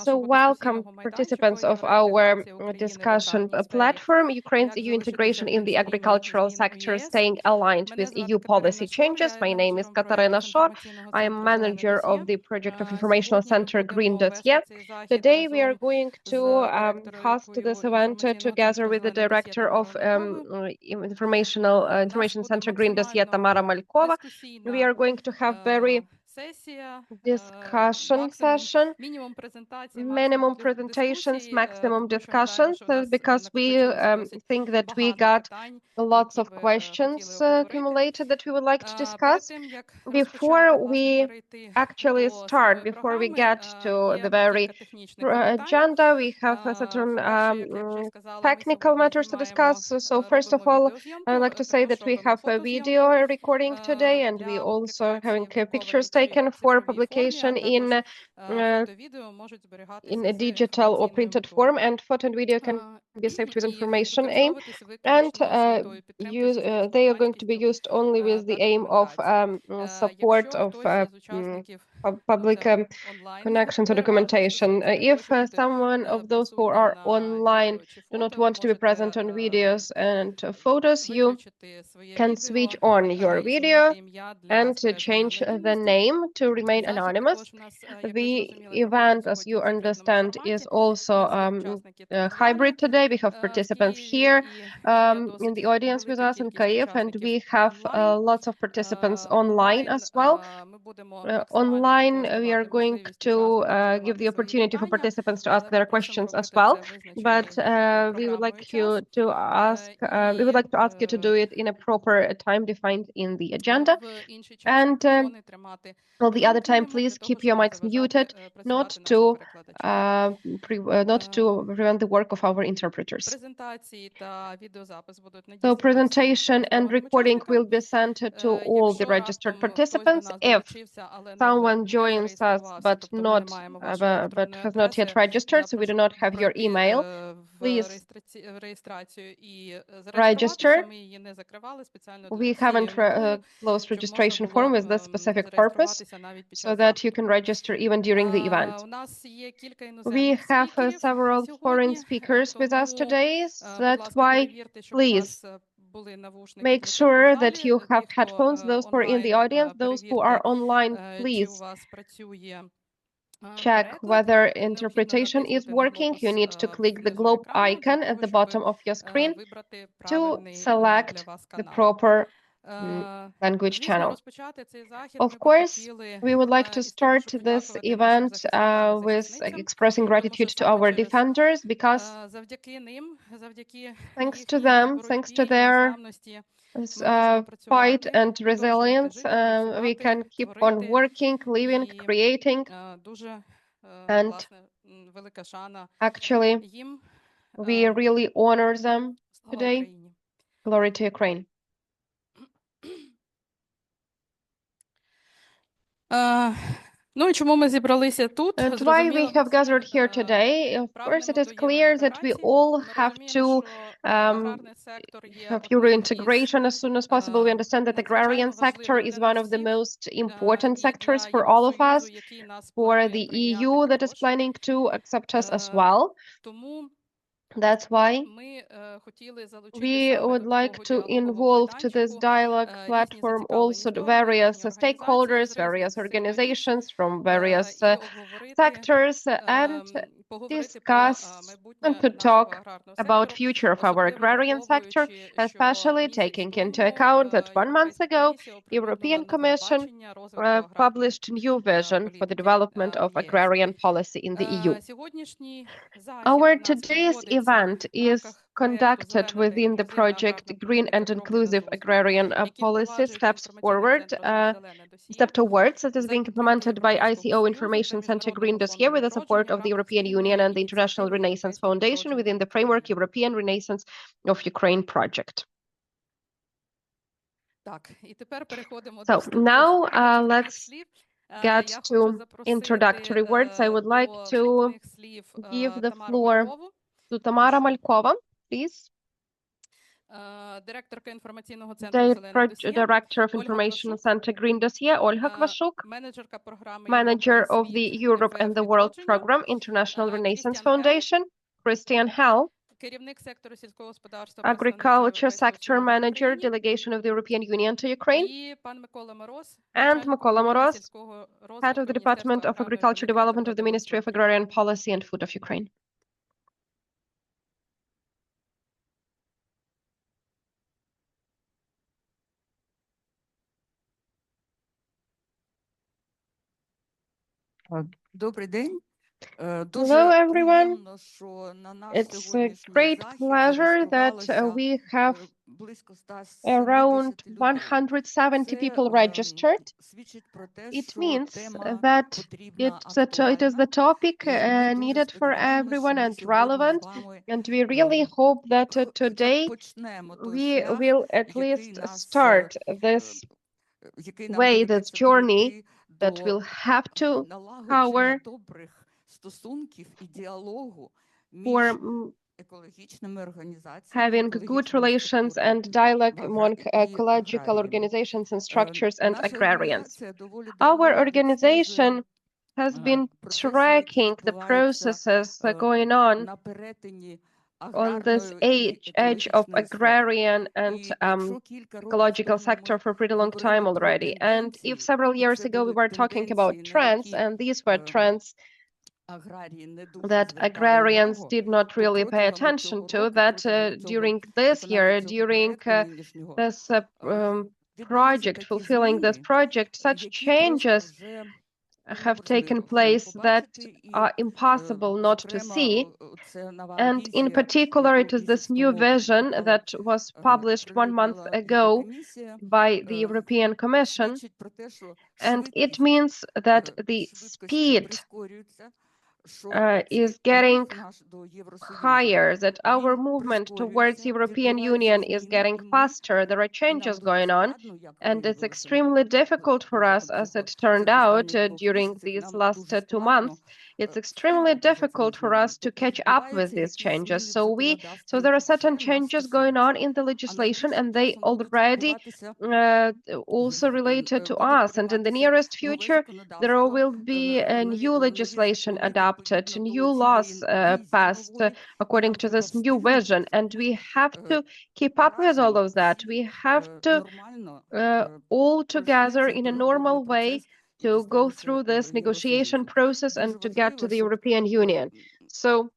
So welcome participants of our discussion platform, Ukraine's EU integration in the agricultural sector, staying aligned with EU policy changes. My name is Katarina Shor. I am manager of the project of informational center Green.ye. Today we are going to host this event together with the director of information center Green.ye, Tamara Malkova. We are going to have very discussion session, minimum presentations, maximum discussions, because we think that we got lots of questions accumulated that we would like to discuss. Before we actually start, before we get to the very agenda, we have certain technical matters to discuss. So first of all, I'd like to say that we have a video recording today, and we also having pictures taken for publication in a digital or printed form, and photo and video can be saved with information aim, and they are going to be used only with the aim of support of public connections or documentation. If someone of those who are online do not want to be present on videos and photos, you can switch on your video and change the name to remain anonymous. The event, as you understand, is also hybrid today. We have participants here in the audience with us in Kyiv, and we have lots of participants online as well. Online, we are going to give the opportunity for participants to ask their questions as well, but we would like you to ask. We would like to ask you to do it in a proper time defined in the agenda, and all the other time, please keep your mics muted, not to prevent the work of our interpreters. So presentation and recording will be sent to all the registered participants. If someone joins us but has not yet registered, so we do not have your email, please register. We haven't closed registration form with this specific purpose, so that you can register even during the event. We have several foreign speakers with us today, so that's why please make sure that you have headphones. Those who are in the audience, those who are online, please check whether interpretation is working. You need to click the globe icon at the bottom of your screen to select the proper language channel. Of course, we would like to start this event with expressing gratitude to our defenders, because thanks to them, thanks to their fight and resilience, we can keep on working, living, creating, and actually, we really honor them today. Glory to Ukraine. And why we have gathered here today? Of course, it is clear that we all have to have Euro integration as soon as possible. We understand that the agrarian sector is one of the most important sectors for all of us, for the EU that is planning to accept us as well. That's why we would like to involve to this dialogue platform also the various stakeholders, various organizations from various sectors, and discuss and to talk about future of our agrarian sector, especially taking into account that 1 month ago, European Commission published new vision for the development of agrarian policy in the EU. Our today's event is conducted within the project Green and Inclusive Agrarian Policy Steps Forward, Step Towards, that is being implemented by ICO Information Center Green.ye with the support of the European Union and the International Renaissance Foundation within the framework European Renaissance of Ukraine project. So now let's get to introductory words. I would like to give the floor to Tamara Malkova, please. Director of Information Center Green Dossier, Olga Kvashuk, Manager of the Europe and the World Program, International Renaissance Foundation, Christian Hell, Agriculture Sector Manager, Delegation of the European Union to Ukraine, and Mykola Moroz, Head of the Department of Agriculture Development of the Ministry of Agrarian Policy and Food of Ukraine. Hello, everyone. It's a great pleasure that we have around 170 people registered. It means that it is the topic needed for everyone and relevant. And we really hope that today we will at least start this way, this journey that will have to cover for having good relations and dialogue among ecological organizations and structures and agrarians. Our organization has been tracking the processes going on this edge of agrarian and ecological sector for a pretty long time already. And if several years ago we were talking about trends, and these were trends that agrarians did not really pay attention to, that during this year, during this project, fulfilling this project, such changes have taken place that are impossible not to see. And in particular, it is this new vision that was published 1 month ago by the European Commission. And it means that the speed is getting higher, that our movement towards European Union is getting faster. There are changes going on, and it's extremely difficult for us, as it turned out during these last 2 months. It's extremely difficult for us to catch up with these changes. So there are certain changes going on in the legislation, and they already also related to us. And in the nearest future, there will be a new legislation adopted, new laws passed according to this new vision, and we have to keep up with all of that. We have to all together in a normal way to go through this negotiation process and to get to the European Union. So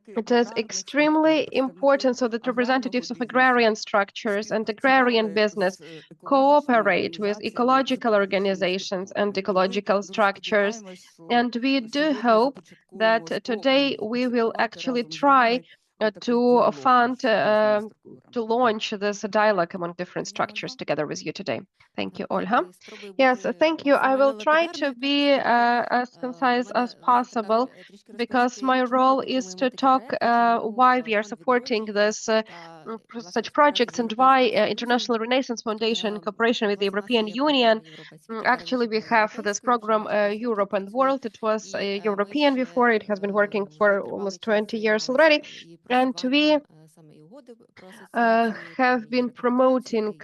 it is extremely important so that representatives of agrarian structures and agrarian business cooperate with ecological organizations and ecological structures. And we do hope that today we will actually try to fund, to launch this dialogue among different structures together with you today. Thank you, Olha. Yes, thank you. I will try to be as concise as possible, because my role is to talk why we are supporting this such projects and why International Renaissance Foundation in cooperation with the European Union. Actually, we have this program Europe and World. It was European before. It has been working for almost 20 years already. And we have been promoting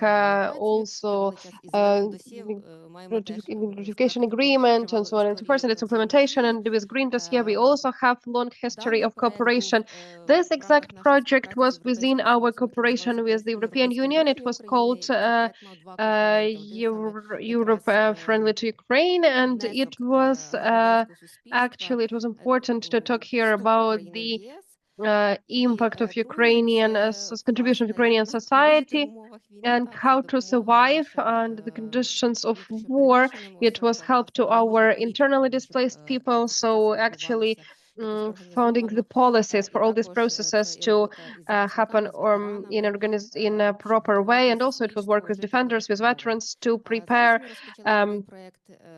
also ratification agreement and so on and so forth, and its implementation. And with Green Dossier, we also have long history of cooperation. This exact project was within our cooperation with the European Union. It was called Europe Friendly to Ukraine, and it was actually, it was important to talk here about the impact of Ukrainian contribution of Ukrainian society and how to survive under the conditions of war. It was help to our internally displaced people. So actually founding the policies for all these processes to happen in a proper way. And also it was work with defenders, with veterans to prepare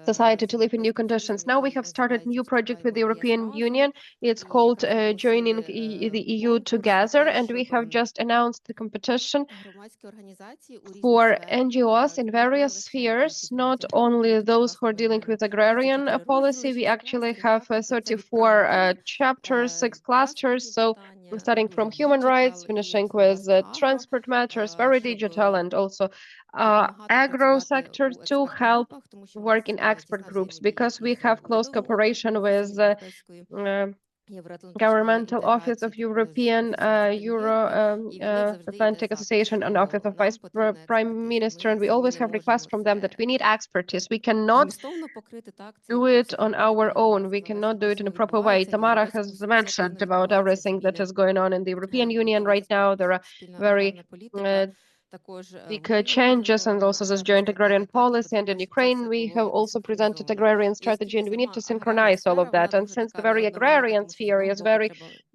society to live in new conditions. Now we have started a new project with the European Union. It's called Joining the EU Together, and we have just announced the competition for NGOs in various spheres, not only those who are dealing with agrarian policy. We actually have 34 chapters, 6 clusters. So starting from human rights, finishing with transport matters, very digital, and also agro sector to help work in expert groups, because we have close cooperation with uh, Governmental Office of European Atlantic Association and Office of Vice Prime Minister, and we always have requests from them that we need expertise. We cannot do it on our own. We cannot do it in a proper way. Tamara has mentioned about everything that is going on in the European Union right now. There are very big changes, and also this joint agrarian policy. And in Ukraine, we have also presented agrarian strategy, and we need to synchronize all of that. And since the very agrarian sphere is very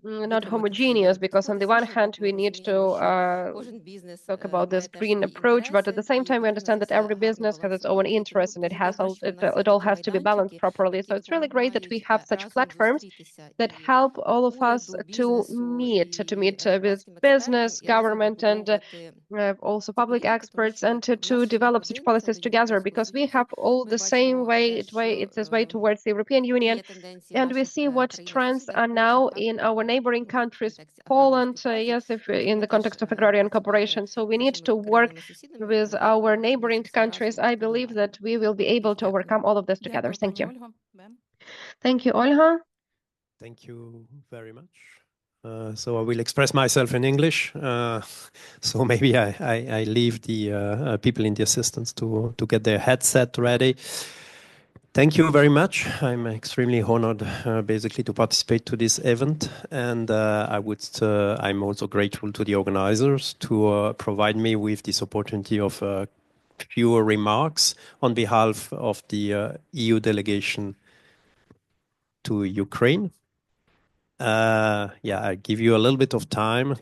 not homogeneous, because on the one hand, we need to talk about this green approach, but at the same time, we understand that every business has its own interests, and it all has to be balanced properly. So it's really great that we have such platforms that help all of us to meet with business, government, and also public experts, and to develop such policies together, because we have all the same it's this way towards the European Union, and we see what trends are now in our neighboring countries. Poland, yes, if in the context of agrarian cooperation. So we need to work with our neighboring countries. I believe that we will be able to overcome all of this together. Thank you. Thank you, Olga. Thank you very much. So I will express myself in English. So maybe I leave the people in the assistance to get their headset ready. Thank you very much. I'm extremely honored, basically, to participate to this event, and I'm also grateful to the organizers to provide me with this opportunity of few remarks on behalf of the EU delegation to Ukraine. I give you a little bit of time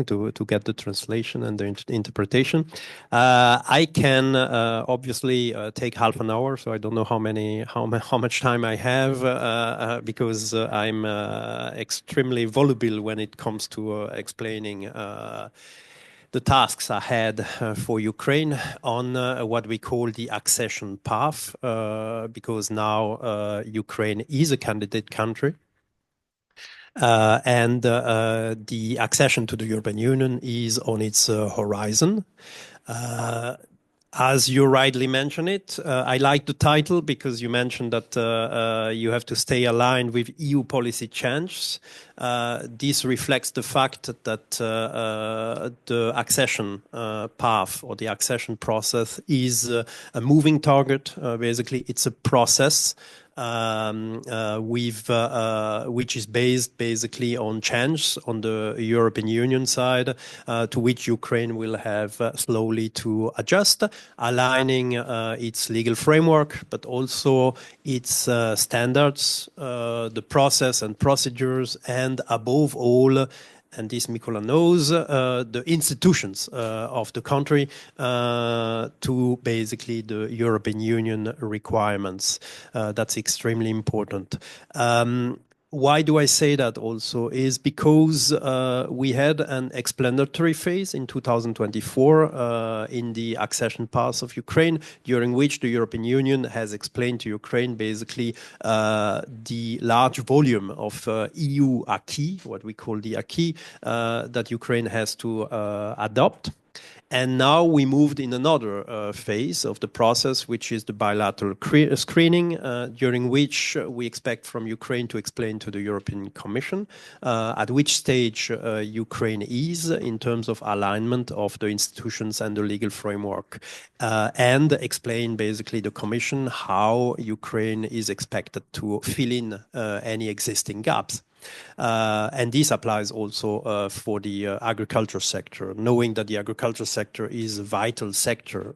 to get the translation and the interpretation. I can obviously take half an hour, so I don't know how much time I have, because I'm extremely voluble when it comes to explaining the tasks ahead for Ukraine on what we call the accession path, because now Ukraine is a candidate country. And the accession to the European Union is on its horizon. As you rightly mentioned it, I like the title because you mentioned that you have to stay aligned with EU policy changes. This reflects the fact that the accession path or the accession process is a moving target. Basically, it's a process which is based basically on change on the European Union side, to which Ukraine will have slowly to adjust, aligning its legal framework, but also its standards, the process and procedures, and above all, and this Mikola knows, the institutions of the country to basically the European Union requirements. That's extremely important. Why do I say that also is because we had an explanatory phase in 2024 in the accession path of Ukraine, during which the European Union has explained to Ukraine basically the large volume of EU acquis, what we call the acquis, that Ukraine has to adopt. And now we moved in another phase of the process, which is the bilateral screening, during which we expect from Ukraine to explain to the European Commission at which stage Ukraine is in terms of alignment of the institutions and the legal framework, and explain basically the Commission how Ukraine is expected to fill in any existing gaps. And this applies also for the agriculture sector, knowing that the agriculture sector is a vital sector,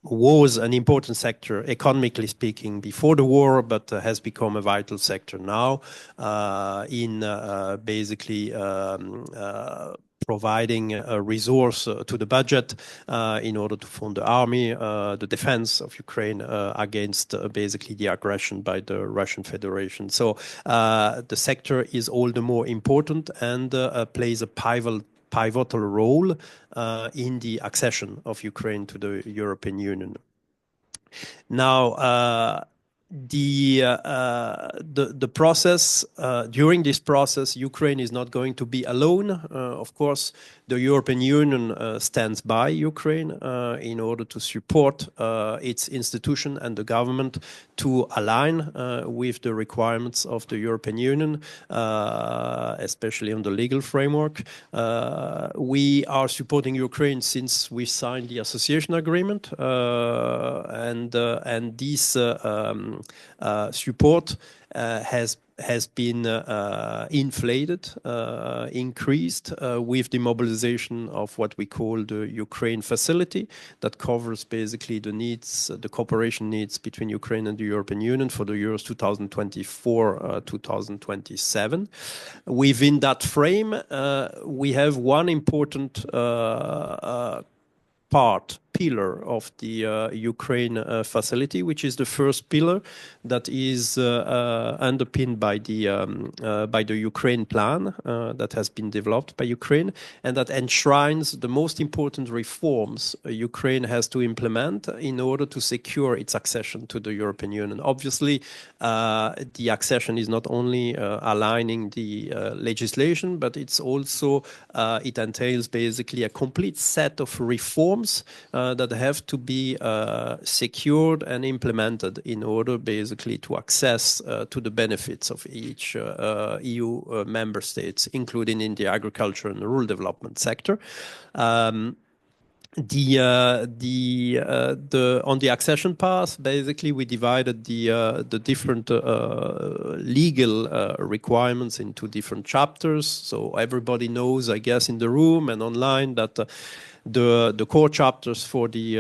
was an important sector, economically speaking, before the war, but has become a vital sector now in basically providing a resource to the budget in order to fund the army, the defense of Ukraine against basically the aggression by the Russian Federation. So the sector is all the more important and plays a pivotal role in the accession of Ukraine to the European Union. Now, the process during this process, Ukraine is not going to be alone. Of course, the European Union stands by Ukraine in order to support its institution and the government to align with the requirements of the European Union, especially on the legal framework. We are supporting Ukraine since we signed the association agreement, and this support has been inflated, increased with the mobilization of what we call the Ukraine facility that covers basically the needs, the cooperation needs between Ukraine and the European Union for the years 2024-2027. Within that frame, we have one important pillar of the Ukraine facility, which is the first pillar that is underpinned by the Ukraine plan that has been developed by Ukraine, and that enshrines the most important reforms Ukraine has to implement in order to secure its accession to the European Union. Obviously, the accession is not only aligning the legislation, but it's also it entails basically a complete set of reforms that have to be secured and implemented in order basically to access to the benefits of each EU member states, including in the agriculture and rural development sector. On the accession path, basically we divided the different legal requirements into different chapters. So everybody knows, I guess, in the room and online that the core chapters for the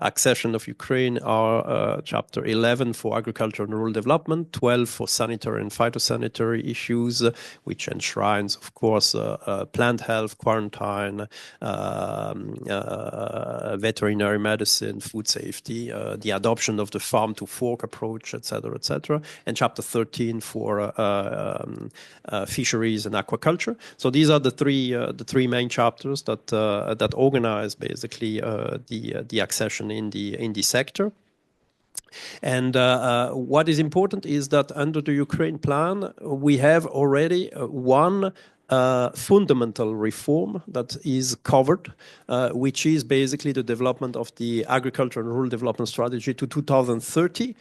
accession of Ukraine are chapter 11 for agriculture and rural development, 12 for sanitary and phytosanitary issues, which enshrines, of course, plant health, quarantine, veterinary medicine, food safety, the adoption of the farm to fork approach, etc., etc., and chapter 13 for fisheries and aquaculture. So these are the three main chapters that organize basically the accession in the sector. And what is important is that under the Ukraine plan, we have already one fundamental reform that is covered, which is basically the development of the agriculture and rural development strategy to 2030,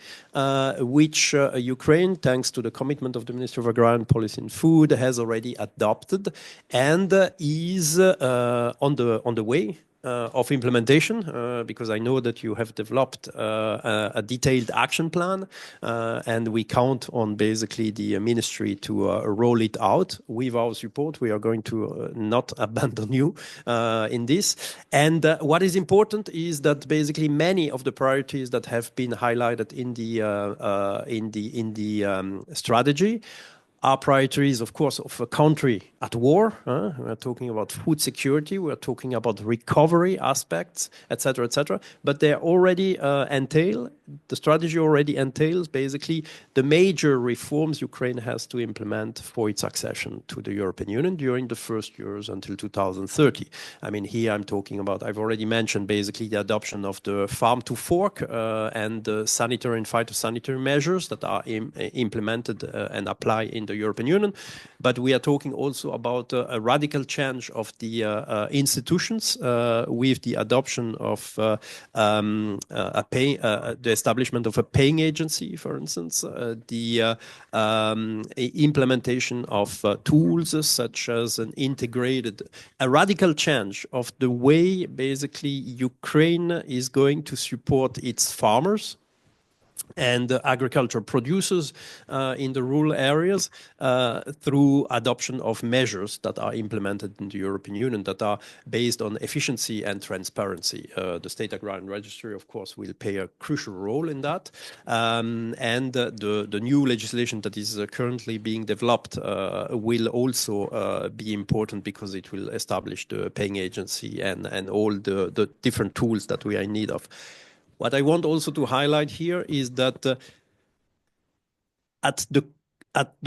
which Ukraine, thanks to the commitment of the Ministry of Agrarian Policy and Food, has already adopted and is on the way of implementation, because I know that you have developed a detailed action plan, and we count on basically the ministry to roll it out with our support. We are going to not abandon you in this. And what is important is that basically many of the priorities that have been highlighted in the strategy are priorities, of course, of a country at war. We're talking about food security. We're talking about recovery aspects, etc., etc. But they already the strategy already entails basically the major reforms Ukraine has to implement for its accession to the European Union during the first years until 2030. I mean, here I'm talking about, I've already mentioned basically the adoption of the farm to fork and the sanitary and phytosanitary measures that are implemented and apply in the European Union. But we are talking also about a radical change of the institutions with the adoption of the establishment of a paying agency, for instance, the implementation of tools such as a radical change of the way basically Ukraine is going to support its farmers and agriculture producers in the rural areas through adoption of measures that are implemented in the European Union that are based on efficiency and transparency. The State Agrarian Registry, of course, will play a crucial role in that. And the new legislation that is currently being developed will also be important because it will establish the paying agency and all the different tools that we are in need of. What I want also to highlight here is that at the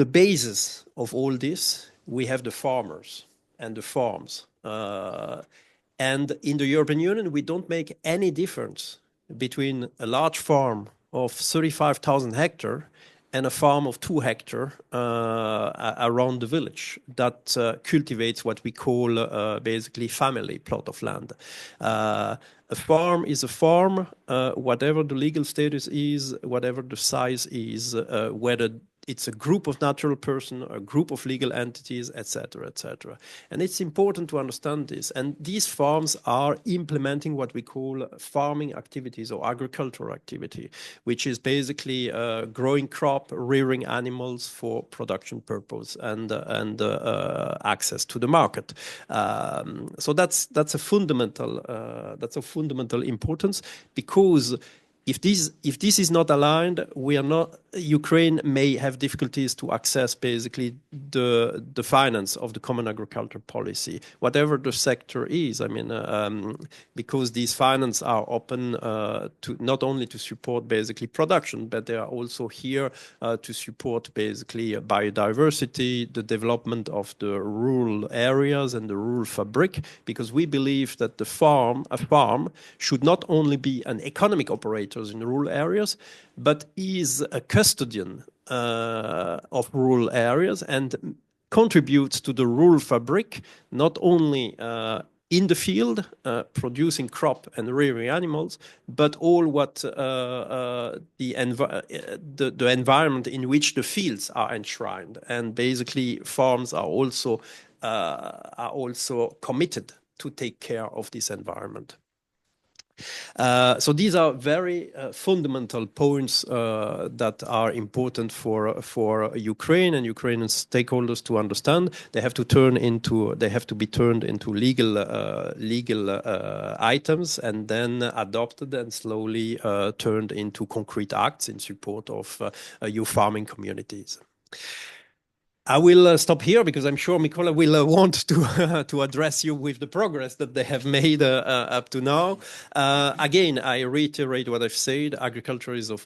basis of all this, we have the farmers and the farms. And in the European Union, we don't make any difference between a large farm of 35,000 hectares and a farm of 2 hectares around the village that cultivates what we call basically family plot of land. A farm is a farm, whatever the legal status is, whatever the size is, whether it's a group of natural persons, a group of legal entities, etc., etc. And it's important to understand this. And these farms are implementing what we call farming activities or agricultural activity, which is basically growing crop, rearing animals for production purpose and access to the market. So that's a fundamental importance, because if this is not aligned, Ukraine may have difficulties to access basically the finance of the common agricultural policy, whatever the sector is. I mean, because these finance are open to not only to support basically production, but they are also here to support basically biodiversity, the development of the rural areas and the rural fabric, because we believe that a farm should not only be an economic operator in the rural areas, but is a custodian of rural areas and contributes to the rural fabric, not only in the field, producing crop and rearing animals, but all what the environment in which the fields are enshrined. And basically, farms are also committed to take care of this environment. So these are very fundamental points that are important for Ukraine and Ukrainian stakeholders to understand. They have to be turned into legal items and then adopted and slowly turned into concrete acts in support of your farming communities. I will stop here because I'm sure Mikola will want to address you with the progress that they have made up to now. Again, I reiterate what I've said. Agriculture is of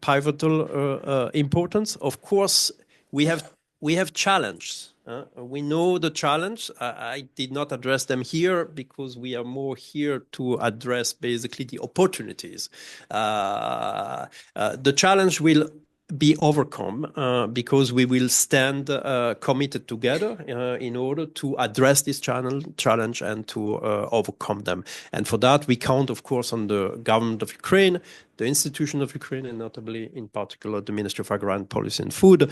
pivotal importance. Of course, we have challenges. We know the challenge. I did not address them here because we are more here to address basically the opportunities. The challenge will be overcome because we will stand committed together in order to address this challenge and to overcome them. And for that, we count, of course, on the government of Ukraine, the institution of Ukraine, and notably, in particular, the Ministry of Agrarian Policy and Food,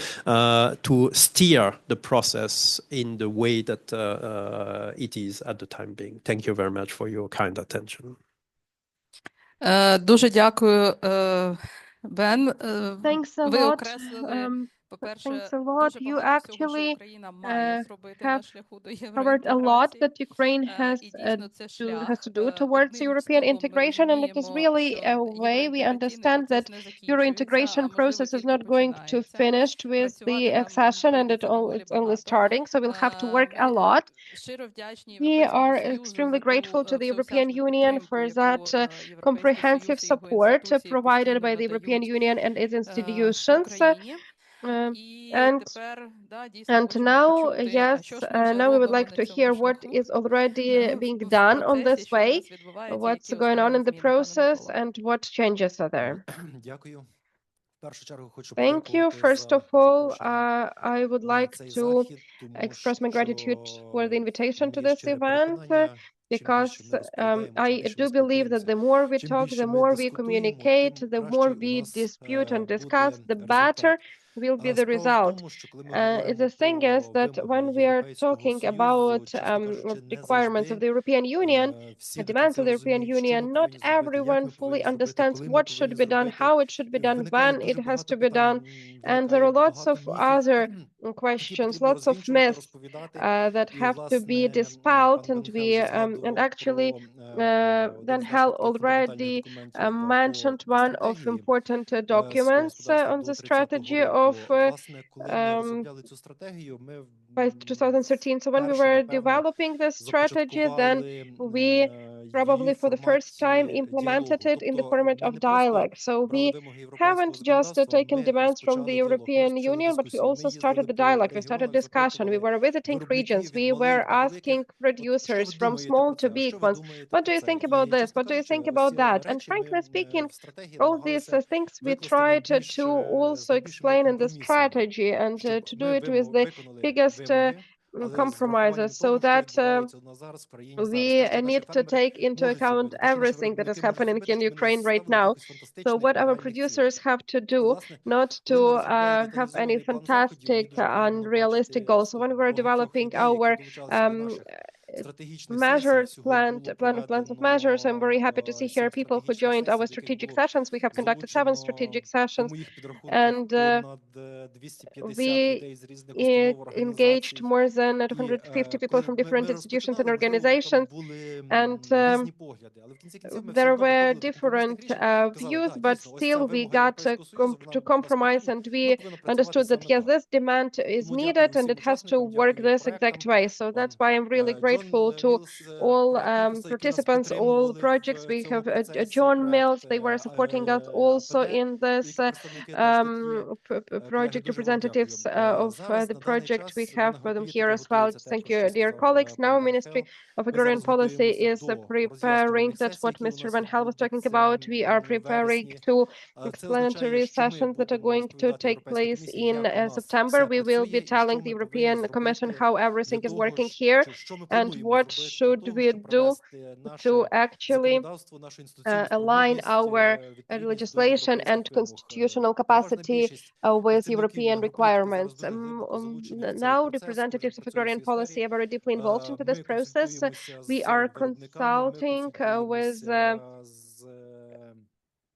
to steer the process in the way that it is at the time being. Thank you very much for your kind attention. Дуже дякую, Бен. Thanks a Ви lot. окреслили, по-перше, Thanks a lot. дуже You багато всього, що actually Україна має зробити на have шляху до covered a lot євроінтеграції. that Ukraine has І дійсно це шлях. to do Під towards одним European словом, ми integration, and it is розуміємо, really що a way we євроінтеграційний understand that процес не Euro закінчується, integration а можливо process is тільки not going to починається. finish with Працювати the нам accession, and прийдеться доволі it's only багато. starting, so we'll have to work a lot. Щиро вдячні We Європейському are Союзу extremely за grateful ту to the European всеосяжну Union підтримку, for яку that Європейський comprehensive Союз і його support інституції provided постійно by the European надають Union and its institutions. Україні. And тепер, дійсно, now, почути, yes, що ж ми вже now we would робимо like на to цьому hear what шляху, is already being в done on процесі, this що у way, нас відбувається, what's які going on in останні the зміни, пане process, Микола. and what changes are there. Дякую. В першу чергу хочу Thank you. подякувати First за of all, запрошення I would на like цей to захід, тому express my gratitude for the invitation to моє this щире event, переконання, чим because більше ми розповідаємо, чим I більше do ми believe that спілкуємося, the more we чим talk, більше the ми more we дискутуємо, communicate, тим the more кращий у we нас dispute and буде discuss, the better результат. will be the Справа в result. тому, що коли ми The говоримо thing is про that вимоги when we are Європейського talking Союзу, about чесно кажучи, не requirements of завжди the European Union, всі до demands кінця of the European розуміють, що ми Union, not повинні зробити, як everyone ми fully повинні зробити, understands коли ми what should повинні be done, зробити. how it should be done, Виникає when it дуже has багато to be done, питань, and there виникає are lots багато of міфів, other які questions, потрібно lots of розвінчувати, myths розповідати. that І, have to be власне, dispelled, пан and Михайло we вже and згадував actually про один Then з Hal наших таких фундаментальних already документів mentioned по one of стратегії important сільського documents господарства on до the 30-го strategy of року. Власне, коли ми um, розробляли цю стратегію, ми by 2013. So when we вперше, were напевно, developing this strategy, then започаткували we probably for the first time implemented it in the format of dialogue. So we haven't just taken demands from the European Union, but we also started the dialogue. We started discussion. We were visiting regions. We were asking producers from small to big ones, what do you think about this? What do you think about that? And frankly speaking, all these things we tried to also explain in the strategy and to do it with the biggest compromises so that we need to take into account everything that is happening in Ukraine right now. So what our producers have to do, not to have any fantastic, unrealistic goals. So when we're developing our plans of measures, I'm very happy to see here people who joined our strategic sessions. We have conducted 7 strategic sessions, and we engaged more than 250 people from different institutions and organizations, and there were different views, but still we got to compromise, and we understood that yes, this demand is needed and it has to work this exact way. So that's why I'm really grateful to all participants, all projects. We have John Mills, they were supporting us also in this project, representatives of the project. We have them here as well. Thank you, dear colleagues. Now Ministry of Agrarian Policy is preparing, that's what Mr. Van Hal was talking about. We are preparing 2 explanatory sessions that are going to take place in September. We will be telling the European Commission how everything is working here and what should we do to actually align our legislation and constitutional capacity with European requirements. Now, representatives of agrarian policy are very deeply involved into this process. We are consulting with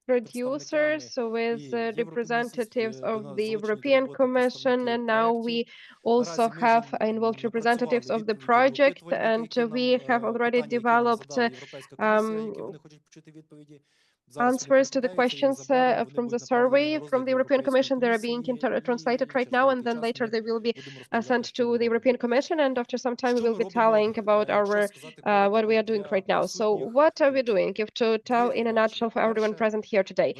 producers, with representatives of the European Commission, and now we also have involved representatives of the project, and we have already developed answers to the questions from the survey from the European Commission. They are being translated right now, and then later they will be sent to the European Commission, and after some time we will be telling about our what we are doing right now. So what are we doing? If to tell in a nutshell for everyone present here today.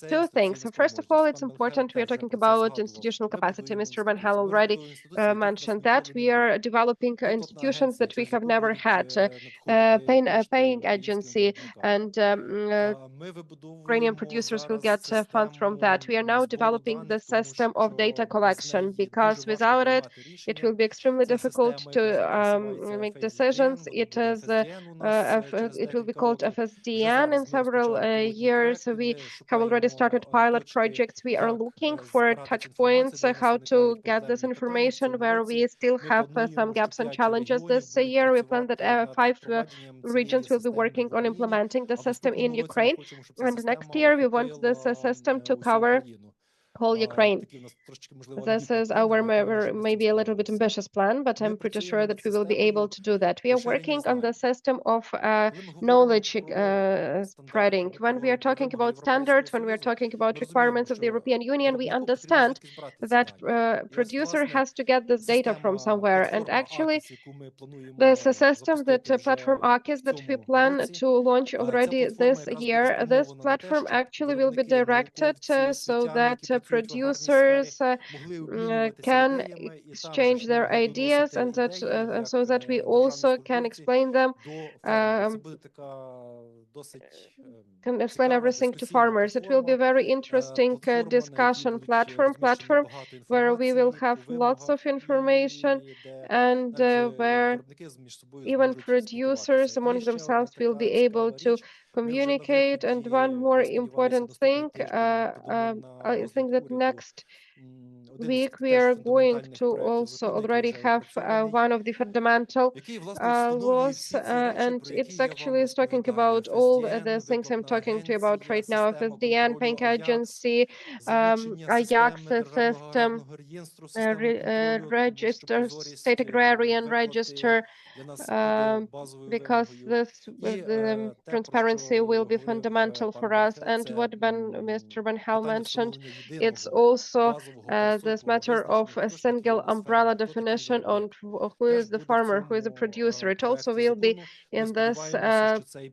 2 things. First of all, it's important we are talking about institutional capacity. Mr. Van Hal already mentioned that. We are developing institutions that we have never had, paying agency, and Ukrainian producers will get funds from that. We are now developing the system of data collection, because without it, it will be extremely difficult to make decisions. It will be called FSDN in several years. We have already started pilot projects. We are looking for touch points, how to get this information, where we still have some gaps and challenges this year. We plan that 5 regions will be working on implementing the system in Ukraine. And next year, we want this system to cover whole Ukraine. This is our maybe a little bit ambitious plan, but I'm pretty sure that we will be able to do that. We are working on the system of knowledge spreading. When we are talking about standards, when we are talking about requirements of the European Union, we understand that producer has to get this data from somewhere. And actually, there's a system that platform AKIS that we plan to launch already this year. This platform actually will be directed so that producers can exchange their ideas, and that so that we also can explain them, can explain everything to farmers. It will be a very interesting discussion platform where we will have lots of information, and where even producers among themselves will be able to communicate. And one more important thing, I think that next week we are going to also already have one of the fundamental laws, and it's actually talking about all the things I'm talking to you about right now: FSDN, Bank Agency, Ajax system, register, state agrarian register, because this the transparency will be fundamental for us. And what Mr. Van Hal mentioned, it's also this matter of a single umbrella definition on who is the farmer, who is the producer. It also will be in this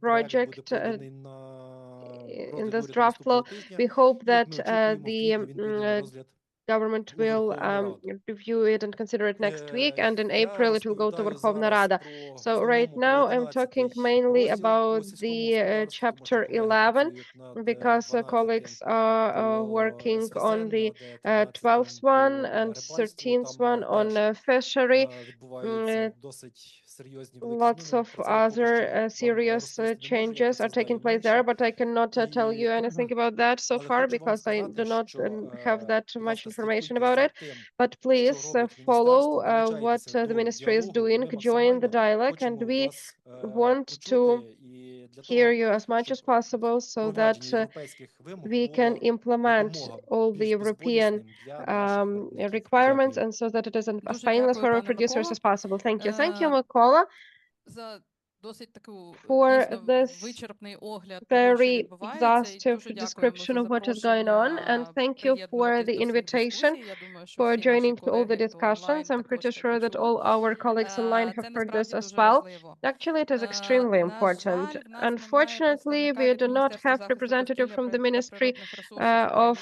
project, in this draft law. We hope that the government will review it and consider it next week, and in April it will go to Verkhovna Rada. So right now I'm talking mainly about the chapter 11, because colleagues are working on the 12th one and 13th one on fishery. Lots of other serious changes are taking place there, but I cannot tell you anything about that so far because I do not have that much information about it. But please follow what the ministry is doing, join the dialogue, and we want to hear you as much as possible so that we can implement all the European requirements, and so that it is as painless for our producers as possible. Thank you. Thank you, Mykola, for this very exhaustive description of what is going on, and thank you for the invitation, for joining to all the discussions. I'm pretty sure that all our colleagues online have heard this as well. Actually, it is extremely important. Unfortunately, we do not have representative from the Ministry of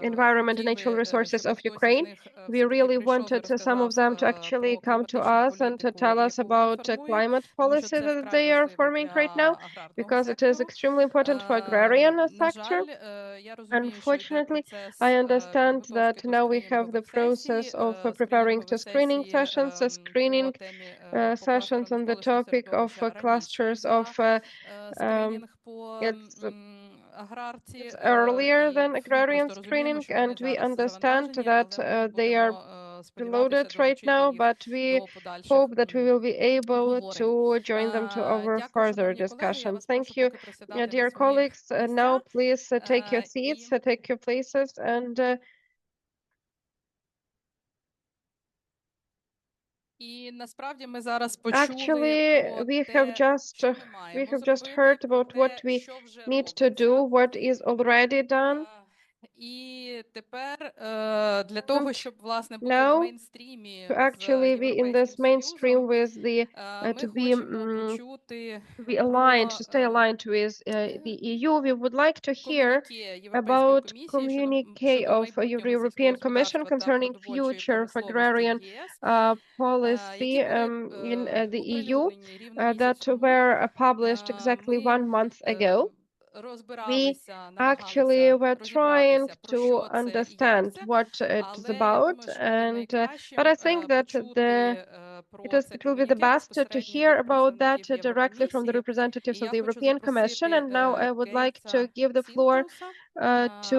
Environment and Natural Resources of Ukraine. We really wanted some of them to actually come to us and to tell us about climate policy that they are forming right now, because it is extremely important for agrarian sector. Unfortunately, I understand that now we have the process of preparing to screening sessions, sessions on the topic of clusters of it's earlier than agrarian screening, and we understand that they are preloaded right now, but we hope that we will be able to join them to our further discussions. Thank you, dear colleagues. Now, please take your seats, take your places, and actually, we have just heard about what we need to do, what is already done. Now, to actually be in this mainstream with the to be aligned, to stay aligned with the EU, we would like to hear about communique of European Commission concerning future of agrarian policy in the EU that were published exactly 1 month ago. We actually were trying to understand what it is about, and but I think that it will be the best to hear about that directly from the representatives of the European Commission. And now I would like to give the floor to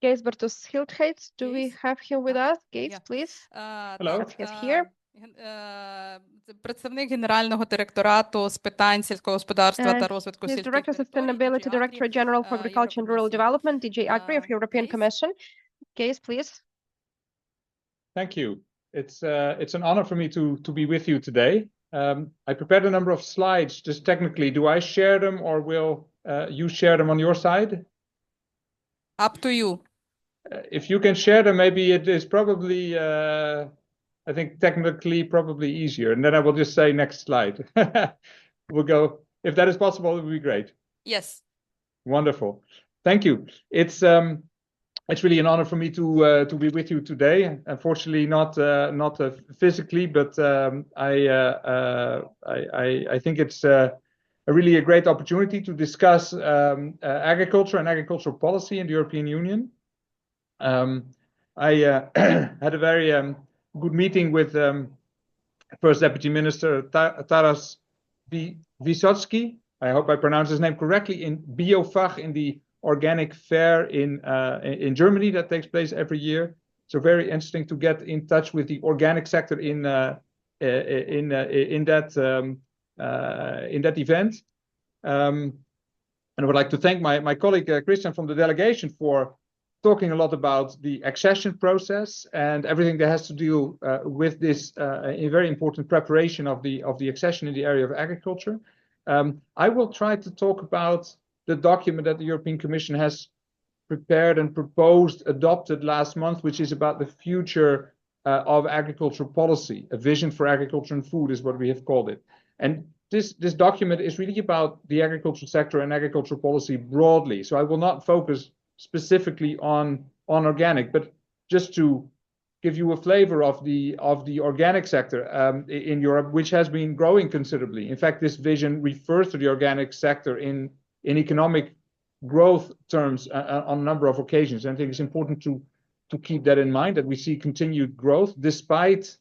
Geisbertus Hildheits. Do we have him with us? Geis, please. Hello. He's here. Представник Генерального директорату з питань сільського господарства та розвитку He's сільських Director територій, Sustainability Director General for Agriculture and Rural Development, DG Agri of European Commission. Geis, please. Thank you. It's an honor for me to be with you today. I prepared a number of slides. Just technically, do I share them or will you share them on your side? Up to you. If you can share them, maybe it is probably, I think technically probably easier. And then I will just say next slide. We'll go, if that is possible, it would be great. Yes. Wonderful. Thank you. It's really an honor for me to be with you today. Unfortunately, not physically, but I think it's really a great opportunity to discuss agriculture and agricultural policy in the European Union. I had a very good meeting with First Deputy Minister Taras Vysotsky. I hope I pronounced his name correctly, in BioFach, in the organic fair in Germany that takes place every year. So very interesting to get in touch with the organic sector in that event. And I would like to thank my colleague Christian from the delegation for talking a lot about the accession process and everything that has to do with this a very important preparation of the accession in the area of agriculture. I will try to talk about the document that the European Commission has prepared and proposed, adopted last month, which is about the future of agricultural policy. A vision for agriculture and food is what we have called it. And this document is really about the agricultural sector and agricultural policy broadly. So I will not focus specifically on organic, but just to give you a flavor of the organic sector in Europe, which has been growing considerably. In fact, this vision refers to the organic sector in economic growth terms on a number of occasions. And I think it's important to keep that in mind, that we see continued growth despite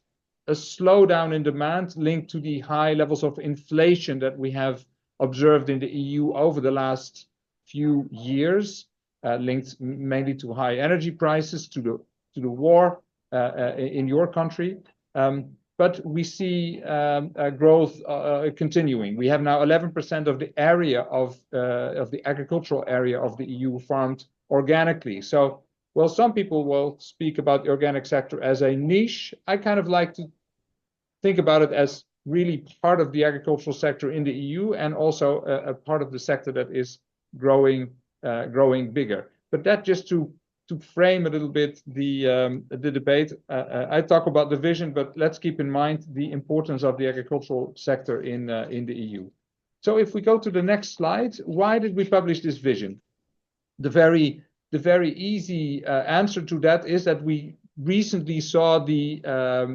a slowdown in demand linked to the high levels of inflation that we have observed in the EU over the last few years, linked mainly to high energy prices, to the war in your country. But we see growth continuing. We have now 11% of the area of the agricultural area of the EU farmed organically. So, well, some people will speak about the organic sector as a niche. I kind of like to think about it as really part of the agricultural sector in the EU, and also a part of the sector that is growing bigger. But that just to frame a little bit the debate. I talk about the vision, but let's keep in mind the importance of the agricultural sector in the EU. So if we go to the next slide, why did we publish this vision? The very easy answer to that is that we recently saw a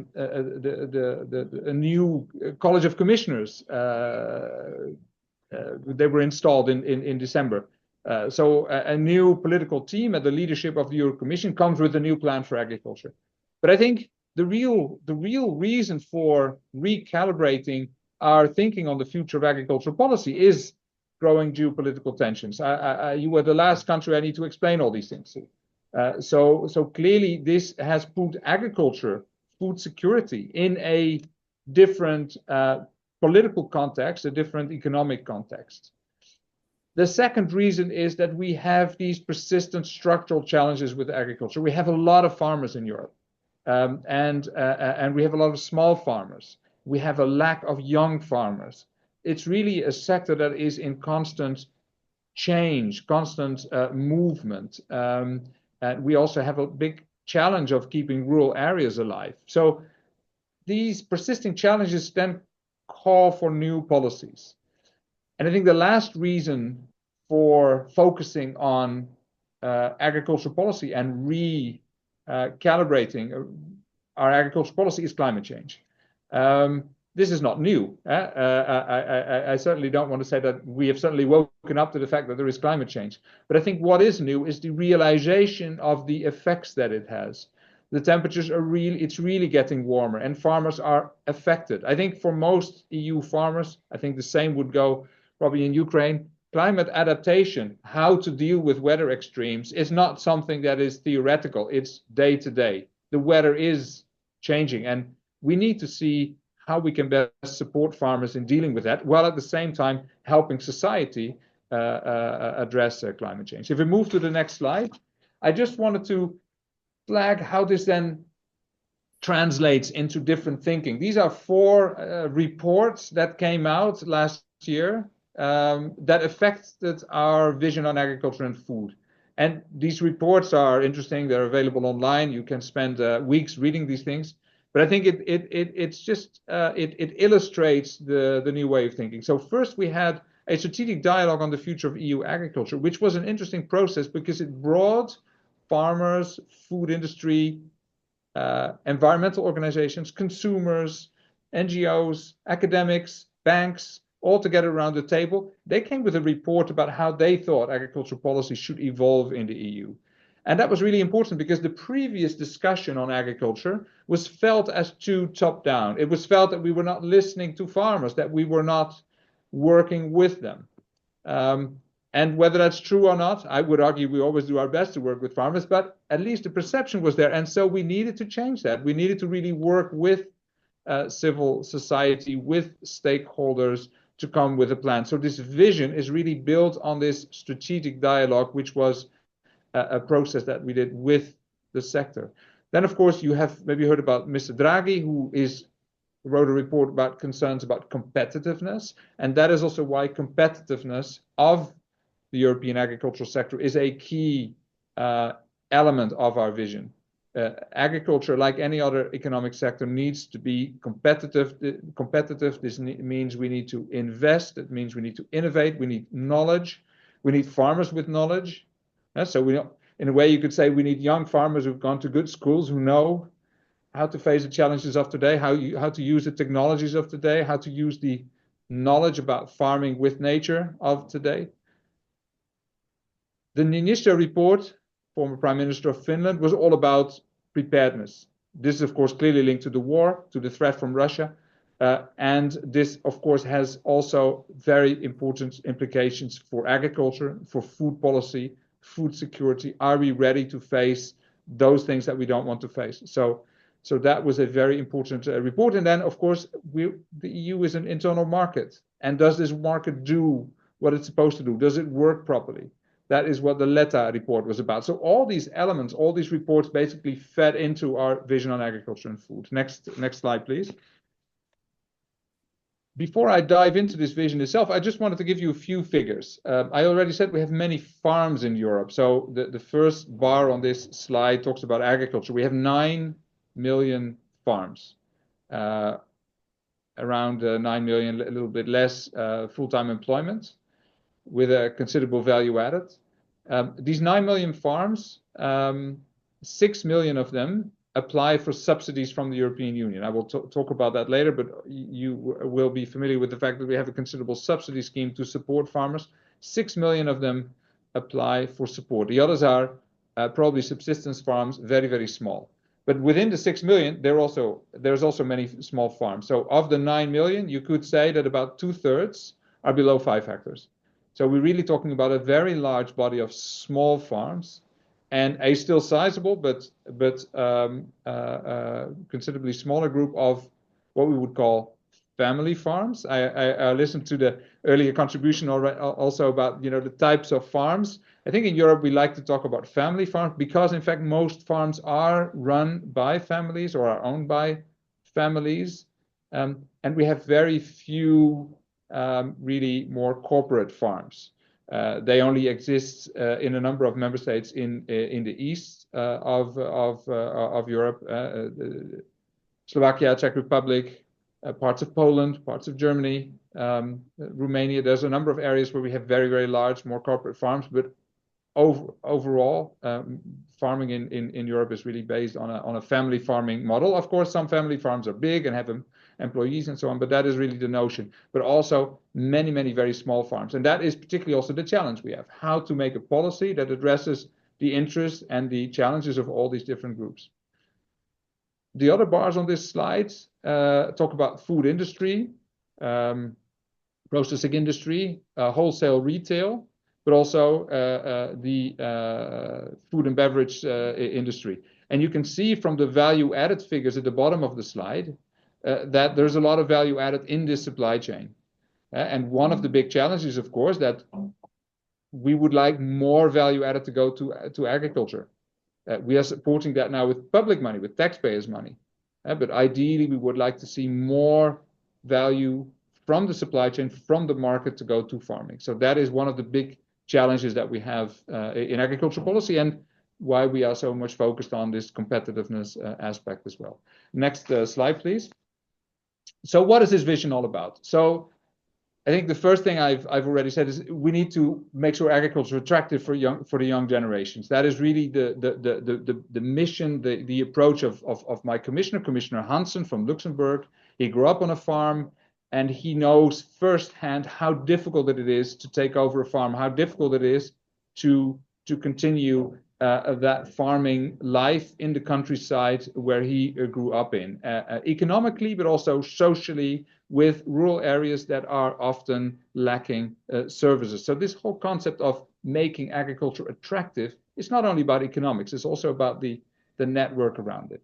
new College of Commissioners. They were installed in December. So a new political team at the leadership of the European Commission comes with a new plan for agriculture. But I think the real reason for recalibrating our thinking on the future of agricultural policy is growing geopolitical tensions. You were the last country I need to explain all these things to. So clearly this has put agriculture, food security, in a different political context, a different economic context. The second reason is that we have these persistent structural challenges with agriculture. We have a lot of farmers in Europe, and we have a lot of small farmers. We have a lack of young farmers. It's really a sector that is in constant change, constant movement. And we also have a big challenge of keeping rural areas alive. So these persisting challenges then call for new policies. And I think the last reason for focusing on agricultural policy and recalibrating our agricultural policy is climate change. This is not new. I certainly don't want to say that we have suddenly woken up to the fact that there is climate change. But I think what is new is the realization of the effects that it has. The temperatures are it's really getting warmer, and farmers are affected. I think for most EU farmers, I think the same would go probably in Ukraine. Climate adaptation, how to deal with weather extremes, is not something that is theoretical. It's day to day. The weather is changing, and we need to see how we can best support farmers in dealing with that, while at the same time helping society address climate change. If we move to the next slide, I just wanted to flag how this then translates into different thinking. These are 4 reports that came out last year that affected our vision on agriculture and food. And these reports are interesting. They're available online. You can spend weeks reading these things. But I think it illustrates the new way of thinking. So first we had a strategic dialogue on the future of EU agriculture, which was an interesting process because it brought farmers, food industry, environmental organizations, consumers, NGOs, academics, banks, all together around the table. They came with a report about how they thought agricultural policy should evolve in the EU. And that was really important because the previous discussion on agriculture was felt as too top-down. It was felt that we were not listening to farmers, that we were not working with them. And whether that's true or not, I would argue we always do our best to work with farmers, but at least the perception was there. And so we needed to change that. We needed to really work with civil society, with stakeholders to come with a plan. So this vision is really built on this strategic dialogue, which was a process that we did with the sector. Then, of course, you have maybe heard about Mr. Draghi, who wrote a report about concerns about competitiveness. And that is also why competitiveness of the European agricultural sector is a key element of our vision. Agriculture, like any other economic sector, needs to be competitive. This means we need to invest. It means we need to innovate. We need knowledge. We need farmers with knowledge. So in a way, you could say we need young farmers who've gone to good schools, who know how to face the challenges of today, how to use the technologies of today, how to use the knowledge about farming with nature of today. The Niinistö report, former Prime Minister of Finland, was all about preparedness. This is, of course, clearly linked to the war, to the threat from Russia. And this, of course, has also very important implications for agriculture, for food policy, food security. Are we ready to face those things that we don't want to face? So that was a very important report. And then, of course, the EU is an internal market. And does this market do what it's supposed to do? Does it work properly? That is what the Letta report was about. So all these elements, all these reports basically fed into our vision on agriculture and food. Next slide, please. Before I dive into this vision itself, I just wanted to give you a few figures. I already said we have many farms in Europe. So the first bar on this slide talks about agriculture. We have 9 million farms, around 9 million, a little bit less full-time employment, with a considerable value added. These 9 million farms, 6 million of them apply for subsidies from the European Union. I will talk about that later, but you will be familiar with the fact that we have a considerable subsidy scheme to support farmers. 6 million of them apply for support. The others are probably subsistence farms, very, very small. But within the 6 million, there's also many small farms. So of the 9 million, you could say that about 2/3 are below 5 hectares. So we're really talking about a very large body of small farms, and a still sizable but considerably smaller group of what we would call family farms. I listened to the earlier contribution also about the types of farms. I think in Europe we like to talk about family farms because in fact most farms are run by families or are owned by families, and we have very few really more corporate farms. They only exist in a number of member states in the east of Europe, Slovakia, Czech Republic, parts of Poland, parts of Germany, Romania. There's a number of areas where we have very, very large, more corporate farms, but overall, farming in Europe is really based on a family farming model. Of course, some family farms are big and have employees and so on, but that is really the notion. But also many, many very small farms. And that is particularly also the challenge we have, how to make a policy that addresses the interests and the challenges of all these different groups. The other bars on this slide talk about food industry, processing industry, wholesale retail, but also the food and beverage industry. And you can see from the value added figures at the bottom of the slide that there's a lot of value added in this supply chain. And one of the big challenges, of course, that we would like more value added to go to agriculture. We are supporting that now with public money, with taxpayers' money. But ideally, we would like to see more value from the supply chain, from the market to go to farming. So that is one of the big challenges that we have in agricultural policy and why we are so much focused on this competitiveness aspect as well. Next slide, please. So what is this vision all about? So I think the first thing I've already said is we need to make sure agriculture is attractive for the young generations. That is really the mission, the approach of my Commissioner Hansen from Luxembourg. He grew up on a farm and he knows firsthand how difficult it is to take over a farm, how difficult it is to continue that farming life in the countryside where he grew up in, economically, but also socially, with rural areas that are often lacking services. So this whole concept of making agriculture attractive is not only about economics, it's also about the network around it.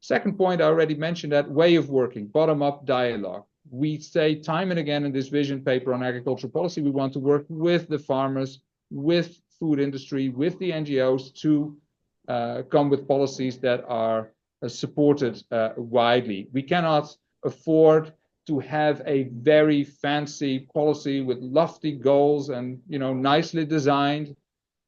Second point, I already mentioned that way of working, bottom-up dialogue. We say time and again in this vision paper on agricultural policy, we want to work with the farmers, with food industry, with the NGOs to come with policies that are supported widely. We cannot afford to have a very fancy policy with lofty goals and nicely designed,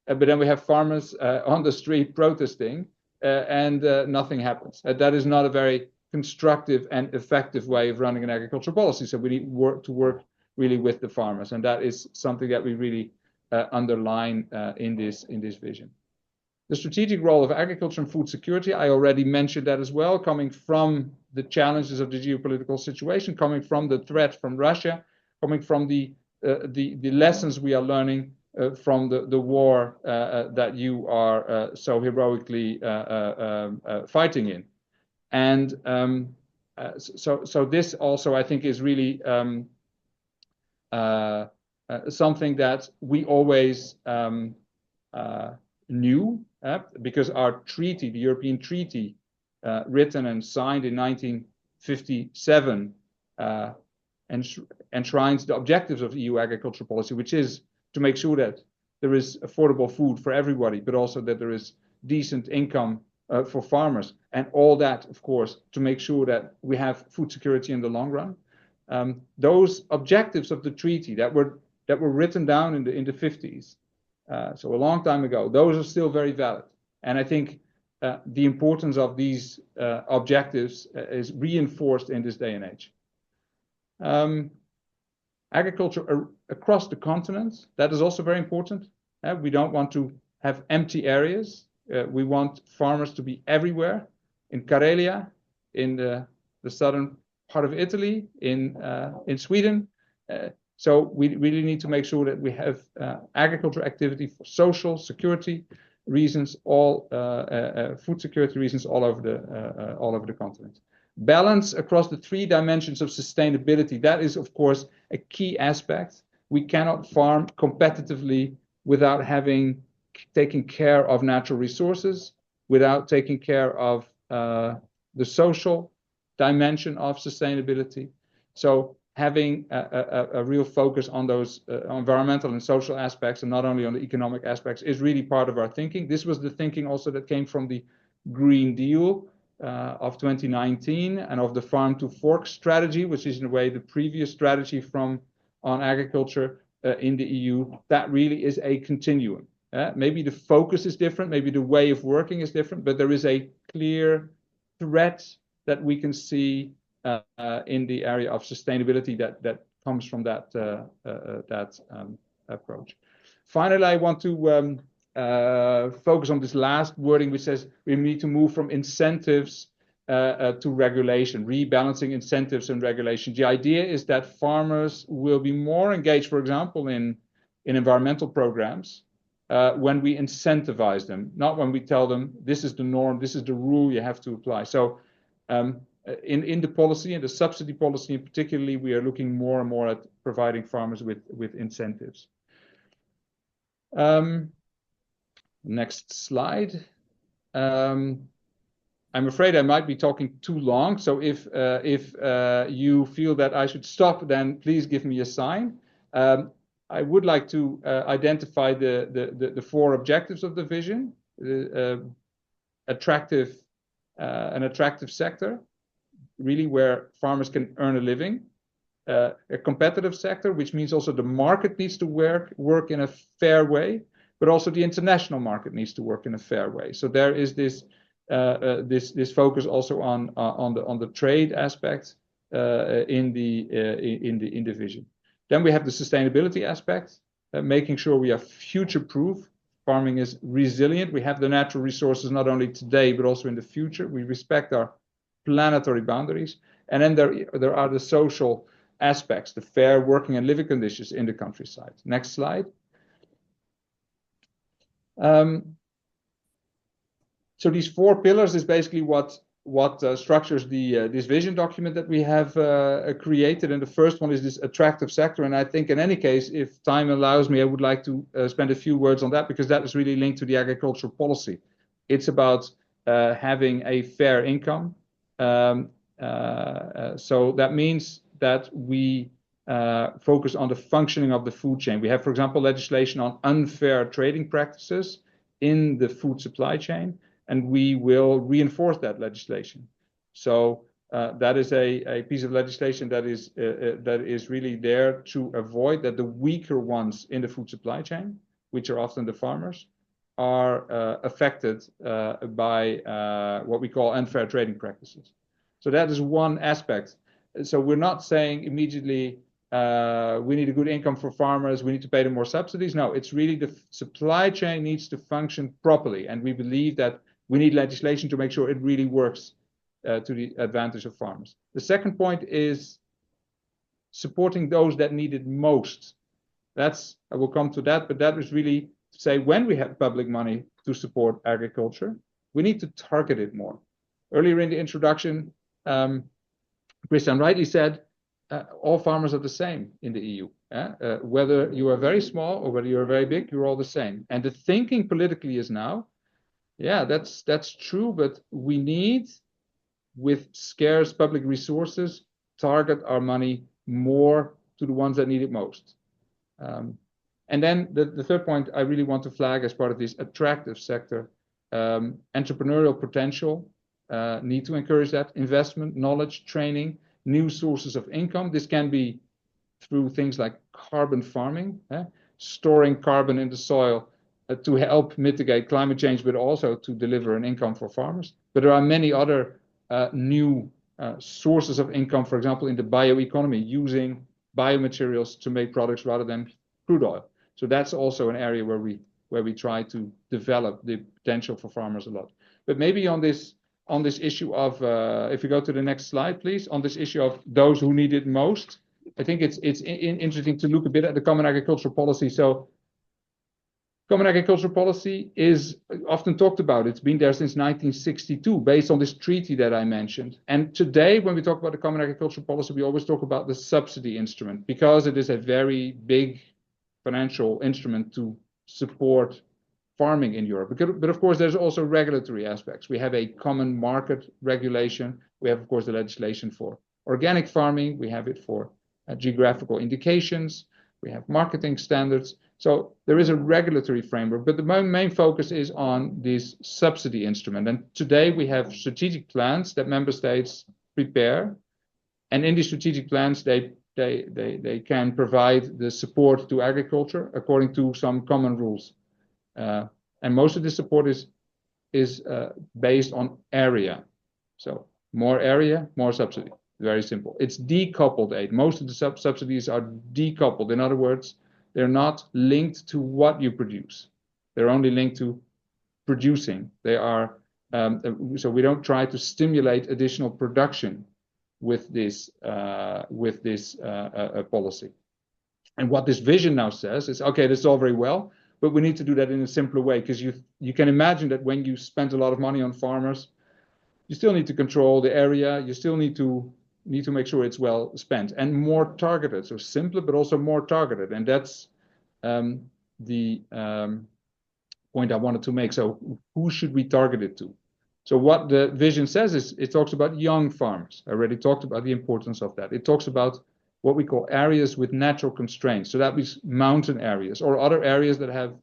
but then we have farmers on the street protesting, and nothing happens. That is not a very constructive and effective way of running an agricultural policy. So we need to work really with the farmers, and that is something that we really underline in this vision. The strategic role of agriculture and food security, I already mentioned that as well, coming from the challenges of the geopolitical situation, coming from the threat from Russia, coming from the lessons we are learning from the war that you are so heroically fighting in. And so this also, I think, is really something that we always knew, because our treaty, the European Treaty, written and signed in 1957, enshrines the objectives of EU agricultural policy, which is to make sure that there is affordable food for everybody, but also that there is decent income for farmers, and all that, of course, to make sure that we have food security in the long run. Those objectives of the treaty that were written down in the 50s, so a long time ago, those are still very valid. And I think the importance of these objectives is reinforced in this day and age. Agriculture across the continent, that is also very important. We don't want to have empty areas. We want farmers to be everywhere, in Karelia, in the southern part of Italy, in Sweden. So we really need to make sure that we have agriculture activity for social security reasons, food security reasons all over the continent. Balance across the 3 dimensions of sustainability, that is, of course, a key aspect. We cannot farm competitively without taking care of natural resources, without taking care of the social dimension of sustainability. So having a real focus on those environmental and social aspects, and not only on the economic aspects, is really part of our thinking. This was the thinking also that came from the Green Deal of 2019 and of the Farm to Fork strategy, which is in a way the previous strategy on agriculture in the EU. That really is a continuum. Maybe the focus is different, maybe the way of working is different, but there is a clear thread that we can see in the area of sustainability that comes from that approach. Finally, I want to focus on this last wording, which says we need to move from incentives to regulation, rebalancing incentives and regulation. The idea is that farmers will be more engaged, for example, in environmental programs when we incentivize them, not when we tell them this is the norm, this is the rule you have to apply. So in the policy, in the subsidy policy in particularly, we are looking more and more at providing farmers with incentives. Next slide. I'm afraid I might be talking too long, so if you feel that I should stop, then please give me a sign. I would like to identify the 4 objectives of the vision: an attractive sector, really where farmers can earn a living, a competitive sector, which means also the market needs to work in a fair way, but also the international market needs to work in a fair way. So there is this focus also on the trade aspect in the vision. Then we have the sustainability aspect, making sure we are future-proof. Farming is resilient. We have the natural resources not only today but also in the future. We respect our planetary boundaries, and then there are the social aspects, the fair working and living conditions in the countryside. Next slide. So these 4 pillars is basically what structures this vision document that we have created, and the first one is this attractive sector. And I think in any case, if time allows me, I would like to spend a few words on that, because that is really linked to the agricultural policy. It's about having a fair income. So that means that we focus on the functioning of the food chain. We have, for example, legislation on unfair trading practices in the food supply chain, and we will reinforce that legislation. So that is a piece of legislation that is really there to avoid that the weaker ones in the food supply chain, which are often the farmers, are affected by what we call unfair trading practices. So that is one aspect. So we're not saying immediately we need a good income for farmers, we need to pay them more subsidies. No, it's really the supply chain needs to function properly. And we believe that we need legislation to make sure it really works to the advantage of farmers. The second point is supporting those that need it most. That's, I will come to that, but that is really to say when we have public money to support agriculture, we need to target it more. Earlier in the introduction, Christian rightly said, all farmers are the same in the EU. Whether you are very small or whether you're very big, you're all the same. And the thinking politically is now, yeah, that's true, but we need, with scarce public resources, target our money more to the ones that need it most. And then the third point I really want to flag as part of this attractive sector, entrepreneurial potential, need to encourage that, investment, knowledge, training, new sources of income. This can be through things like carbon farming, storing carbon in the soil to help mitigate climate change, but also to deliver an income for farmers. But there are many other new sources of income, for example, in the bioeconomy, using biomaterials to make products rather than crude oil. So that's also an area where we try to develop the potential for farmers a lot. But maybe on this issue of, if you go to the next slide, please, on this issue of those who need it most, I think it's interesting to look a bit at the Common Agricultural Policy. So Common Agricultural Policy is often talked about. It's been there since 1962, based on this treaty that I mentioned. And today, when we talk about the Common Agricultural Policy, we always talk about the subsidy instrument, because it is a very big financial instrument to support farming in Europe. But of course, there's also regulatory aspects. We have a common market regulation. We have, of course, the legislation for organic farming. We have it for geographical indications. We have marketing standards. So there is a regulatory framework, but the main focus is on this subsidy instrument. And today we have strategic plans that member states prepare. And in these strategic plans, they can provide the support to agriculture according to some common rules. And most of the support is based on area. So more area, more subsidy. Very simple. It's decoupled aid. Most of the subsidies are decoupled. In other words, they're not linked to what you produce. They're only linked to producing. They are so we don't try to stimulate additional production with this policy. And what this vision now says is, okay, this is all very well, but we need to do that in a simpler way, because you can imagine that when you spend a lot of money on farmers, you still need to control the area. You still need to make sure it's well spent and more targeted. So simpler, but also more targeted. And that's the point I wanted to make. So who should we target it to? So what the vision says is it talks about young farmers. I already talked about the importance of that. It talks about what we call areas with natural constraints. So that means mountain areas or other areas that have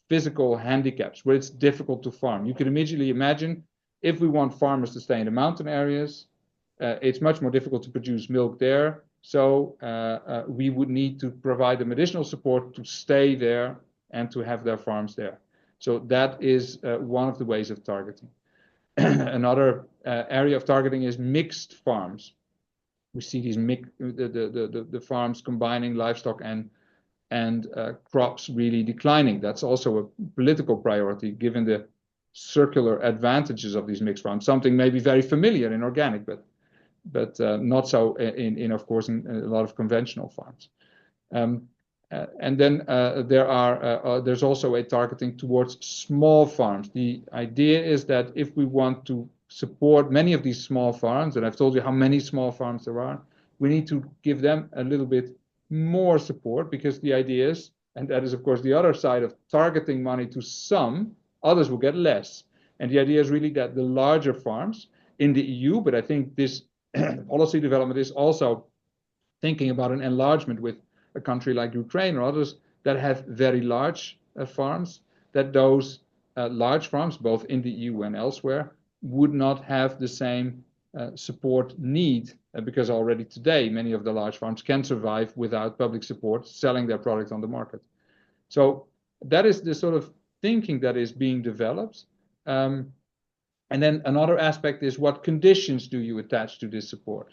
physical handicaps where it's difficult to farm. You can immediately imagine if we want farmers to stay in the mountain areas, it's much more difficult to produce milk there. So we would need to provide them additional support to stay there and to have their farms there. So that is one of the ways of targeting. Another area of targeting is mixed farms. We see these the farms combining livestock and crops really declining. That's also a political priority given the circular advantages of these mixed farms. Something maybe very familiar in organic, but not so in of course in a lot of conventional farms. And then there's also a targeting towards small farms. The idea is that if we want to support many of these small farms, and I've told you how many small farms there are, we need to give them a little bit more support, because the idea is, and that is of course the other side of targeting money to some, others will get less. And the idea is really that the larger farms in the EU, but I think this policy development is also thinking about an enlargement with a country like Ukraine or others that have very large farms, that those large farms, both in the EU and elsewhere, would not have the same support need, because already today many of the large farms can survive without public support, selling their product on the market. So that is the sort of thinking that is being developed. And then another aspect is, what conditions do you attach to this support?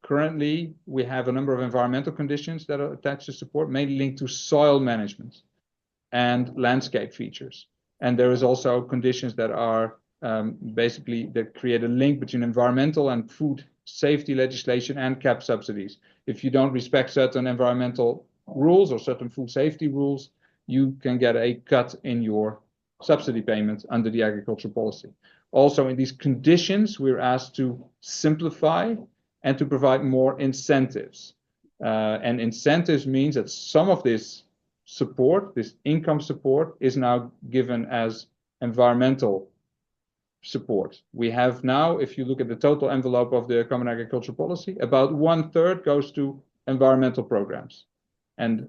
Currently, we have a number of environmental conditions that are attached to support, mainly linked to soil management and landscape features. And there is also conditions that are basically that create a link between environmental and food safety legislation and CAP subsidies. If you don't respect certain environmental rules or certain food safety rules, you can get a cut in your subsidy payments under the agricultural policy. Also, in these conditions, we're asked to simplify and to provide more incentives. And incentives means that some of this support, this income support, is now given as environmental support. We have now, if you look at the total envelope of the Common Agricultural Policy, about 1/3 goes to environmental programs. And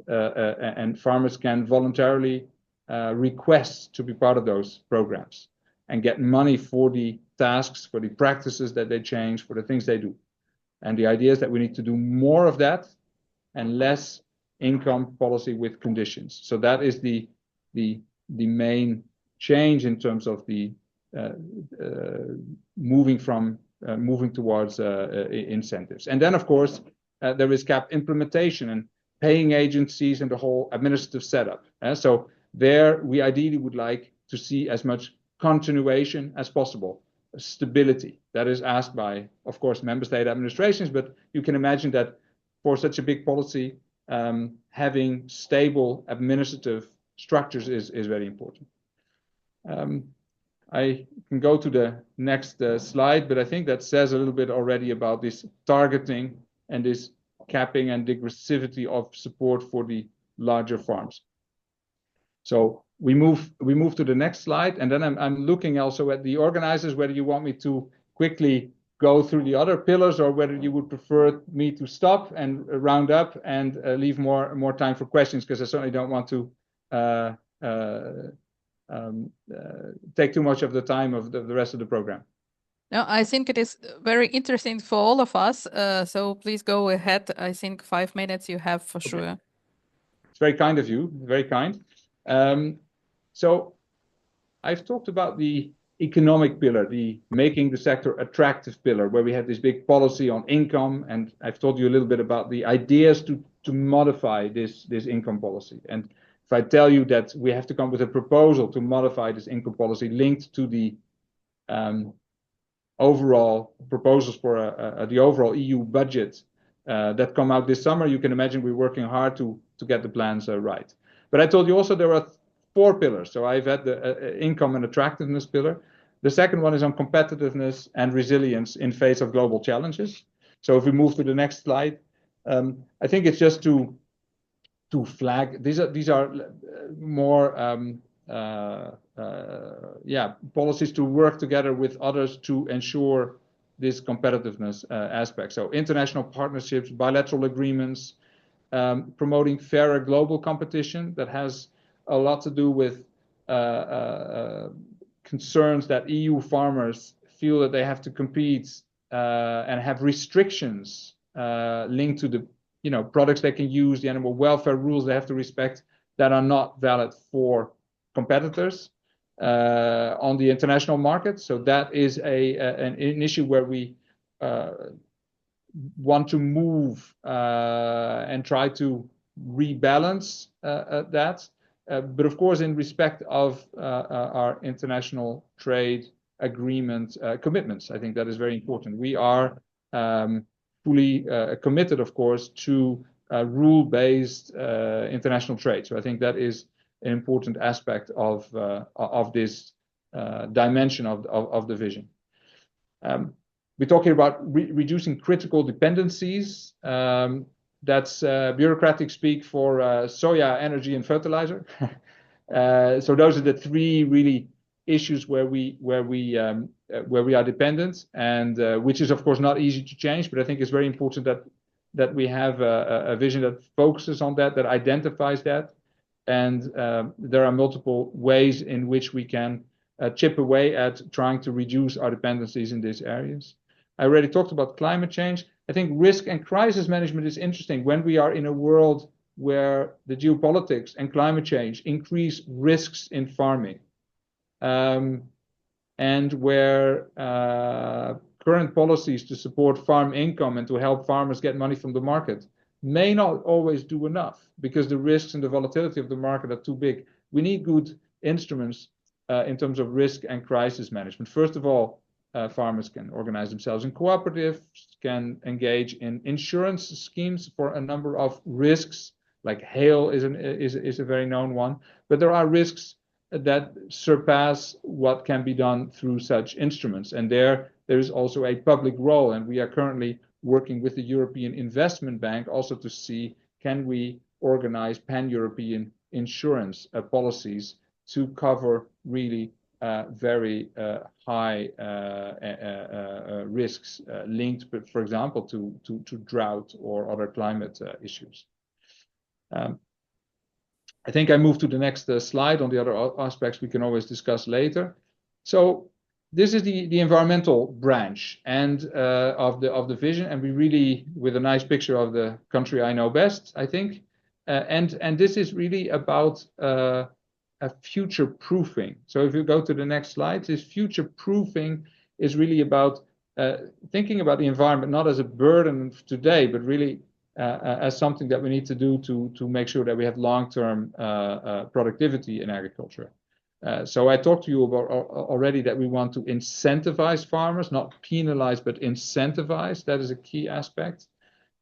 farmers can voluntarily request to be part of those programs and get money for the tasks, for the practices that they change, for the things they do. And the idea is that we need to do more of that and less income policy with conditions. So that is the main change in terms of the moving towards incentives. And then, of course, there is CAP implementation and paying agencies and the whole administrative setup. So there, we ideally would like to see as much continuation as possible. Stability that is asked by, of course, member state administrations, but you can imagine that for such a big policy, having stable administrative structures is very important. I can go to the next slide, but I think that says a little bit already about this targeting and this capping and digressivity of support for the larger farms. So we move to the next slide, and then I'm looking also at the organizers, whether you want me to quickly go through the other pillars or whether you would prefer me to stop and round up and leave more time for questions, because I certainly don't want to take too much of the time of the rest of the program. No, I think it is very interesting for all of us. So please go ahead. I think 5 minutes you have for sure. It's very kind of you, very kind. So I've talked about the economic pillar, the making the sector attractive pillar, where we have this big policy on income, and I've told you a little bit about the ideas to modify this income policy. And if I tell you that we have to come with a proposal to modify this income policy linked to the overall proposals for the overall EU budget that come out this summer, you can imagine we're working hard to get the plans right. But I told you also there are 4 pillars. So I've had the income and attractiveness pillar. The second one is on competitiveness and resilience in face of global challenges. So if we move to the next slide, I think it's just to flag, these are more policies to work together with others to ensure this competitiveness aspect. So international partnerships, bilateral agreements, promoting fairer global competition that has a lot to do with concerns that EU farmers feel that they have to compete and have restrictions linked to the products they can use, the animal welfare rules they have to respect that are not valid for competitors on the international market. So that is an issue where we want to move and try to rebalance that. But of course, in respect of our international trade agreement commitments, I think that is very important. We are fully committed, of course, to rule-based international trade. So I think that is an important aspect of this dimension of the vision. We're talking about reducing critical dependencies. That's bureaucratic speak for soya, energy, and fertilizer. So those are the 3 really issues where we are dependent, and which is of course not easy to change. But I think it's very important that we have a vision that focuses on that identifies that, and there are multiple ways in which we can chip away at trying to reduce our dependencies in these areas. I already talked about climate change. I think risk and crisis management is interesting when we are in a world where the geopolitics and climate change increase risks in farming, and where current policies to support farm income and to help farmers get money from the market may not always do enough because the risks and the volatility of the market are too big. We need good instruments in terms of risk and crisis management. First of all, farmers can organize themselves in cooperatives, can engage in insurance schemes for a number of risks, like hail is a very known one. But there are risks that surpass what can be done through such instruments. And there is also a public role. And we are currently working with the European Investment Bank also to see, can we organize pan-European insurance policies to cover really very high risks linked, for example, to drought or other climate issues. I think I move to the next slide. On the other aspects we can always discuss later. So this is the environmental branch and of the vision, and we really, with a nice picture of the country I know best, I think, and this is really about a future proofing. So if you go to the next slide, this future proofing is really about thinking about the environment not as a burden today, but really as something that we need to do to make sure that we have long-term productivity in agriculture. So I talked to you about already that we want to incentivize farmers, not penalize, but incentivize. That is a key aspect.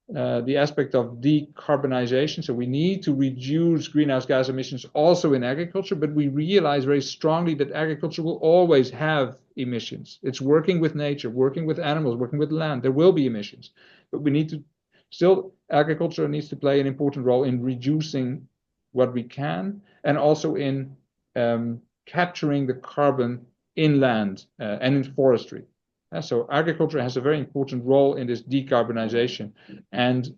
The aspect of decarbonization. So we need to reduce greenhouse gas emissions also in agriculture, but we realize very strongly that agriculture will always have emissions. It's working with nature, working with animals, working with land. There will be emissions, but we need to still, agriculture needs to play an important role in reducing what we can, and also in capturing the carbon inland and in forestry. So agriculture has a very important role in this decarbonization, and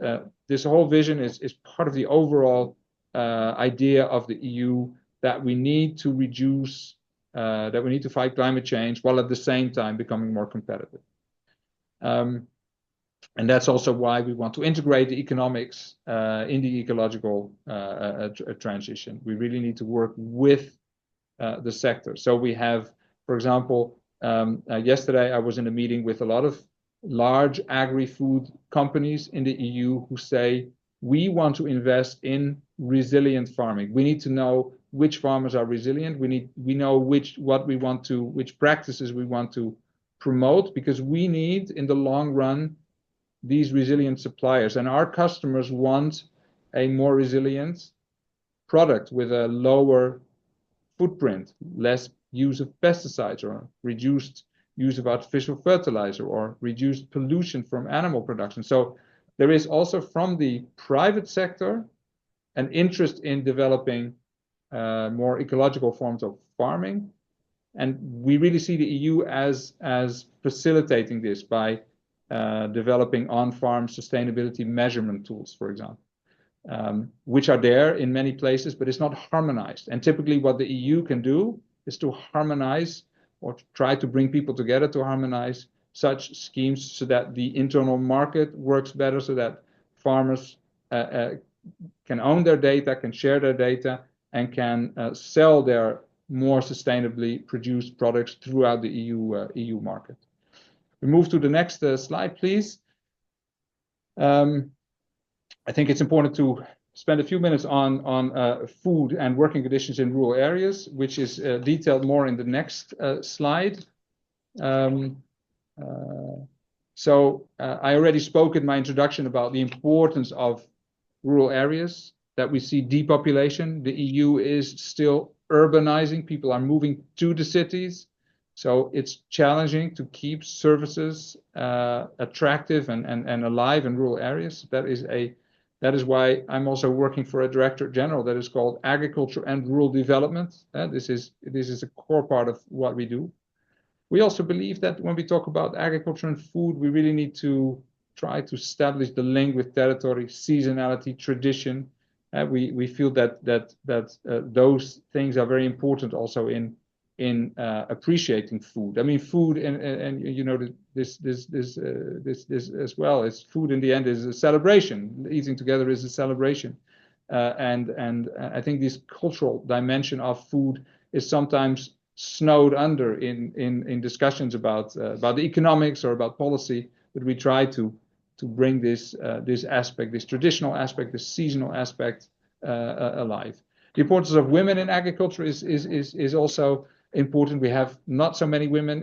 this whole vision is part of the overall idea of the EU that we need to reduce, that we need to fight climate change while at the same time becoming more competitive. And that's also why we want to integrate the economics in the ecological transition. We really need to work with the sector. So we have, for example, yesterday I was in a meeting with a lot of large agri-food companies in the EU who say, we want to invest in resilient farming. We need to know which farmers are resilient. We know which practices we want to promote, because we need in the long run these resilient suppliers, and our customers want a more resilient product with a lower footprint, less use of pesticides, or reduced use of artificial fertilizer, or reduced pollution from animal production. So there is also from the private sector an interest in developing more ecological forms of farming, and we really see the EU as facilitating this by developing on-farm sustainability measurement tools, for example, which are there in many places, but it's not harmonized. And typically what the EU can do is to harmonize, or try to bring people together to harmonize such schemes so that the internal market works better, so that farmers can own their data, can share their data, and can sell their more sustainably produced products throughout the EU market. We move to the next slide, please. I think it's important to spend a few minutes on food and working conditions in rural areas, which is detailed more in the next slide. So I already spoke in my introduction about the importance of rural areas, that we see depopulation. The EU is still urbanizing. People are moving to the cities. So it's challenging to keep services attractive and alive in rural areas. That is why I'm also working for a Directorate General that is called Agriculture and Rural Development. This is a core part of what we do. We also believe that when we talk about agriculture and food, we really need to try to establish the link with territory, seasonality, tradition. We feel that those things are very important also in appreciating food. I mean, food and you know this as well. It's food in the end is a celebration. Eating together is a celebration. and I think this cultural dimension of food is sometimes snowed under in discussions about the economics or about policy, but we try to bring this aspect, this traditional aspect, this seasonal aspect alive. The importance of women in agriculture is also important. We have not so many women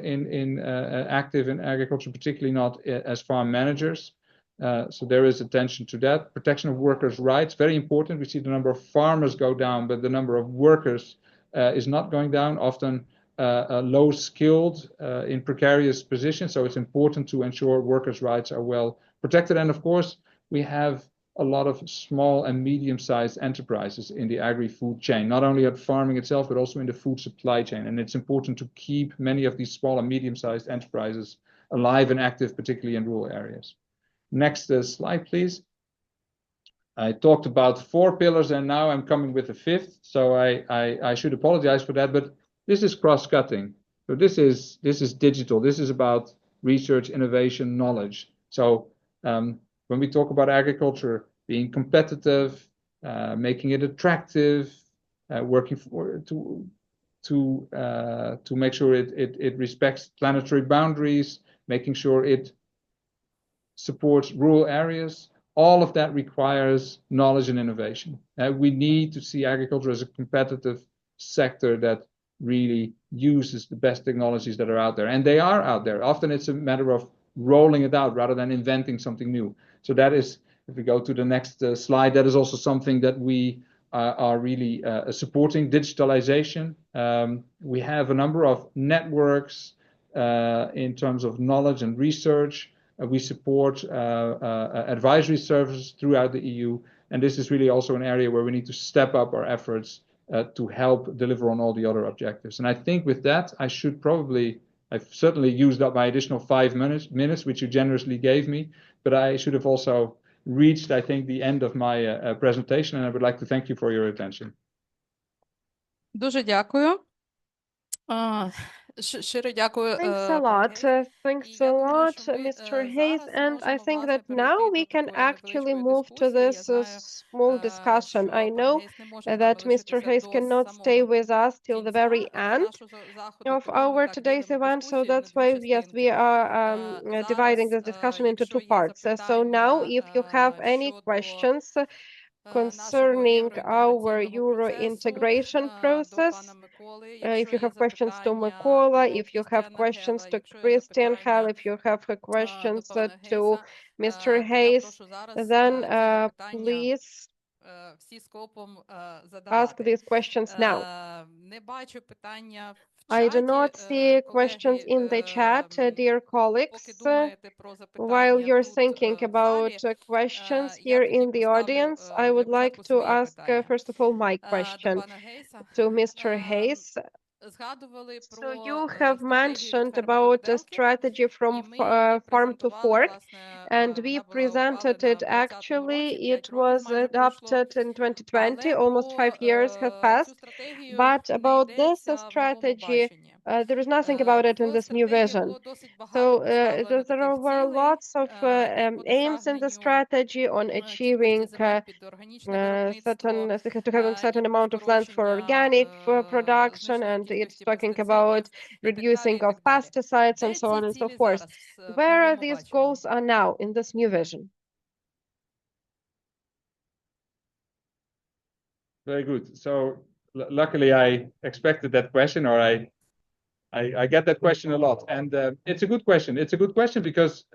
active in agriculture, particularly not as farm managers. So there is attention to that. Protection of workers' rights, very important. We see the number of farmers go down, but the number of workers is not going down, often low skilled in precarious positions. So it's important to ensure workers' rights are well protected. And of course, we have a lot of small and medium-sized enterprises in the agri-food chain, not only at farming itself, but also in the food supply chain. And it's important to keep many of these small and medium-sized enterprises alive and active, particularly in rural areas. Next slide, please. I talked about 4 pillars, and now I'm coming with a 5th. So I should apologize for that, but this is cross-cutting. So this is digital. This is about research, innovation, knowledge. So when we talk about agriculture being competitive, making it attractive, working to make sure it respects planetary boundaries, making sure it supports rural areas, all of that requires knowledge and innovation. We need to see agriculture as a competitive sector that really uses the best technologies that are out there. And they are out there. Often it's a matter of rolling it out rather than inventing something new. So that is, if we go to the next slide, that is also something that we are really supporting, digitalization. We have a number of networks in terms of knowledge and research. We support advisory services throughout the EU. And this is really also an area where we need to step up our efforts to help deliver on all the other objectives. And I think with that, I've certainly used up my additional 5 minutes, which you generously gave me, but I should have also reached, I think, the end of my presentation, and I would like to thank you for your attention. Дуже дякую. Щиро дякую. Thanks a lot. Thanks a lot, Mr. Hayes. And I think that now we can actually move to this small discussion. I know that Mr. Hayes cannot stay with us till the very end of our today's event, so that's why, yes, we are dividing this discussion into 2 parts. So now, if you have any questions concerning our Euro integration process, if you have questions to Mykola, if you have questions to Christian, Hal, if you have questions to Mr. Hayes, then please ask these questions now. I do not see questions in the chat, dear colleagues. While you're thinking about questions here in the audience, I would like to ask, first of all, my question to Mr. Hayes. So you have mentioned about a strategy from farm to fork, and we presented it. Actually, it was adopted in 2020, almost 5 years have passed. But about this strategy, there is nothing about it in this new vision. So there were lots of aims in the strategy on achieving having certain amount of land for organic production, and it's talking about reducing of pesticides and so on and so forth. Where are these goals are now in this new vision? Very good. So luckily I expected that question, or I get that question a lot, and it's a good question. It's a good question because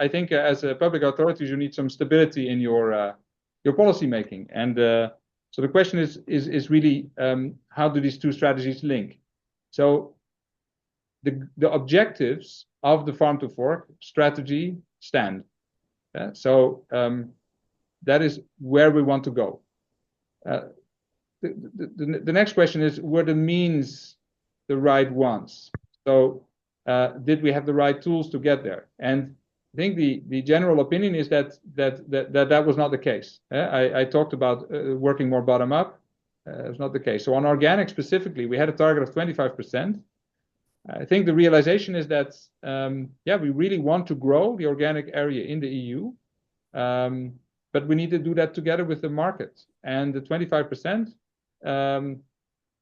I think as a public authorities you need some stability in your policy making, and so the question is really how do these 2 strategies link? So the objectives of the farm to fork strategy stand. So that is where we want to go. The next question is, were the means the right ones? So did we have the right tools to get there? And I think the general opinion is that was not the case. I talked about working more bottom up. It's not the case. So on organic specifically, we had a target of 25%. I think the realization is that we really want to grow the organic area in the EU. but we need to do that together with the market. And the 25%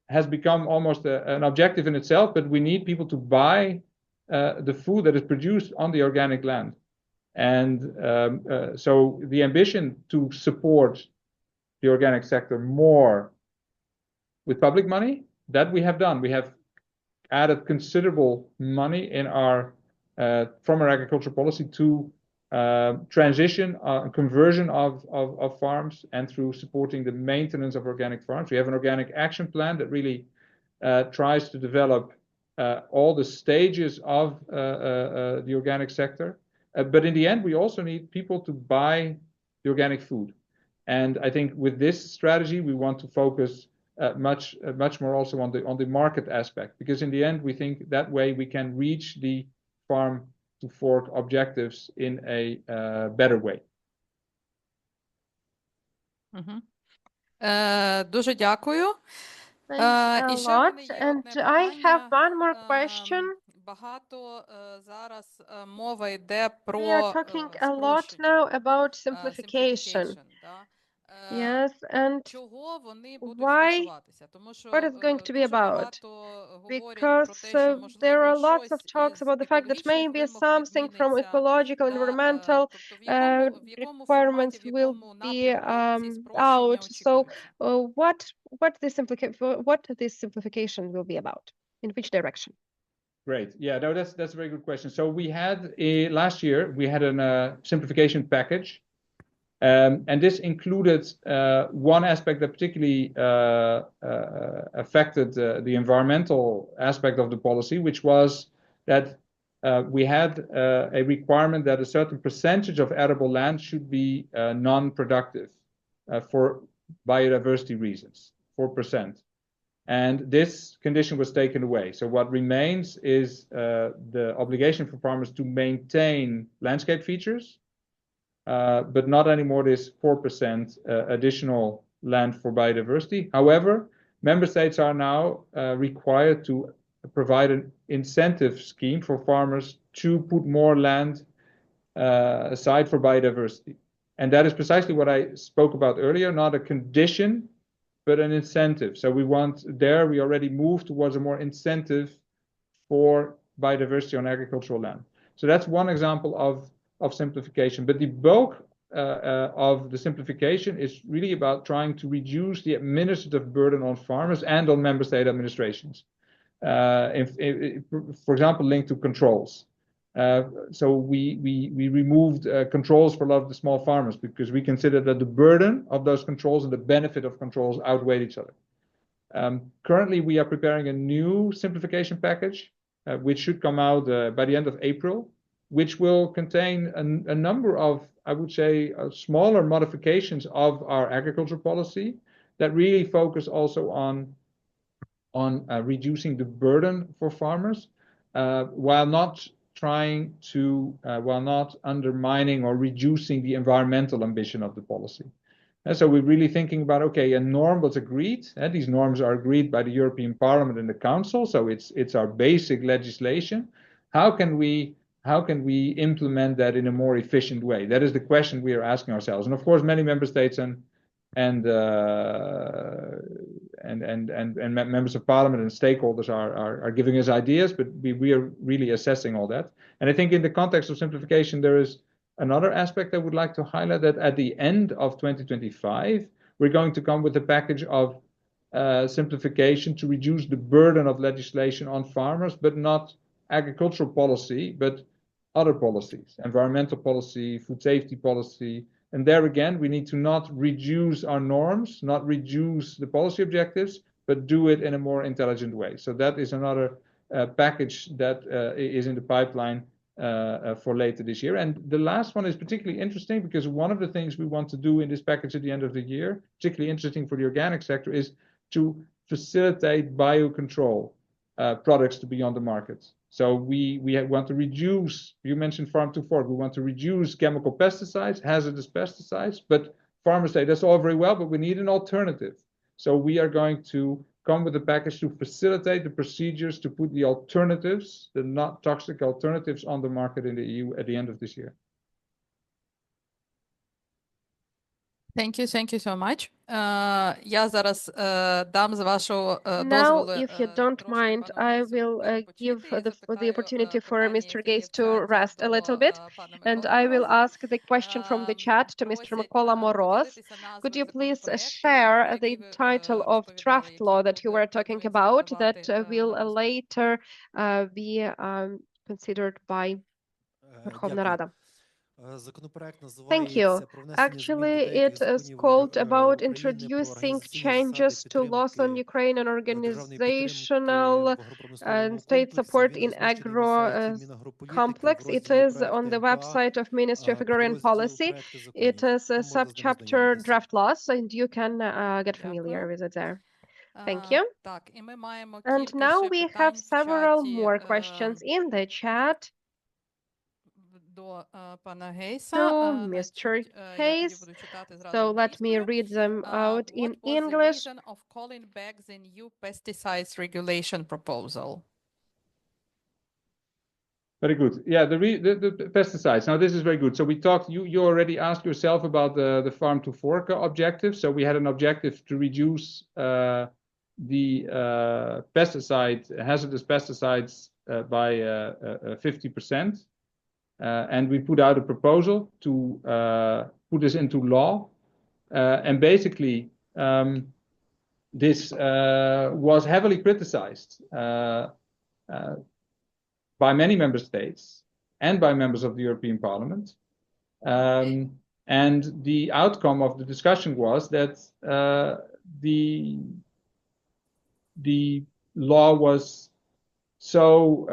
has become almost an objective in itself, but we need people to buy the food that is produced on the organic land. And so the ambition to support the organic sector more with public money, that we have done. We have added considerable money in our from our agricultural policy to transition, conversion of farms, and through supporting the maintenance of organic farms. We have an organic action plan that really tries to develop all the stages of the organic sector. But in the end, we also need people to buy the organic food. And I think with this strategy, we want to focus much more also on the market aspect, because in the end, we think that way we can reach the farm to fork objectives in a better way. Дуже дякую. Thanks a lot. And I have one more question. Багато зараз мова йде про We are talking a lot now about simplification. Yes, and чого вони будуть why? стосуватися? Тому що What is going to be about? Because there are lots of talks about the fact that maybe something from ecological, environmental requirements will be out. So what this simplification will be about? In which direction? Great. Yeah, no, that's a very good question. So we had last year we had a simplification package. And this included one aspect that particularly affected the environmental aspect of the policy, which was that we had a requirement that a certain percentage of arable land should be non-productive for biodiversity reasons, 4%. And this condition was taken away. So what remains is the obligation for farmers to maintain landscape features, but not anymore this 4% additional land for biodiversity. However, member states are now required to provide an incentive scheme for farmers to put more land aside for biodiversity. And that is precisely what I spoke about earlier, not a condition, but an incentive. So we already moved towards a more incentive for biodiversity on agricultural land. So that's one example of simplification. But the bulk of the simplification is really about trying to reduce the administrative burden on farmers and on member state administrations. For example, linked to controls. So we removed controls for a lot of the small farmers because we consider that the burden of those controls and the benefit of controls outweigh each other. Currently, we are preparing a new simplification package, which should come out by the end of April, which will contain a number of, I would say, smaller modifications of our agriculture policy that really focus also on reducing the burden for farmers, while not undermining or reducing the environmental ambition of the policy. And so we're really thinking about, okay, a norm was agreed, and these norms are agreed by the European Parliament and the Council, so it's our basic legislation. How can we implement that in a more efficient way? That is the question we are asking ourselves. And of course, many member states and members of parliament and stakeholders are giving us ideas, but we are really assessing all that. And I think in the context of simplification, there is another aspect I would like to highlight, that at the end of 2025, we're going to come with a package of simplification to reduce the burden of legislation on farmers, but not agricultural policy, but other policies, environmental policy, food safety policy. And there again, we need to not reduce our norms, not reduce the policy objectives, but do it in a more intelligent way. So that is another package that is in the pipeline for later this year. And the last one is particularly interesting because one of the things we want to do in this package at the end of the year, particularly interesting for the organic sector, is to facilitate biocontrol products to be on the market. So we want to reduce, you mentioned farm to fork, we want to reduce chemical pesticides, hazardous pesticides, but farmers say that's all very well, but we need an alternative. So we are going to come with a package to facilitate the procedures to put the alternatives, the not toxic alternatives on the market in the EU at the end of this year. Thank you so much. Я зараз дам з вашого Now, дозволу if you don't mind, I will give the opportunity for Mr. Gaze to rest a little bit, and I will ask the question from the chat to Mr. Mykola Moroz. Could you please share the title of draft law that you were talking about that will later be considered by Верховна Рада? Thank you. Actually, it is called about introducing changes to laws on Ukrainian organizational and state support in agro complex. It is on the website of Ministry of Agrarian Policy. It is a subchapter draft laws, and you can get familiar with it there. Thank you. And now we have several more questions in the chat. To Mr. Hayes. So let me read them out in English. Of calling back the new pesticides regulation proposal? Very good. Yeah, the pesticides. Now this is very good. So we talked. You already asked yourself about the farm to fork objective. So we had an objective to reduce the hazardous pesticides by 50%. And we put out a proposal to put this into law. And basically, this was heavily criticized by many member states and by members of the European Parliament. And the outcome of the discussion was that the law was so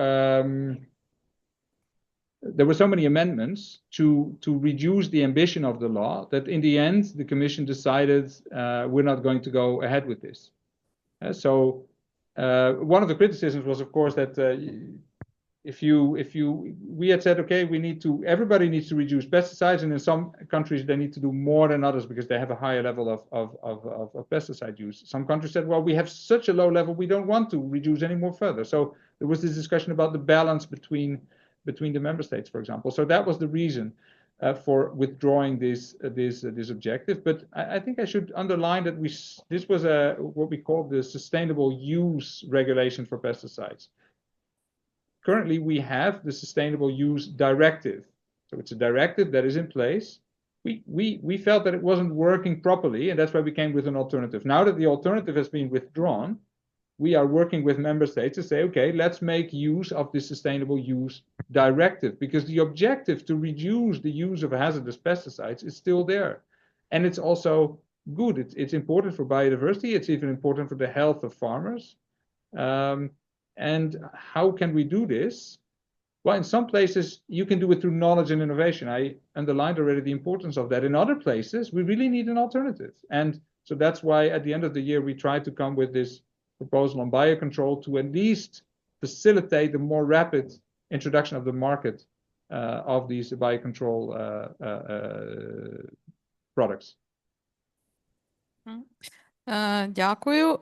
there were so many amendments to reduce the ambition of the law that in the end the Commission decided we're not going to go ahead with this. So one of the criticisms was, of course, that we had said, okay, everybody needs to reduce pesticides, and in some countries they need to do more than others because they have a higher level of pesticide use. Some countries said, well, we have such a low level, we don't want to reduce any more further. So there was this discussion about the balance between the member states, for example. So that was the reason for withdrawing this objective. But I think I should underline that this was what we call the sustainable use regulation for pesticides. Currently, we have the sustainable use directive. So it's a directive that is in place. We felt that it wasn't working properly, and that's why we came with an alternative. Now that the alternative has been withdrawn, we are working with member states to say, okay, let's make use of the sustainable use directive, because the objective to reduce the use of hazardous pesticides is still there. And it's also good. It's important for biodiversity. It's even important for the health of farmers. And how can we do this? Well, in some places, you can do it through knowledge and innovation. I underlined already the importance of that. In other places, we really need an alternative. And so that's why at the end of the year, we tried to come with this proposal on biocontrol to at least facilitate the more rapid introduction of the market of these biocontrol products. Дякую.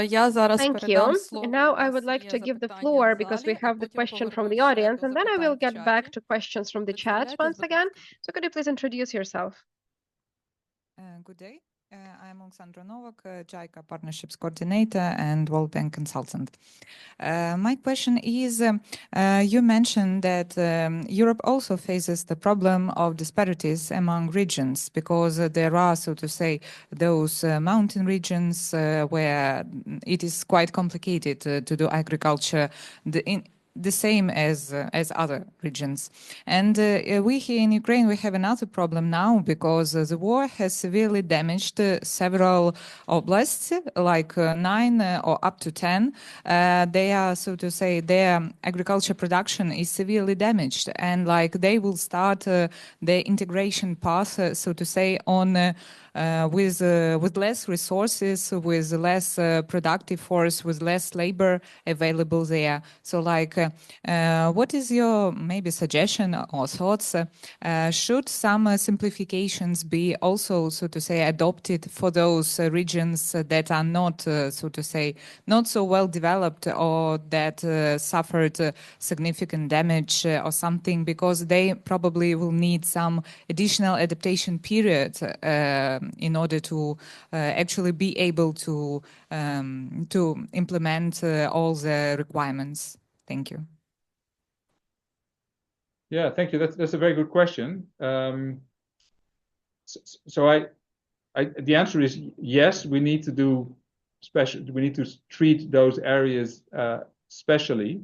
Я зараз Thank you. And now I would like to give the floor because we have the question from the audience, and then I will get back to questions from the chat once again. So could you please introduce yourself? Good day. I'm Alexandra Novak, JICA Partnerships Coordinator and World Bank Consultant. My question is, you mentioned that Europe also faces the problem of disparities among regions because there are, so to say, those mountain regions where it is quite complicated to do agriculture the same as other regions. And we here in Ukraine, we have another problem now because the war has severely damaged several oblasts, like 9 or up to 10. They are, so to say, their agriculture production is severely damaged, and like they will start their integration path, so to say, on with less resources, with less productive force, with less labor available there. So like, what is your maybe suggestion or thoughts? Should some simplifications be also, so to say, adopted for those regions that are not, so to say, not so well developed or that suffered significant damage or something, because they probably will need some additional adaptation period in order to actually be able to implement all the requirements? Thank you. Yeah, thank you. That's a very good question. So the answer is yes. We need to do special. We need to treat those areas specially.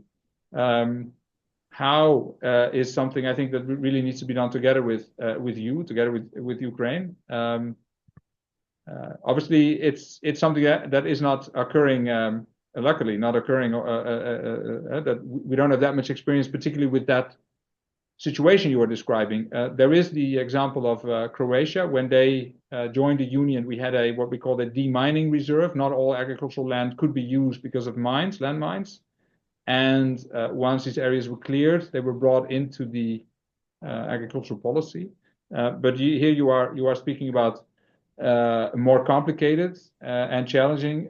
How is something I think that really needs to be done together with you, together with Ukraine. Obviously, it's something that is not occurring. Luckily, not occurring. That we don't have that much experience, particularly with that situation you were describing. There is the example of Croatia. When they joined the union, we had what we call a demining reserve. Not all agricultural land could be used because of landmines. And once these areas were cleared, they were brought into the agricultural policy. But here you are speaking about more complicated and challenging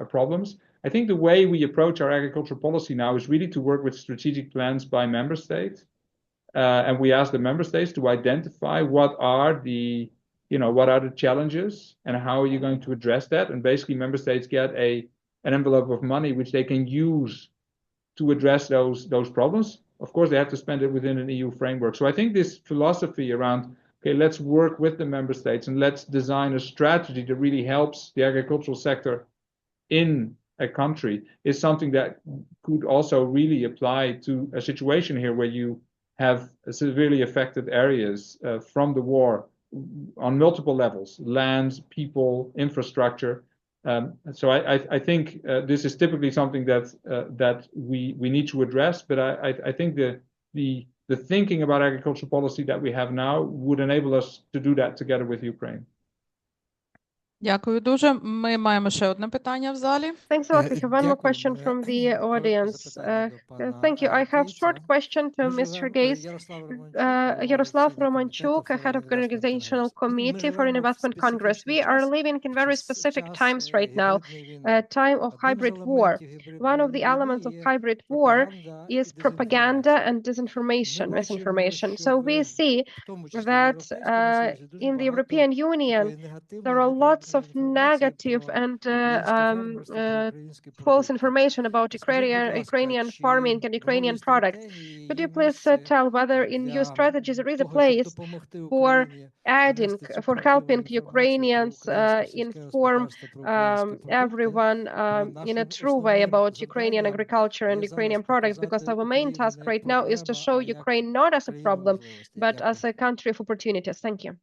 problems. I think the way we approach our agricultural policy now is really to work with strategic plans by member states, and we ask the member states to identify what are the challenges and how are you going to address that. And basically, member states get an envelope of money which they can use to address those problems. Of course, they have to spend it within an EU framework. So I think this philosophy around, okay, let's work with the member states and let's design a strategy that really helps the agricultural sector in a country is something that could also really apply to a situation here where you have severely affected areas from the war on multiple levels: land, people, infrastructure. So I think this is typically something that we need to address. But I think the thinking about agricultural policy that we have now would enable us to do that together with Ukraine. Дякую дуже. Ми маємо ще одне питання в залі. Thanks a lot. We have one more question from the audience. Thank you. I have short question to Mr. Gaze. Yaroslav Romanchuk, head of organizational committee for Investment Congress. We are living in very specific times right now, a time of hybrid war. One of the elements of hybrid war is propaganda and disinformation, misinformation. So we see that in the European Union, there are lots of negative and false information about Ukrainian farming and Ukrainian products. Could you please tell whether in your strategies there is a place for helping Ukrainians inform everyone in a true way about Ukrainian agriculture and Ukrainian products? Because our main task right now is to show Ukraine not as a problem, but as a country of opportunities. Thank you.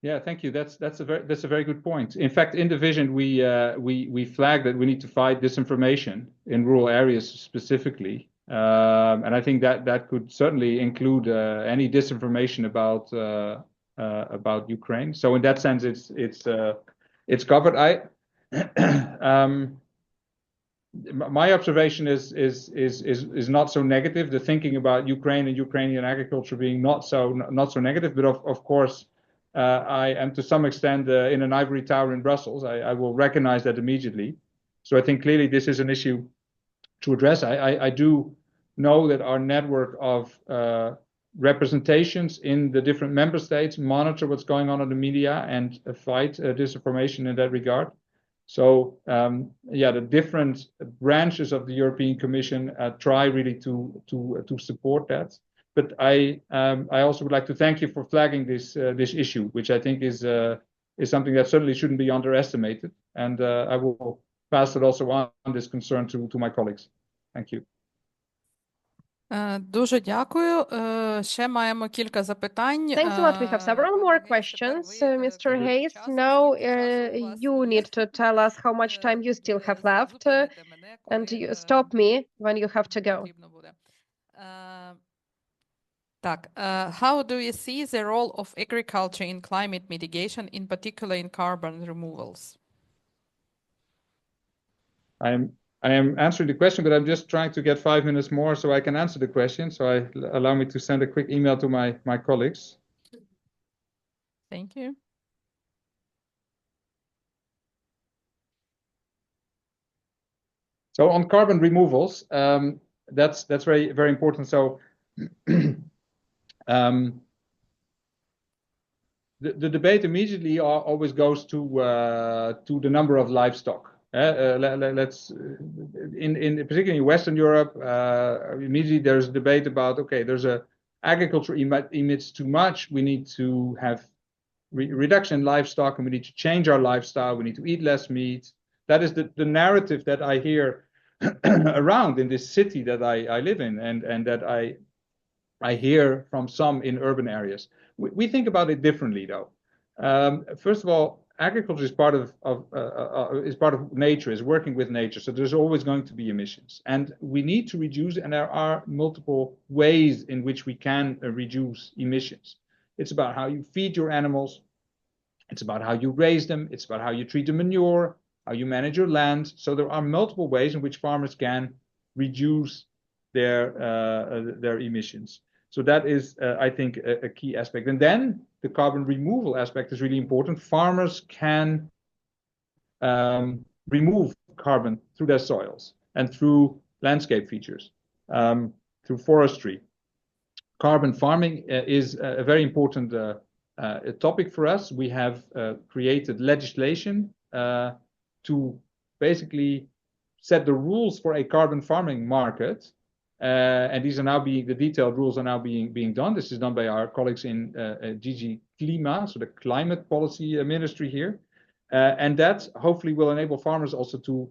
Yeah, thank you. That's a very good point. In fact, in the vision, we flagged that we need to fight disinformation in rural areas specifically, and I think that could certainly include any disinformation about Ukraine. So in that sense, it's covered. My observation is not so negative. The thinking about Ukraine and Ukrainian agriculture being not so negative, but of course. I am to some extent in an ivory tower in Brussels. I will recognize that immediately. So I think clearly this is an issue to address. I do know that our network of representations in the different member states monitor what's going on in the media and fight disinformation in that regard. So the different branches of the European Commission try really to support that. But I also would like to thank you for flagging this issue, which I think is something that certainly shouldn't be underestimated. And I will pass it also on this concern to my colleagues. Thank you. Дуже дякую. Ще маємо кілька запитань. Thanks a lot. We have several more questions. Mr. Hayes, now you need to tell us how much time you still have left, and you stop me when you have to go. Так, how do you see the role of agriculture in climate mitigation, in particular in carbon removals? I am answering the question, but I'm just trying to get 5 minutes more so I can answer the question. So allow me to send a quick email to my colleagues. Thank you. So on carbon removals, that's very, very important. So The debate immediately always goes to the number of livestock. Let's particularly in Western Europe, immediately there's a debate about, okay, there's agriculture emits too much. We need to have reduction in livestock, and we need to change our lifestyle. We need to eat less meat. That is the narrative that I hear around in this city that I live in, and that I hear from some in urban areas. We think about it differently, though. First of all, agriculture is part of nature, is working with nature. So there's always going to be emissions, and we need to reduce. And there are multiple ways in which we can reduce emissions. It's about how you feed your animals. It's about how you raise them. It's about how you treat the manure, how you manage your land. So there are multiple ways in which farmers can reduce their emissions. So that is, I think, a key aspect. And then the carbon removal aspect is really important. Farmers can remove carbon through their soils and through landscape features, through forestry. Carbon farming is a very important topic for us. We have created legislation to basically set the rules for a carbon farming market. And these are now the detailed rules are now being done. This is done by our colleagues in DG Klima, so the climate policy ministry here. And that hopefully will enable farmers also to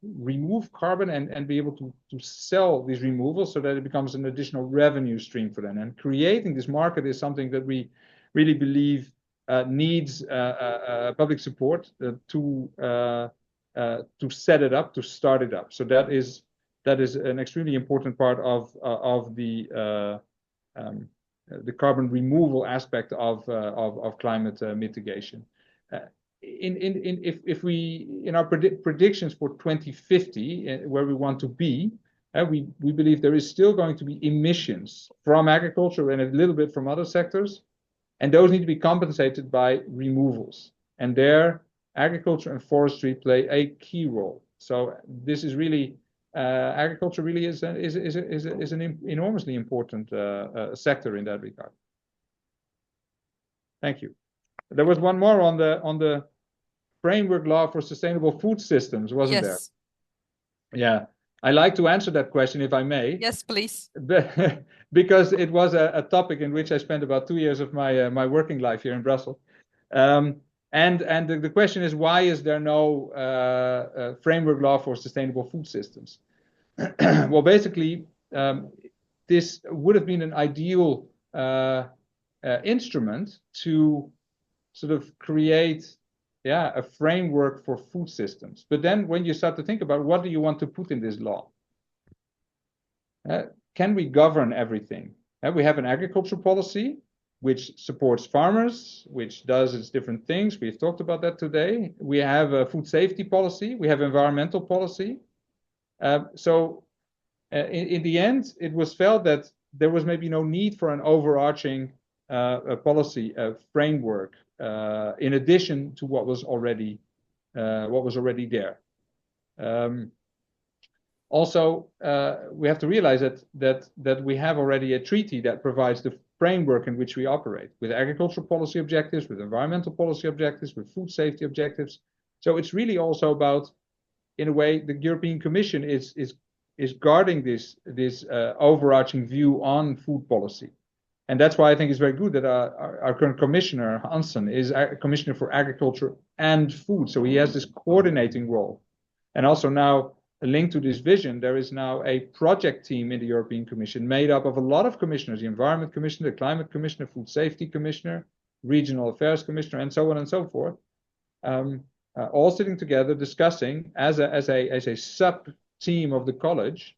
remove carbon and be able to sell these removals so that it becomes an additional revenue stream for them. And creating this market is something that we really believe needs public support to set it up, to start it up. So that is an extremely important part of the carbon removal aspect of climate mitigation. If we in our predictions for 2050, where we want to be, we believe there is still going to be emissions from agriculture and a little bit from other sectors, and those need to be compensated by removals. And there, agriculture and forestry play a key role. So this is really agriculture really is an enormously important sector in that regard. Thank you. There was one more on the framework law for sustainable food systems, wasn't there? Yeah, I like to answer that question if I may. Yes, please. Because it was a topic in which I spent about 2 years of my working life here in Brussels. And the question is, why is there no framework law for sustainable food systems? Well, basically, this would have been an ideal instrument to sort of create, a framework for food systems. But then when you start to think about what do you want to put in this law? Can we govern everything? We have an agriculture policy which supports farmers, which does its different things. We've talked about that today. We have a food safety policy. We have environmental policy. So in the end, it was felt that there was maybe no need for an overarching policy framework in addition to what was already there. Also, we have to realize that we have already a treaty that provides the framework in which we operate, with agricultural policy objectives, with environmental policy objectives, with food safety objectives. So it's really also about, in a way, the European Commission is guarding this overarching view on food policy. And that's why I think it's very good that our current commissioner, Hansen, is a commissioner for agriculture and food. So he has this coordinating role. And also now, linked to this vision, there is now a project team in the European Commission made up of a lot of commissioners, the Environment Commissioner, the Climate Commissioner, Food Safety Commissioner, Regional Affairs Commissioner, and so on and so forth, all sitting together discussing as a sub-team of the college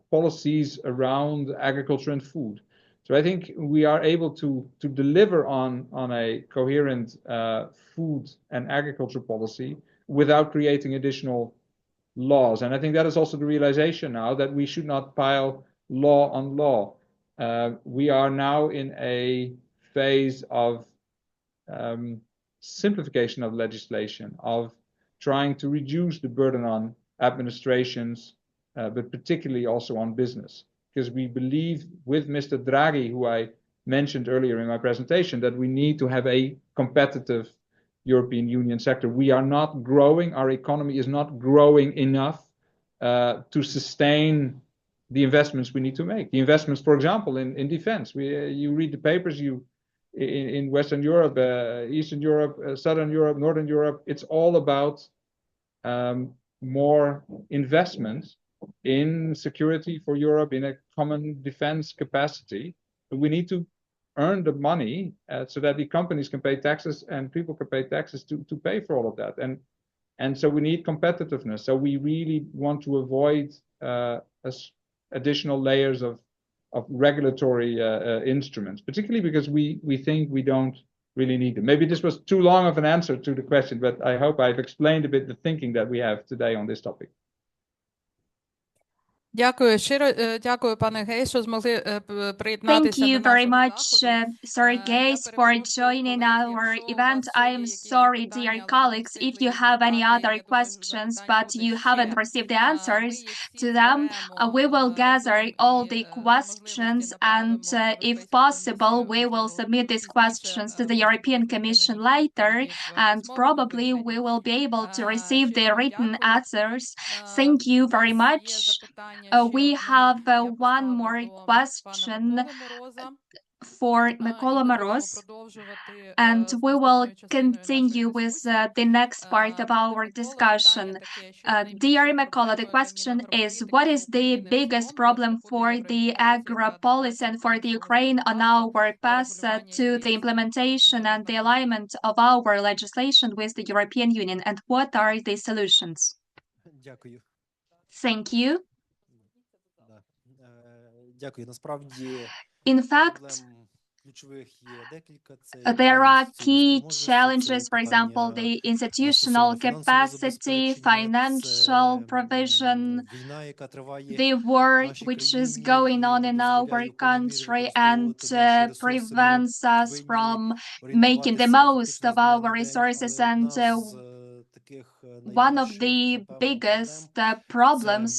policies around agriculture and food. So I think we are able to deliver on a coherent food and agriculture policy without creating additional laws. And I think that is also the realization now that we should not pile law on law. We are now in a phase of simplification of legislation, of trying to reduce the burden on administrations, but particularly also on business. because we believe with Mr. Draghi, who I mentioned earlier in my presentation, that we need to have a competitive European Union sector. We are not growing. Our economy is not growing enough to sustain the investments we need to make. The investments, for example, in defense. You read the papers. In Western Europe, Eastern Europe, Southern Europe, Northern Europe. It's all about more investment in security for Europe, in a common defense capacity. But we need to earn the money so that the companies can pay taxes and people can pay taxes to pay for all of that. And so we need competitiveness. So we really want to avoid additional layers of regulatory instruments, particularly because we think we don't really need them. Maybe this was too long of an answer to the question, but I hope I've explained a bit the thinking that we have today on this topic. Дякую, щиро дякую, пане Гей, що змогли приєднатися Thank you до very нашого much, Sir Gaze, for joining our event. I am sorry, dear colleagues, if you have any other questions, but you haven't received the answers to them. We will gather all the questions, and if possible, we will submit these questions to the European Commission later, and probably we will be able to receive the written answers. Thank you very much. We have one more question for Mykola Moroz, and we will continue with the next part of our discussion. Dear Mykola, the question is, what is the biggest problem for the agri policy and for the Ukraine on our path to the implementation and the alignment of our legislation with the European Union, and what are the solutions? Дякую. Thank you. Дякую. Насправді, In fact, there are key challenges, for example, the institutional capacity, financial provision, the war which is going on in our country and prevents us from making the most of our resources. And one of the biggest problems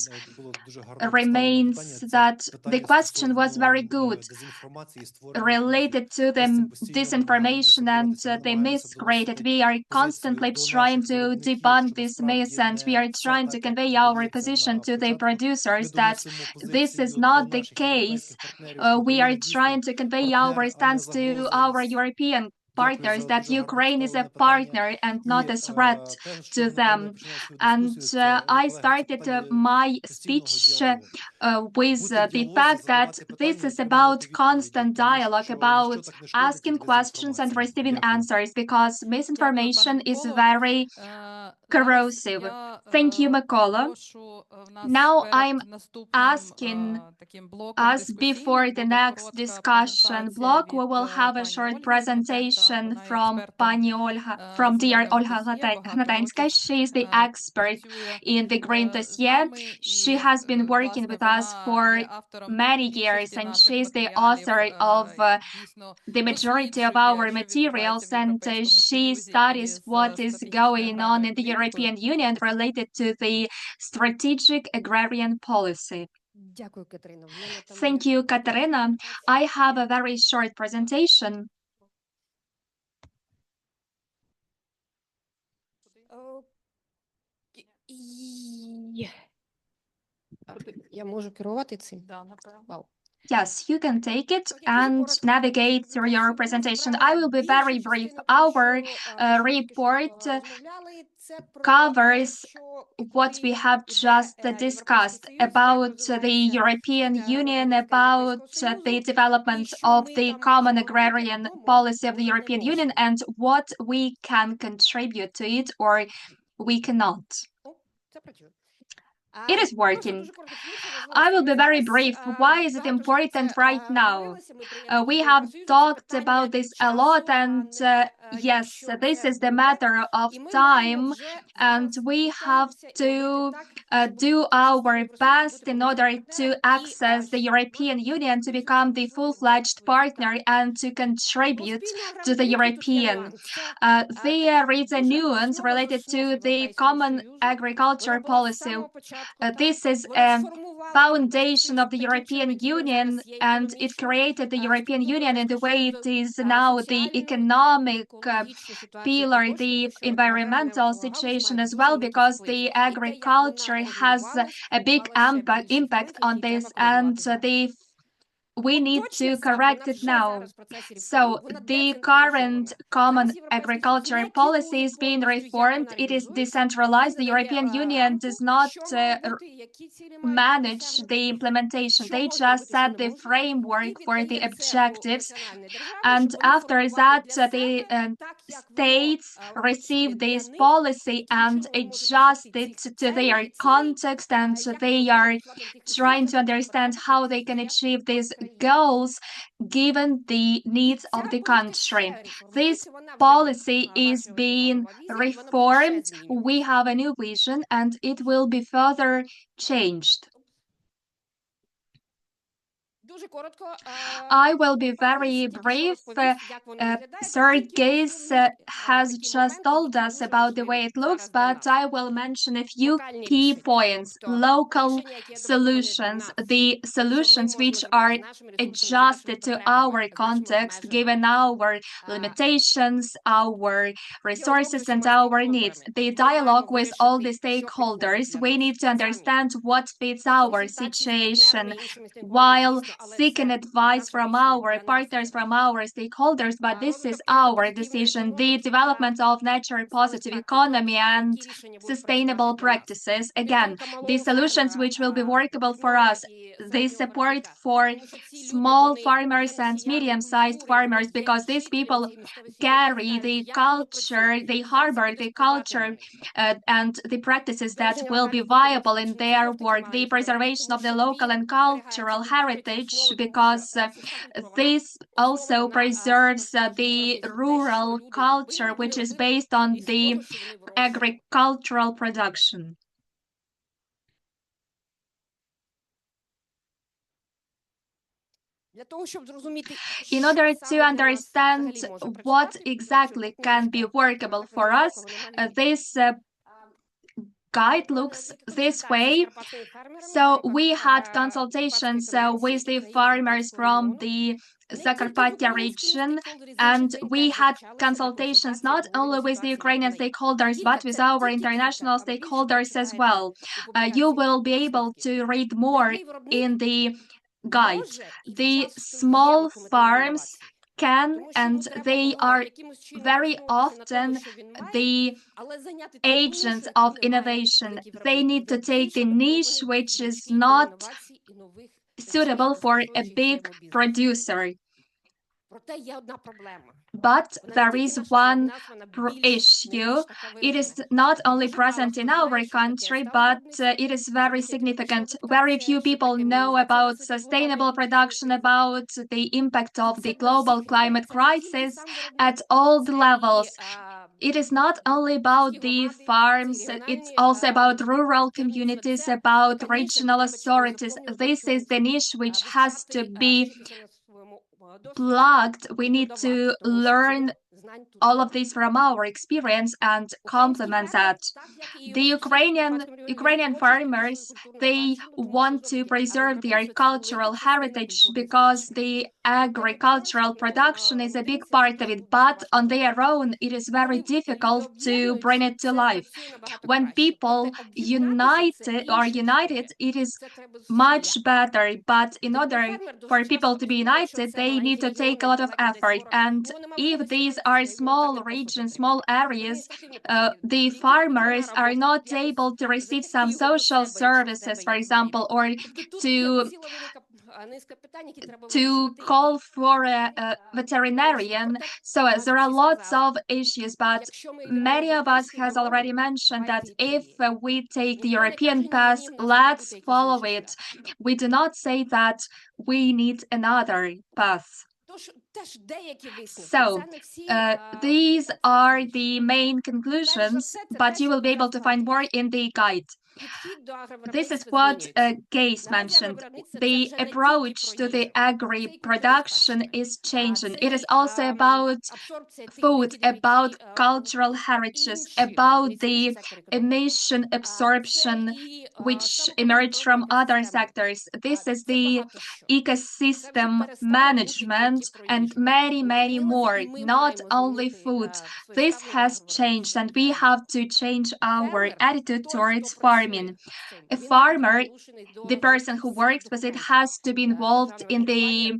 remains that the question was very good related to the disinformation and the myths created. We are constantly trying to debunk these myths, and we are trying to convey our position to the producers that this is not the case. We are trying to convey our stance to our European partners that Ukraine is a partner and not a threat to them. And I started my speech with the fact that this is about constant dialogue, about asking questions and receiving answers, because misinformation is very corrosive. Thank you, Mykola. Now I'm asking us before the next discussion block, we will have a short presentation from dear Olga Gnatenska. She is the expert in the green dossier. She has been working with us for many years, and she's the author of the majority of our materials, and she studies what is going on in the European Union related to the strategic agrarian policy. Thank you, Katerina. I have a very short presentation. Yes, you can take it and navigate through your presentation. I will be very brief. Our report covers what we have just discussed about the European Union, about the development of the common agrarian policy of the European Union, and what we can contribute to it or we cannot. It is working. I will be very brief. Why is it important right now? We have talked about this a lot, and yes, this is the matter of time, and we have to do our best in order to access the European Union, to become the full-fledged partner and to contribute to the European. There is a nuance related to the common agriculture policy. This is a foundation of the European Union, and it created the European Union in the way it is now, the economic pillar, the environmental situation as well, because the agriculture has a big impact on this, and we need to correct it now. So the current common agriculture policy is being reformed. It is decentralized. The European Union does not manage the implementation. They just set the framework for the objectives. And after that, the states receive this policy and adjust it to their context, and they are trying to understand how they can achieve these goals given the needs of the country. This policy is being reformed. We have a new vision and it will be further changed. I will be very brief. Sergei has just told us about the way it looks, but I will mention a few key points. Local solutions, the solutions which are adjusted to our context, given our limitations, our resources, and our needs. The dialogue with all the stakeholders, we need to understand what fits our situation while seeking advice from our partners, from our stakeholders, but this is our decision. The development of nature positive economy and sustainable practices. Again, the solutions which will be workable for us, the support for small farmers and medium-sized farmers, because these people carry the culture, they harbor the culture and the practices that will be viable in their work. The preservation of the local and cultural heritage, because this also preserves the rural culture, which is based on the agricultural production. In order to understand what exactly can be workable for us, this guide looks this way. So we had consultations with the farmers from the Zakarpattia region, and we had consultations not only with the Ukrainian stakeholders, but with our international stakeholders as well. You will be able to read more in the guide. The small farms can, and they are very often the agents of innovation. They need to take the niche which is not suitable for a big producer. But there is one issue. It is not only present in our country, but it is very significant. Very few people know about sustainable production, about the impact of the global climate crisis at all the levels. It is not only about the farms, it's also about rural communities, about regional authorities. This is the niche which has to be plugged. We need to learn all of this from our experience and complement that. The Ukrainian farmers, they want to preserve their cultural heritage because the agricultural production is a big part of it, but on their own, it is very difficult to bring it to life. When people united, it is much better, but in order for people to be united, they need to take a lot of effort. And if these are small regions, small areas, the farmers are not able to receive some social services, for example, or to call for a veterinarian. So there are lots of issues, but many of us has already mentioned that if we take the European path, let's follow it. We do not say that we need another path. So these are the main conclusions, but you will be able to find more in the guide. This is what Case mentioned. The approach to the agri-production is changing. It is also about food, about cultural heritage, about the emission absorption which emerge from other sectors. This is the ecosystem management and many, many more, not only food. This has changed and we have to change our attitude towards farming. A farmer, the person who works with it, has to be involved in the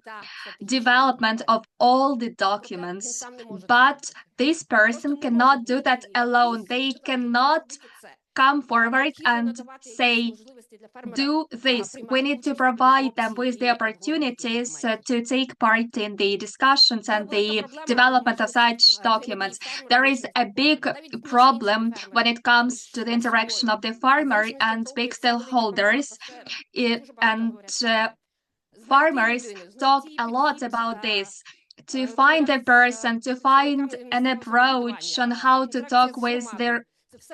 development of all the documents, but this person cannot do that alone. They cannot come forward and say, do this. We need to provide them with the opportunities to take part in the discussions and the development of such documents. There is a big problem when it comes to the interaction of the farmer and big stakeholders. Farmers talk a lot about this. To find a person, to find an approach on how to talk with their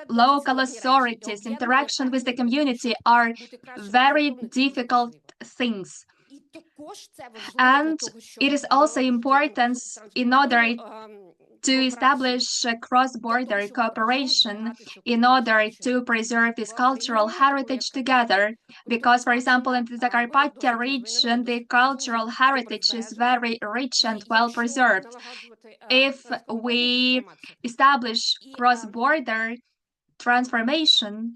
local authorities, interaction with the community are very difficult things. And it is also important in order to establish cross-border cooperation in order to preserve this cultural heritage together. Because, for example, in the Zakarpattia region, the cultural heritage is very rich and well preserved. If we establish cross-border transformation,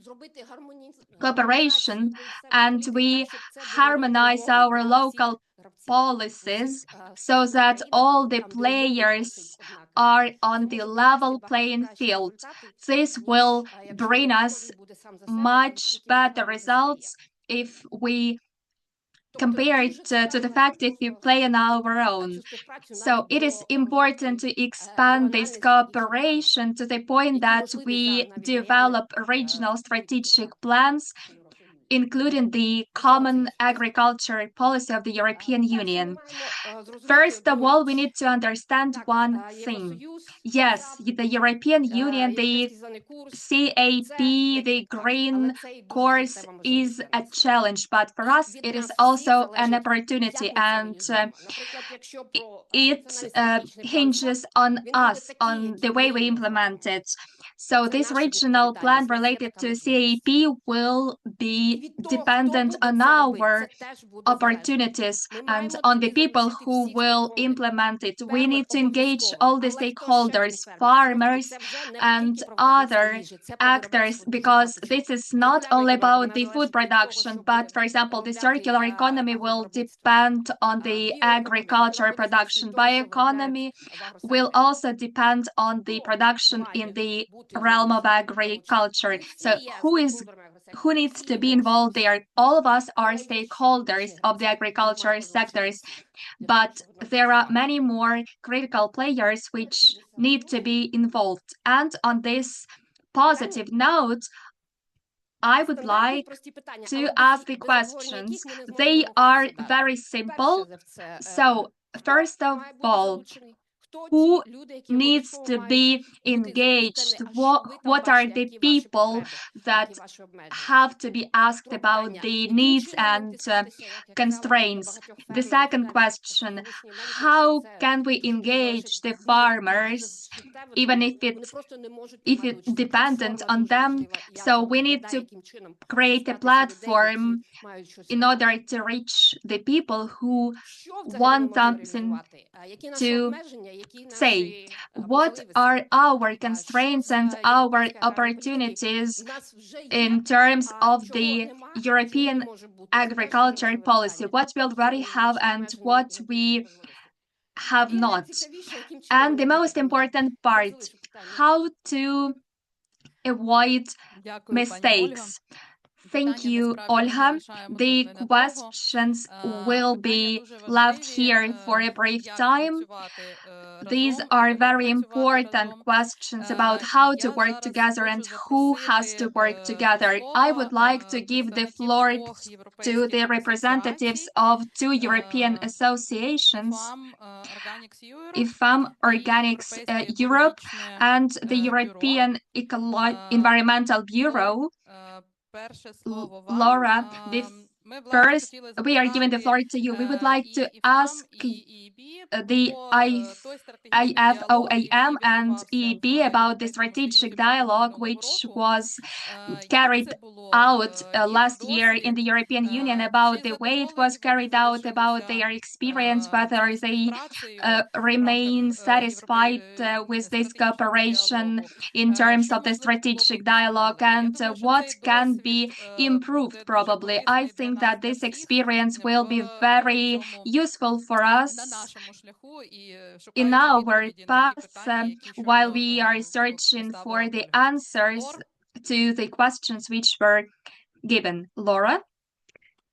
cooperation, and we harmonize our local policies so that all the players are on the level playing field. This will bring us much better results if we compare it to the fact if we play on our own. So it is important to expand this cooperation to the point that we develop regional strategic plans, including the common agriculture policy of the European Union. First of all, we need to understand one thing. Yes, the European Union, the CAP, the green course is a challenge, but for us it is also an opportunity, and it hinges on us, on the way we implement it. So this regional plan related to CAP will be dependent on our opportunities and on the people who will implement it. We need to engage all the stakeholders, farmers and other actors, because this is not only about the food production, but for example, the circular economy will depend on the agriculture production. Bioeconomy will also depend on the production in the realm of agriculture. So who needs to be involved there? All of us are stakeholders of the agriculture sectors, but there are many more critical players which need to be involved. And on this positive note, I would like to ask the questions. They are very simple. So, first of all, who needs to be engaged? What are the people that have to be asked about the needs and constraints? The second question, how can we engage the farmers, even if it's dependent on them? So we need to create a platform in order to reach the people who want something to say. What are our constraints and our opportunities in terms of the European agriculture policy? What we already have and what we have not. And the most important part, how to avoid mistakes. Thank you, Olha. The questions will be left here for a brief time. These are very important questions about how to work together and who has to work together. I would like to give the floor to the representatives of two European associations, EBAF Organics Europe and the European Environmental Bureau. Laura, first, we are giving the floor to you. We would like to ask the IFOAM and EB about the strategic dialogue which was carried out last year in the European Union, about the way it was carried out, about their experience, whether they remain satisfied with this cooperation in terms of the strategic dialogue, and what can be improved probably. I think that this experience will be very useful for us in our path while we are searching for the answers to the questions which were given. Laura?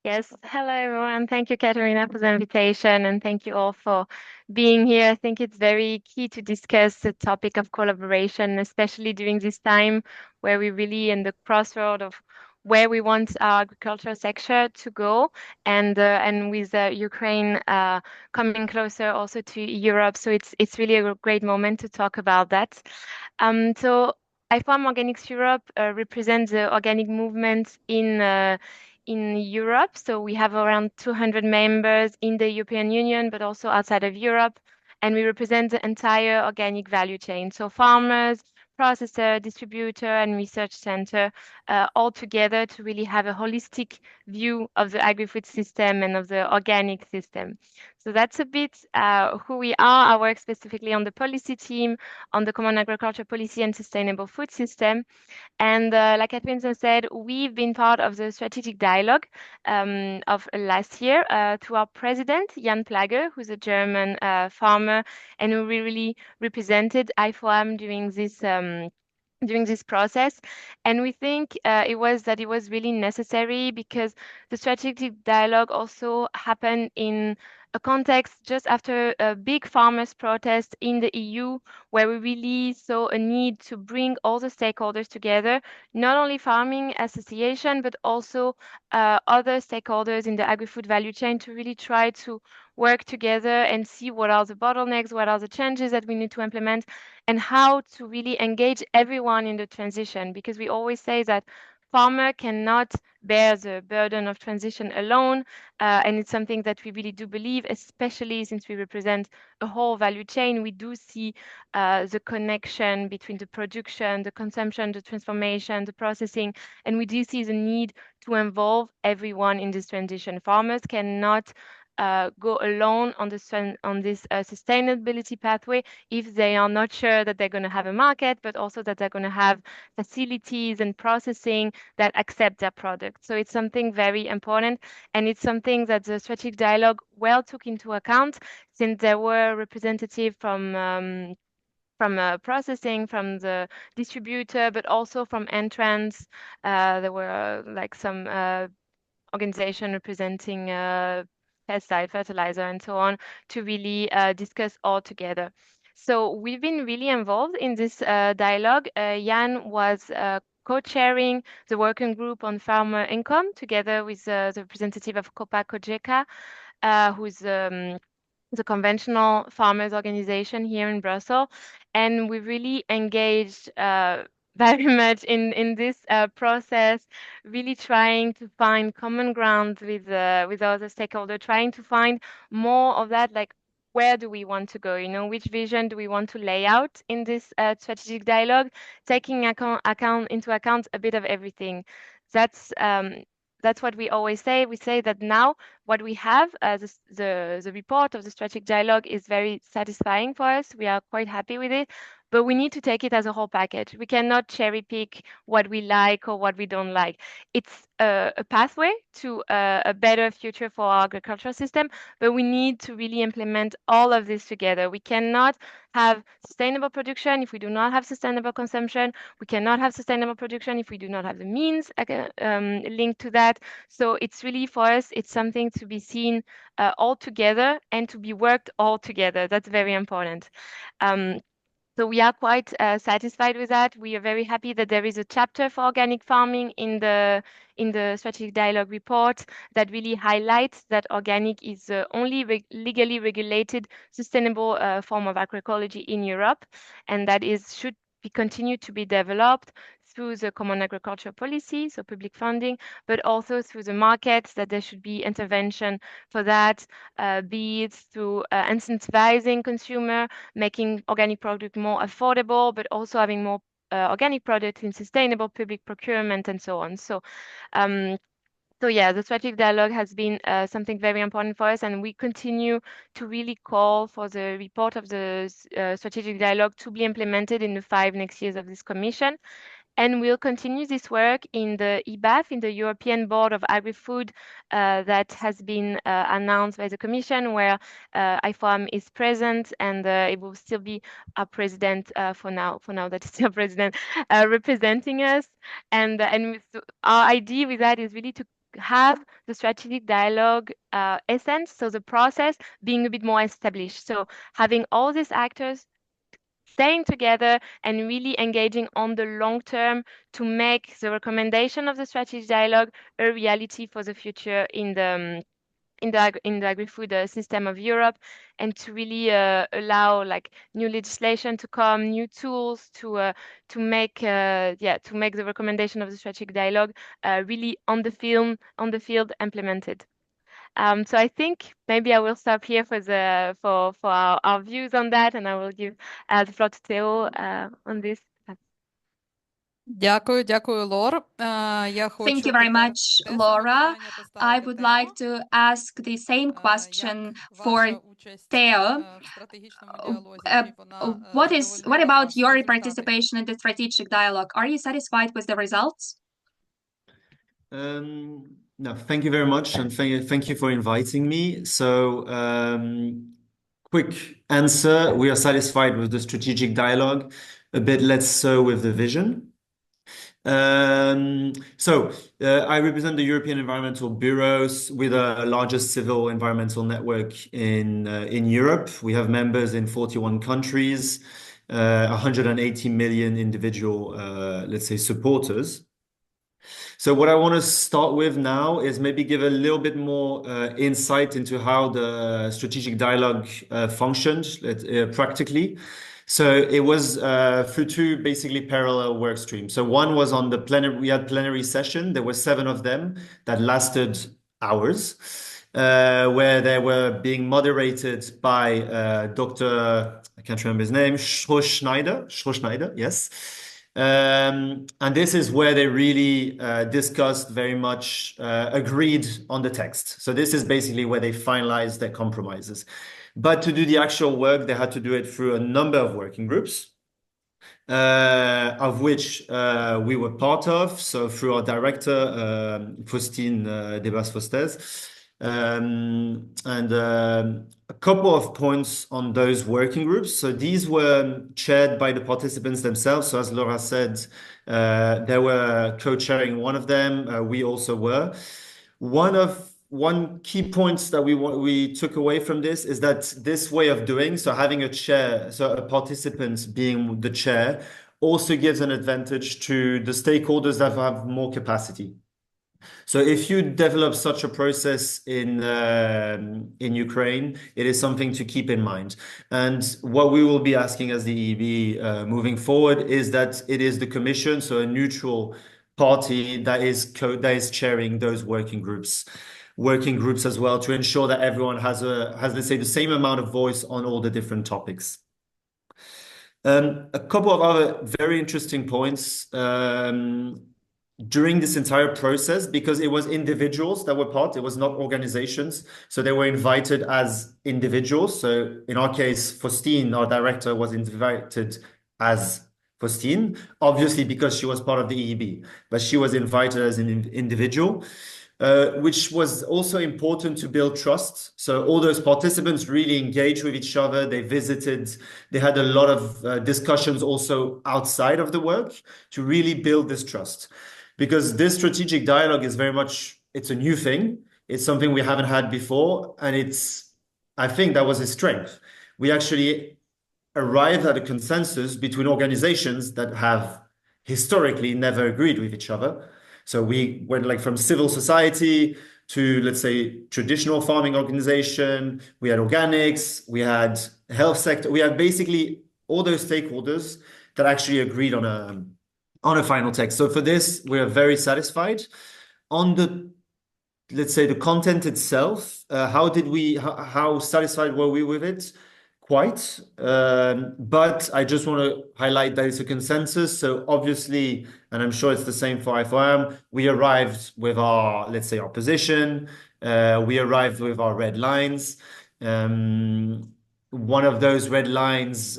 Yes. Hello, everyone. Thank you, Katerina, for the invitation, and thank you all for being here. I think it's very key to discuss the topic of collaboration, especially during this time where we're really in the crossroad of where we want our agricultural sector to go, and with Ukraine coming closer also to Europe. So it's really a great moment to talk about that. So IFOAM Organics Europe represents the organic movement in Europe. So we have around 200 members in the European Union, but also outside of Europe. And we represent the entire organic value chain. So farmers, processor, distributor, and research center all together to really have a holistic view of the agri-food system and of the organic system. So that's a bit who we are. I work specifically on the policy team, on the Common Agriculture Policy and Sustainable Food System. And like Katrina said, we've been part of the strategic dialogue of last year to our president, Jan Plagge, who's a German farmer, and who really represented IFOAM during this process. And we think it was really necessary because the strategic dialogue also happened in a context just after a big farmers' protest in the EU, where we really saw a need to bring all the stakeholders together, not only farming association, but also other stakeholders in the agri-food value chain, to really try to work together and see what are the bottlenecks, what are the changes that we need to implement, and how to really engage everyone in the transition. Because we always say that farmer cannot bear the burden of transition alone, and it's something that we really do believe, especially since we represent a whole value chain. We do see the connection between the production, the consumption, the transformation, the processing, and we do see the need to involve everyone in this transition. Farmers cannot go alone on this sustainability pathway if they are not sure that they're going to have a market, but also that they're going to have facilities and processing that accept their product. So it's something very important, and it's something that the strategic dialogue well took into account, since there were representatives from processing, from the distributor, but also from entrants. There were like some organization representing pesticide, fertilizer, and so on, to really discuss all together. So we've been really involved in this dialogue. Jan was co-chairing the working group on farmer income together with the representative of Copa Cogeca, who's the conventional farmers organization here in Brussels. And we really engaged very much in this process, really trying to find common ground with other stakeholders, trying to find more of that, like, where do we want to go? Which vision do we want to lay out in this strategic dialogue, taking into account a bit of everything. That's what we always say. We say that now what we have, the report of the strategic dialogue, is very satisfying for us. We are quite happy with it, but we need to take it as a whole package. We cannot cherry pick what we like or what we don't like. It's a pathway to a better future for our agricultural system, but we need to really implement all of this together. We cannot have sustainable production if we do not have sustainable consumption. We cannot have sustainable production if we do not have the means linked to that. So it's really, for us, it's something to be seen all together and to be worked all together. That's very important. So we are quite satisfied with that. We are very happy that there is a chapter for organic farming in the strategic dialogue report that really highlights that organic is the only legally regulated sustainable form of agroecology in Europe, and that should be continued to be developed through the common agriculture policy, so public funding, but also through the markets, that there should be intervention for that, be it through incentivizing consumer, making organic product more affordable, but also having more organic products in sustainable public procurement and so on. So yeah, the strategic dialogue has been something very important for us, and we continue to really call for the report of the strategic dialogue to be implemented in the 5 next years of this commission. And we'll continue this work in the EBAF, in the European Board of Agri-Food, that has been announced by the Commission, where IFOAM is present, and it will still be our president for now that it's still president, representing us. And our idea with that is really to have the strategic dialogue essence, so the process being a bit more established. So having all these actors staying together and really engaging on the long term to make the recommendation of the strategic dialogue a reality for the future in the agri-food system of Europe, and to really allow like new legislation to come, new tools to make the recommendation of the strategic dialogue really on the field implemented. So I think maybe I will stop here for our views on that, and I will give the floor to Theo on this. Дякую, Лор. Thank you very much, Laura. I would like to ask the same question for Theo. What about your participation in the strategic dialogue? Are you satisfied with the results? No, thank you very much, and thank you for inviting me. So, quick answer: we are satisfied with the strategic dialogue, a bit less so with the vision. I represent the European Environmental Bureaus. We're the largest civil environmental network in Europe. We have members in 41 countries, 180 million individual, let's say, supporters. So what I want to start with now is maybe give a little bit more insight into how the strategic dialogue functioned practically. So it was through 2 basically parallel work streams. So one was on the plenary, we had plenary session. There were 7 of them that lasted hours, where they were being moderated by Dr. I can't remember his name, Schneider, yes. And this is where they really discussed very much, agreed on the text. So this is basically where they finalized their compromises. But to do the actual work, they had to do it through a number of working groups, of which we were part of. So through our director, Faustine Debas-Fostez, and a couple of points on those working groups. So these were chaired by the participants themselves. So as Laura said, they were co-chairing one of them. We also were. One key point that we took away from this is that this way of doing, so having a chair, so a participant being the chair, also gives an advantage to the stakeholders that have more capacity. So if you develop such a process in Ukraine, it is something to keep in mind. And what we will be asking as the EEB moving forward is that it is the Commission, so a neutral party that is chairing those working groups as well, to ensure that everyone has let's say the same amount of voice on all the different topics. A couple of other very interesting points during this entire process, because it was individuals that were part, it was not organizations. So they were invited as individuals. So in our case, Faustine, our director, was invited as Faustine, obviously because she was part of the EEB, but she was invited as an individual. Which was also important to build trust. So all those participants really engaged with each other. They visited, they had a lot of discussions also outside of the work to really build this trust. Because this strategic dialogue is very much, it's a new thing. It's something we haven't had before. And I think that was a strength. We actually arrived at a consensus between organizations that have historically never agreed with each other. So we went like from civil society to, let's say, traditional farming organization. We had organics, we had health sector. We had basically all those stakeholders that actually agreed on on a final text. So for this, we're very satisfied. On the, let's say, the content itself, how satisfied were we with it? Quite. But I just want to highlight that it's a consensus. So obviously, and I'm sure it's the same for IFOM, we arrived with our, let's say, our position. We arrived with our red lines. One of those red lines,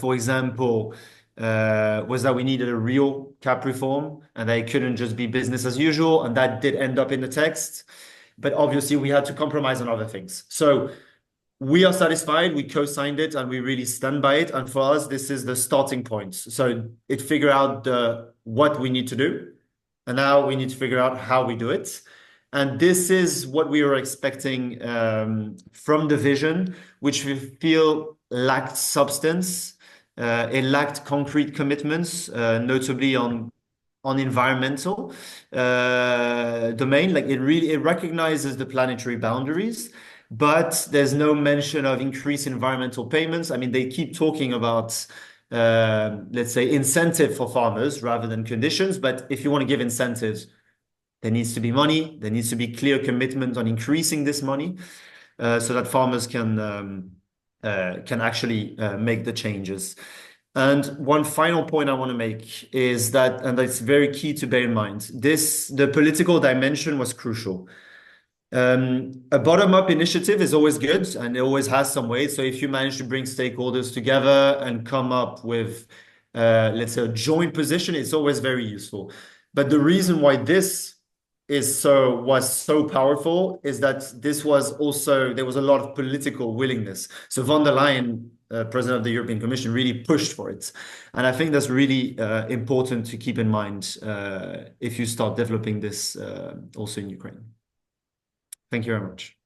for example, was that we needed a real cap reform and they couldn't just be business as usual. And that did end up in the text. But obviously, we had to compromise on other things. So we are satisfied, we co-signed it, and we really stand by it. And for us, this is the starting point. So it figured out what we need to do. And now we need to figure out how we do it. And this is what we were expecting from the vision, which we feel lacked substance. It lacked concrete commitments, notably on environmental domain. Like it recognizes the planetary boundaries, but there's no mention of increased environmental payments. I mean, they keep talking about, let's say, incentive for farmers rather than conditions. But if you want to give incentives, there needs to be money. There needs to be clear commitment on increasing this money so that farmers can actually make the changes. And one final point I want to make is that, and that's very key to bear in mind, the political dimension was crucial. A bottom-up initiative is always good and it always has some weight. So if you manage to bring stakeholders together and come up with, let's say, a joint position, it's always very useful. But the reason why this was so powerful is that there was a lot of political willingnness. So von der Leyen, President of the European Commission, really pushed for it. And I think that's really important to keep in mind if you start developing this also in Ukraine. Thank you very much.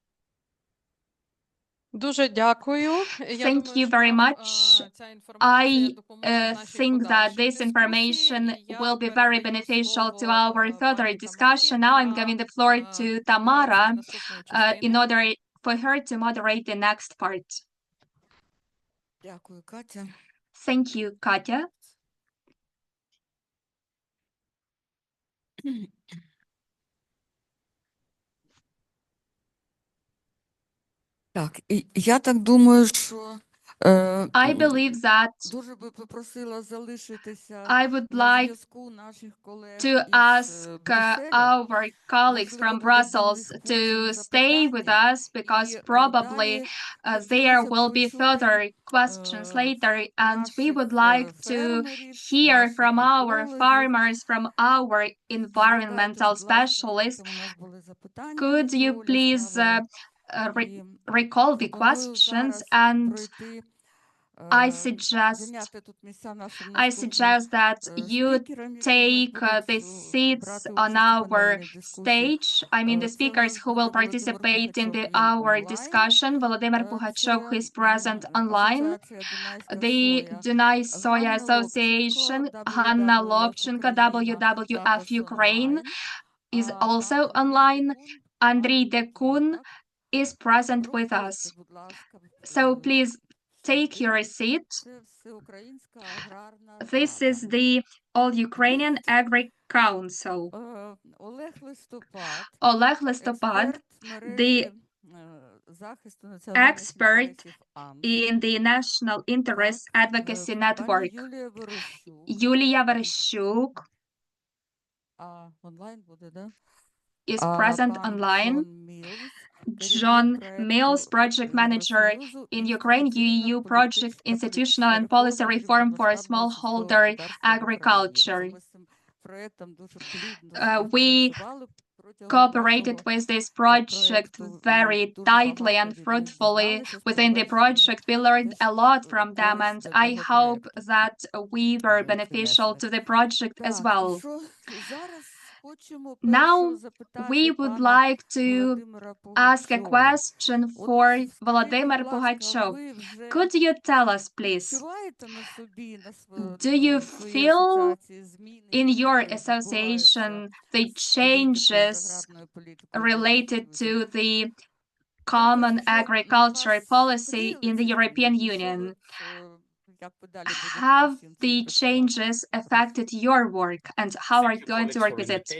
Thank you very much. I think that this information will be very beneficial to our further discussion. Now I'm giving the floor to Tamara in order for her to moderate the next part. Thank you, Katya. I believe that I would like to ask our colleagues from Brussels to stay with us because probably there will be further questions later, and we would like to hear from our farmers, from our environmental specialists. Could you please recall the questions? And I suggest that you take the seats on our stage. I mean, the speakers who will participate in our discussion. Volodymyr Pugachev, who is present online. The Dunai Soya Association, Hanna Lobchenko, WWF Ukraine, is also online. Andriy Dekun is present with us. So please take your seat. This is the All-Ukrainian Agri Council. Oleg Listopad, the expert in the National Interest Advocacy Network. Yulia Vereshchuk is present online. John Mills, project manager in Ukraine, UEU project institutional and policy reform for smallholder agriculture. We cooperated with this project very tightly and fruitfully. Within the project, we learned a lot from them, and I hope that we were beneficial to the project as well. Now, we would like to ask a question for Volodymyr Pugachev. Could you tell us, please, do you feel in your association the changes related to the common agricultural policy in the European Union? have the changes affected your work, and how are you going to work with it?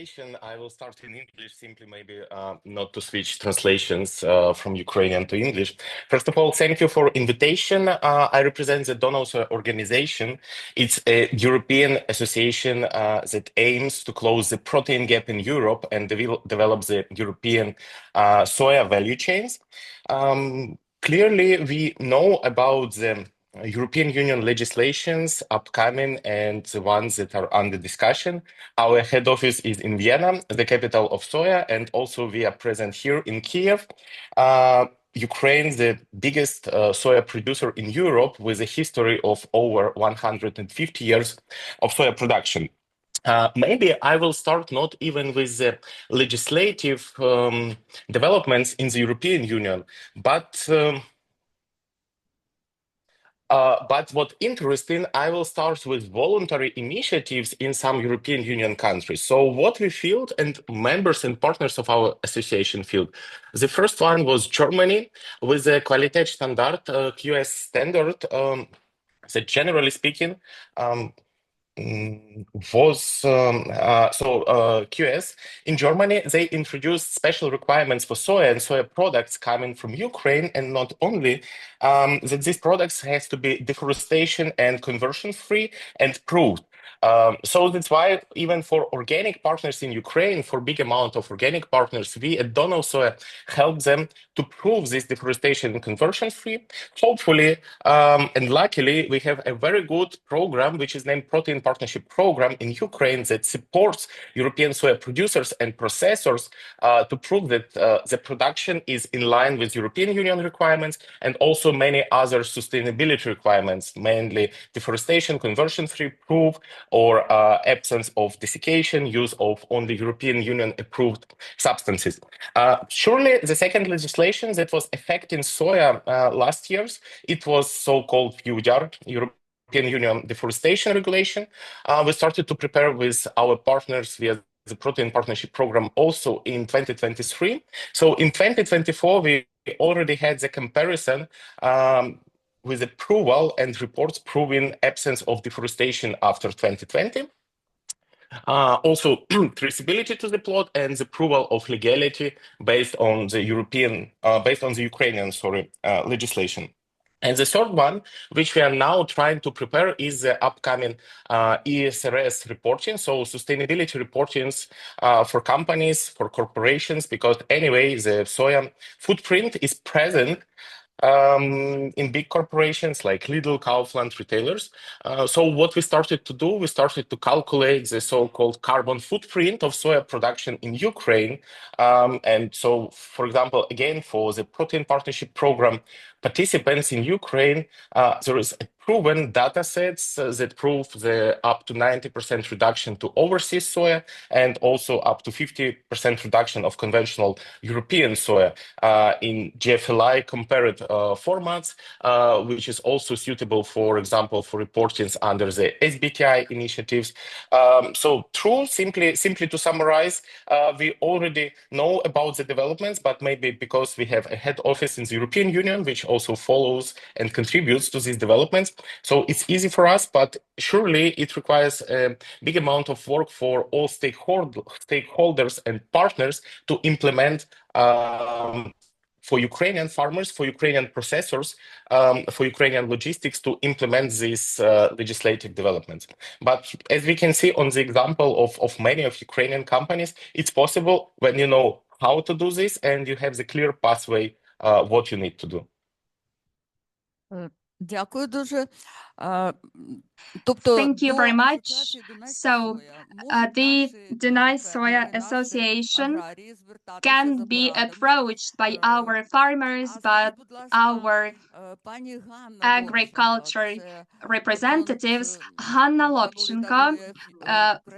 I will start in English, simply maybe not to switch translations from Ukrainian to English. First of all, thank you for invitation. I represent the Donors Organization. It's a European association that aims to close the protein gap in Europe and develop the European soya value chains. Clearly, we know about the European Union legislations upcoming and the ones that are under discussion. Our head office is in Vienna, the capital of soya, and also we are present here in Kiev. Ukraine, the biggest soya producer in Europe, with a history of over 150 years of soya production. Maybe I will start not even with the legislative developments in the European Union, but what interesting, I will start with voluntary initiatives in some European Union countries. So what we feel and members and partners of our association feel. The first one was Germany with the Qualitätsstandard, QS standard, that generally speaking, QS in Germany, they introduced special requirements for soya and soya products coming from Ukraine, and not only that these products has to be deforestation and conversion free and proved. So that's why even for organic partners in Ukraine, for big amount of organic partners, we at Donor Soya help them to prove this deforestation and conversion free. Hopefully, and luckily, we have a very good program, which is named Protein Partnership Program in Ukraine, that supports European soya producers and processors to prove that the production is in line with European Union requirements and also many other sustainability requirements, mainly deforestation, conversion-free proof, or absence of desiccation, use of only European Union approved substances. Surely, the second legislation that was affecting soya last year's, it was so-called EUDR, European Union Deforestation Regulation. We started to prepare with our partners via the Protein Partnership Program also in 2023. So in 2024, we already had the comparison with approval and reports proving absence of deforestation after 2020. Also, traceability to the plot and the approval of legality based on the Ukrainian legislation. And the third one, which we are now trying to prepare, is the upcoming ESRS reporting, so sustainability reportings for companies, for corporations, because anyway, the soya footprint is present in big corporations like Lidl, Kaufland, retailers. So what we started to do, we started to calculate the so-called carbon footprint of soya production in Ukraine. And so, for example, again, for the Protein Partnership Program participants in Ukraine, there is a proven data sets that prove the up to 90% reduction to overseas soya and also up to 50% reduction of conventional European soya in GFLI compared formats, which is also suitable, for example, for reportings under the SBTI initiatives. So simply to summarize, we already know about the developments, but maybe because we have a head office in the European Union, which also follows and contributes to these developments. So it's easy for us, but surely it requires a big amount of work for all stakeholders and partners to implement for Ukrainian farmers, for Ukrainian processors, for Ukrainian logistics to implement these legislative developments. But as we can see on the example of many of Ukrainian companies, it's possible when you know how to do this and you have the clear pathway what you need to do. Thank you very much. So, the Deny Soya Association can be approached by our farmers, but our agriculture representatives, Hanna Lobchenko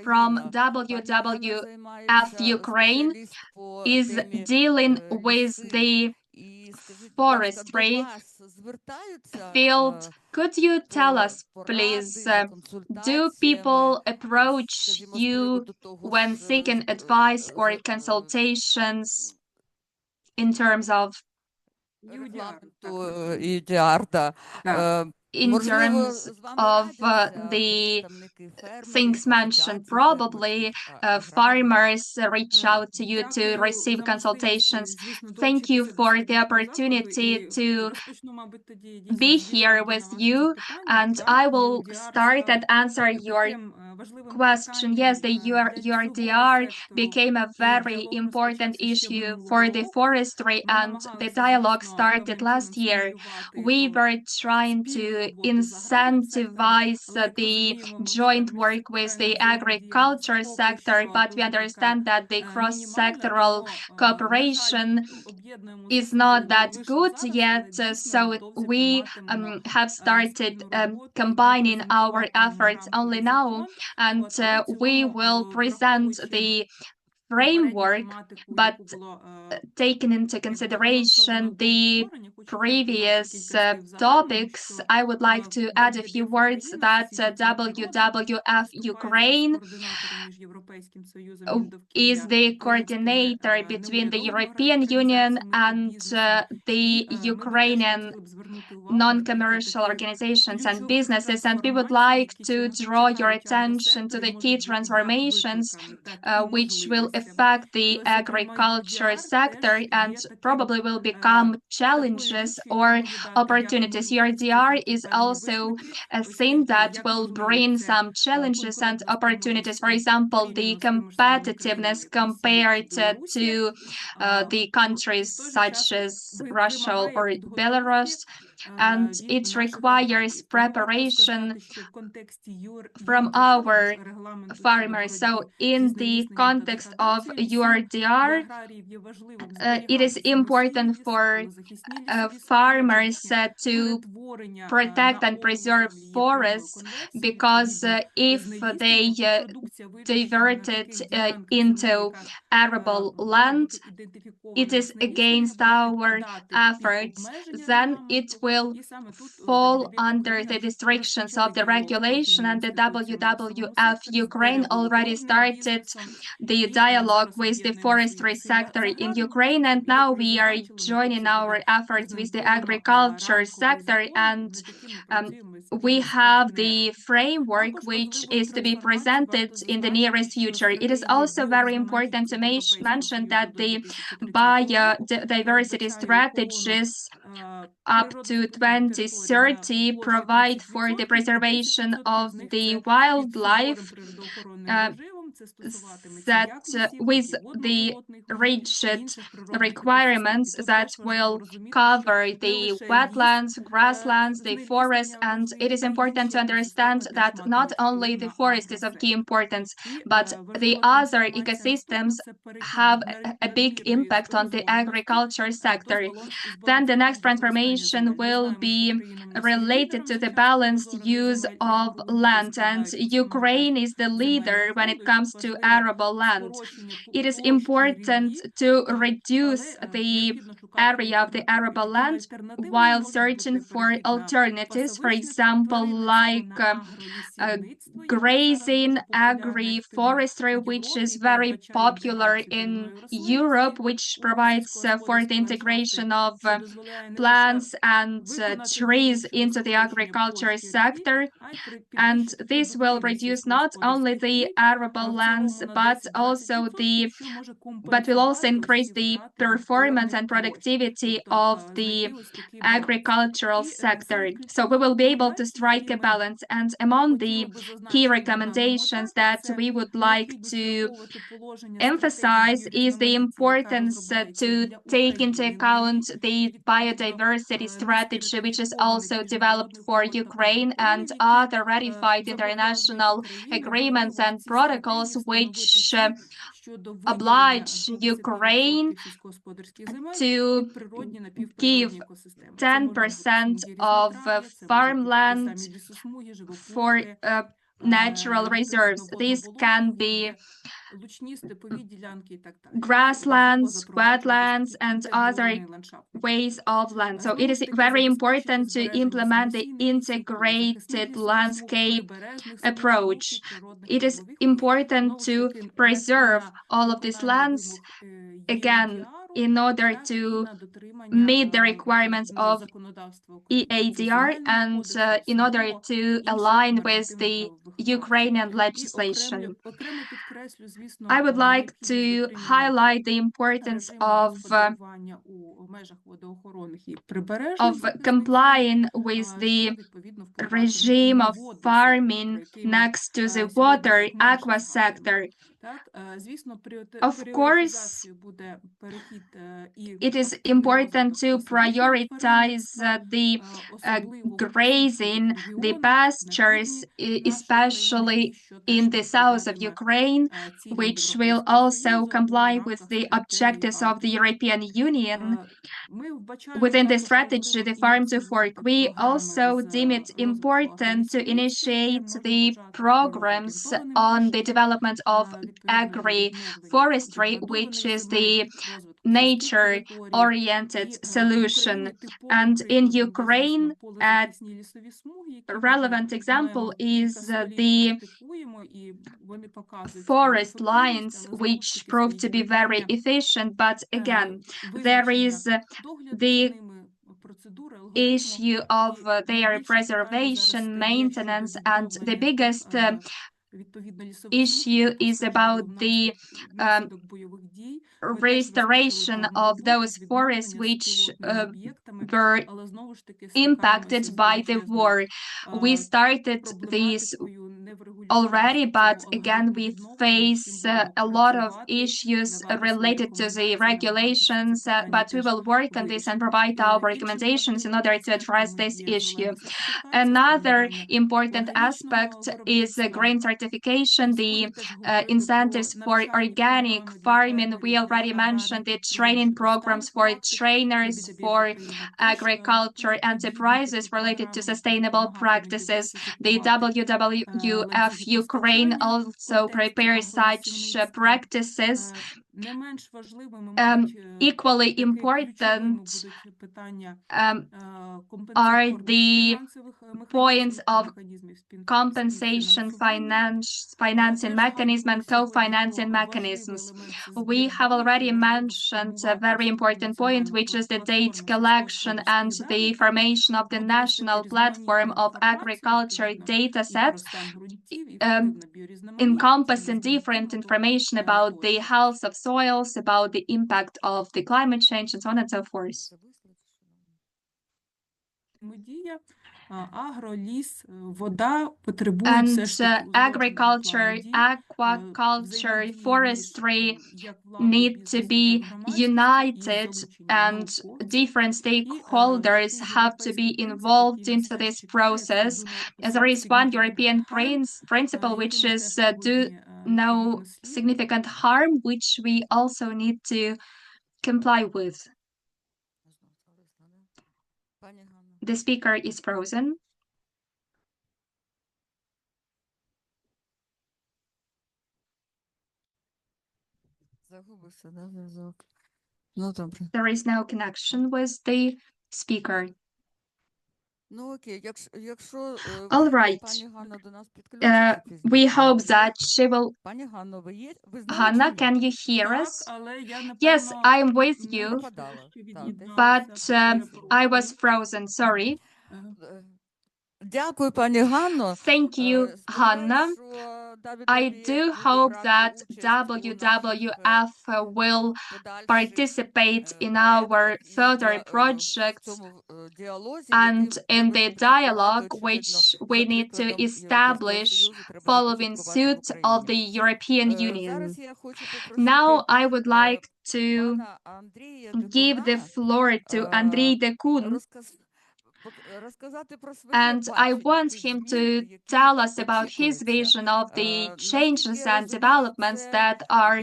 from WWF Ukraine, is dealing with the forestry field. Could you tell us, please, do people approach you when seeking advice or consultations in terms of in terms of the things mentioned. Probably farmers reach out to you to receive consultations. Thank you for the opportunity to be here with you, and I will start and answer your question. Yes, the URDR became a very important issue for the forestry, and the dialogue started last year. We were trying to incentivize the joint work with the agriculture sector, but we understand that the cross-sectoral cooperation is not that good yet, so we have started combining our efforts only now, and we will present the framework, but taking into consideration the previous topics, I would like to add a few words that WWF Ukraine is the coordinator between the European Union and the Ukrainian non-commercial organizations and businesses, and we would like to draw your attention to the key transformations which will affect the agriculture sector and probably will become challenges or opportunities. URDR is also a thing that will bring some challenges and opportunities. For example, the competitiveness compared to the countries such as Russia or Belarus, and it requires preparation from our farmers. So in the context of URDR, it is important for farmers to protect and preserve forests, because if they divert it into arable land, it is against our efforts, then it will fall under the restrictions of the regulation, and the WWF Ukraine already started the dialogue with the forestry sector in Ukraine, and now we are joining our efforts with the agriculture sector, and we have the framework which is to be presented in the nearest future. It is also very important to mention that the biodiversity strategies up to 2030 provide for the preservation of the wildlife that with the rigid requirements that will cover the wetlands, grasslands, the forests, and it is important to understand that not only the forest is of key importance, but the other ecosystems have a big impact on the agriculture sector. Then the next transformation will be related to the balanced use of land, and Ukraine is the leader when it comes to arable land. It is important to reduce the area of the arable land while searching for alternatives, for example, like grazing, agri-forestry, which is very popular in Europe, which provides for the integration of plants and trees into the agriculture sector. And this will reduce not only the arable lands, but will also increase the performance and productivity of the agricultural sector. So we will be able to strike a balance. And among the key recommendations that we would like to emphasize is the importance to take into account the biodiversity strategy, which is also developed for Ukraine, and other ratified international agreements and protocols which oblige Ukraine to give 10% of farmland for natural reserves. These can be grasslands, wetlands, and other ways of land. So it is very important to implement the integrated landscape approach. It is important to preserve all of these lands. Again, in order to meet the requirements of EADR and in order to align with the Ukrainian legislation. I would like to highlight the importance of complying with the regime of farming next to the water aqua sector. Of course, it is important to prioritize the grazing, the pastures, especially in the south of Ukraine, which will also comply with the objectives of the European Union. Within the strategy, the Farm to Fork, we also deem it important to initiate the programs on the development of agri-forestry, which is the nature-oriented solution. And in Ukraine, a relevant example is the forest lines, which proved to be very efficient. But again, there is the issue of their preservation, maintenance, and the biggest issue is about the restoration of those forests which were impacted by the war. We started this already, but again, we face a lot of issues related to the regulations, but we will work on this and provide our recommendations in order to address this issue. Another important aspect is green certification, the incentives for organic farming. We already mentioned the training programs for trainers, for agriculture enterprises related to sustainable practices. The WWF Ukraine also prepares such practices. Equally important are the points of compensation, financing mechanism, and co-financing mechanisms. We have already mentioned a very important point, which is the data collection and the formation of the national platform of agriculture data sets, encompassing different information about the health of soils, about the impact of the climate change, and so on and so forth. And agriculture, aquaculture, forestry need to be united, and different stakeholders have to be involved into this process. There is one European principle, which is do no significant harm, which we also need to comply with. The speaker is frozen. There is no connection with the speaker. All right. We hope that she will... Hanna, can you hear us? Yes, I'm with you, but I was frozen, sorry. Thank you, Hanna. I do hope that WWF will participate in our further projects and in the dialogue which we need to establish following suit of the European Union. Now I would like to give the floor to Andrei Dekun, and I want him to tell us about his vision of the changes and developments that are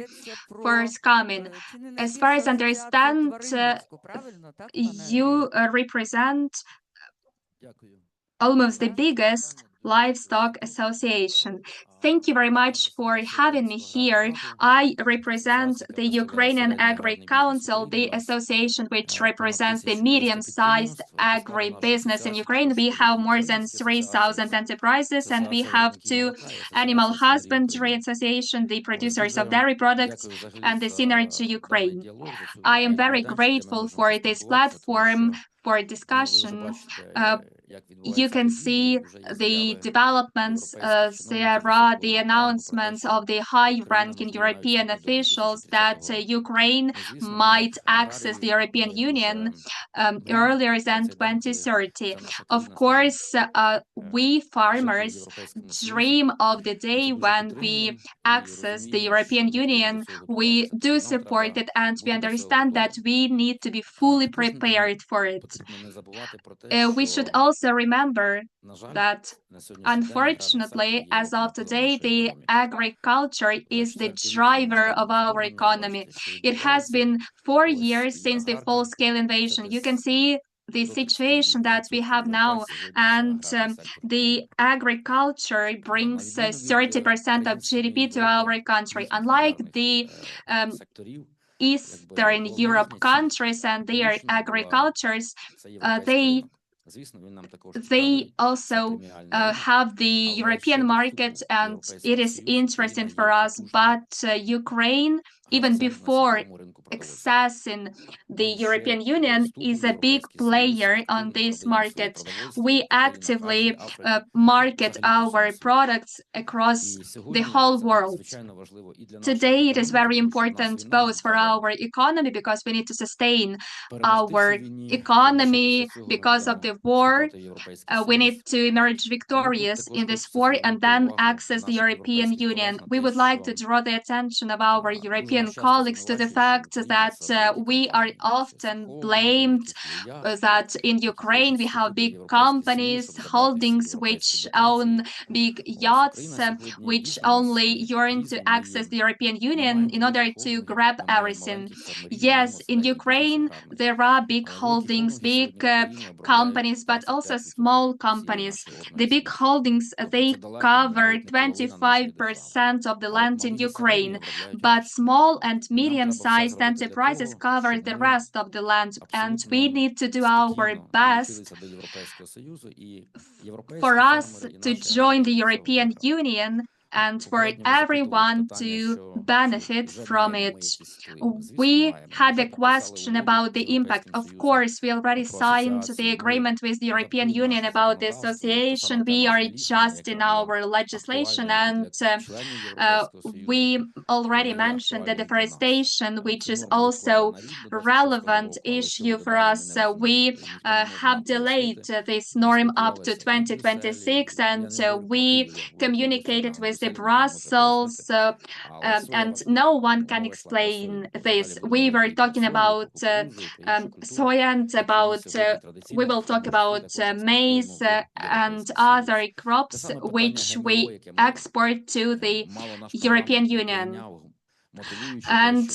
forthcoming. As far as I understand, you represent almost the biggest livestock association. thank you very much for having me here. I represent the Ukrainian Agri Council, the association which represents the medium-sized agri-business in Ukraine. We have more than 3,000 enterprises, and we have two animal husbandry association, the producers of dairy products, and the Synergy Ukraine. I am very grateful for this platform for discussion. You can see the developments. There are the announcements of the high-ranking European officials that Ukraine might access the European Union earlier than 2030. Of course, we farmers dream of the day when we access the European Union. We do support it, and we understand that we need to be fully prepared for it. We should also remember that, unfortunately, as of today, the agriculture is the driver of our economy. It has been 4 years since the full-scale invasion. You can see the situation that we have now, and the agriculture brings 30% of GDP to our country. Unlike the Eastern Europe countries and their agricultures, they also have the European market, and it is interesting for us. But Ukraine, even before accessing the European Union, is a big player on this market. We actively market our products across the whole world. Today, it is very important both for our economy, because we need to sustain our economy because of the war. We need to emerge victorious in this war and then access the European Union. We would like to draw the attention of our European colleagues to the fact that we are often blamed that in Ukraine we have big companies, holdings which own big yachts, which only yearn to access the European Union in order to grab everything. Yes, in Ukraine there are big holdings, big companies, but also small companies. The big holdings, they cover 25% of the land in Ukraine, but small and medium-sized enterprises cover the rest of the land, and we need to do our best for us to join the European Union and for everyone to benefit from it. We had a question about the impact. Of course, we already signed the agreement with the European Union about the association. We are just in our legislation, and we already mentioned the deforestation, which is also a relevant issue for us. We have delayed this norm up to 2026, and we communicated with the Brussels, and no one can explain this. We were talking about soy, and about we will talk about maize and other crops which we export to the European Union. And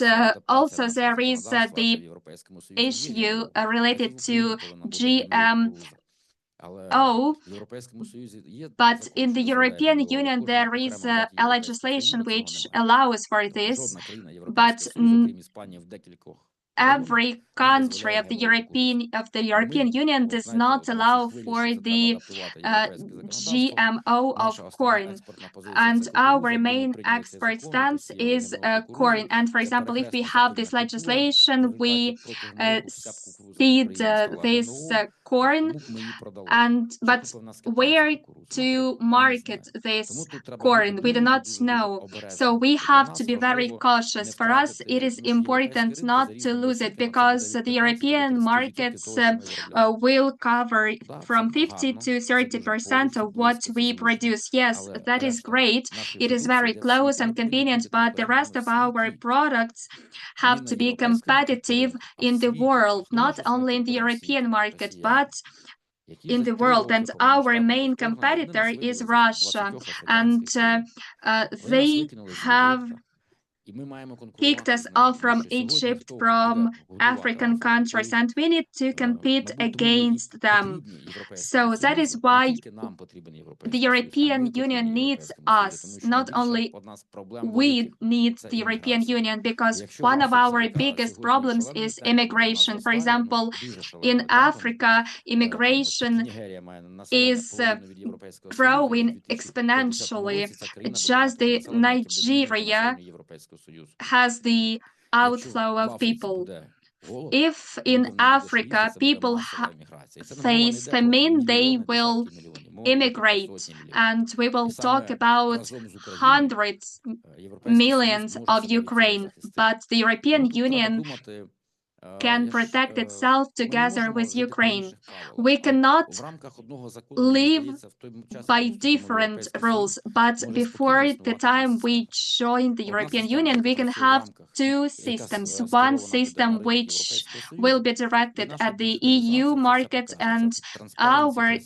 also there is the issue related to GMO. But in the European Union there is a legislation which allows for this, but every country of the European Union does not allow for the GMO of corn. And our main export stance is corn. And for example, if we have this legislation, we seed this corn, but where to market this corn, we do not know. So we have to be very cautious. For us, it is important not to lose it, because the European markets will cover from 50 to 30% of what we produce. Yes, that is great. It is very close and convenient, but the rest of our products have to be competitive in the world, not only in the European market, but in the world. And our main competitor is Russia, and they have kicked us off from Egypt, from African countries, and we need to compete against them. So that is why the European Union needs us. Not only we need the European Union, because one of our biggest problems is immigration. For example, in Africa, immigration is growing exponentially. Just the Nigeria has the outflow of people. If in Africa people face famine, they will immigrate, and we will talk about hundreds millions of Ukraine, but the European Union can protect itself together with Ukraine. We cannot live by different rules, but before the time we join the European Union, we can have two systems. One system which will be directed at the EU market, and our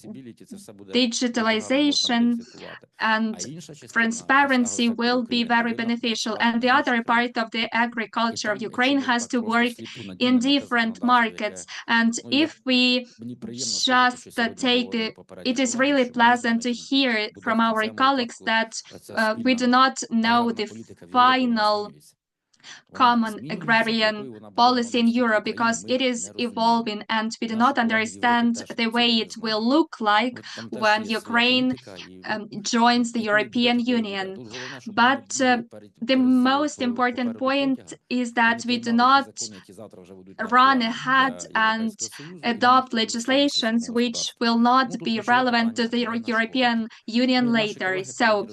digitalization and transparency will be very beneficial. And the other part of the agriculture of Ukraine has to work in different markets. And if we just take it is really pleasant to hear from our colleagues that we do not know the final common agrarian policy in Europe, because it is evolving and we do not understand the way it will look like when Ukraine joins the European Union. But the most important point is that we do not run ahead and adopt legislations which will not be relevant to the European Union later. So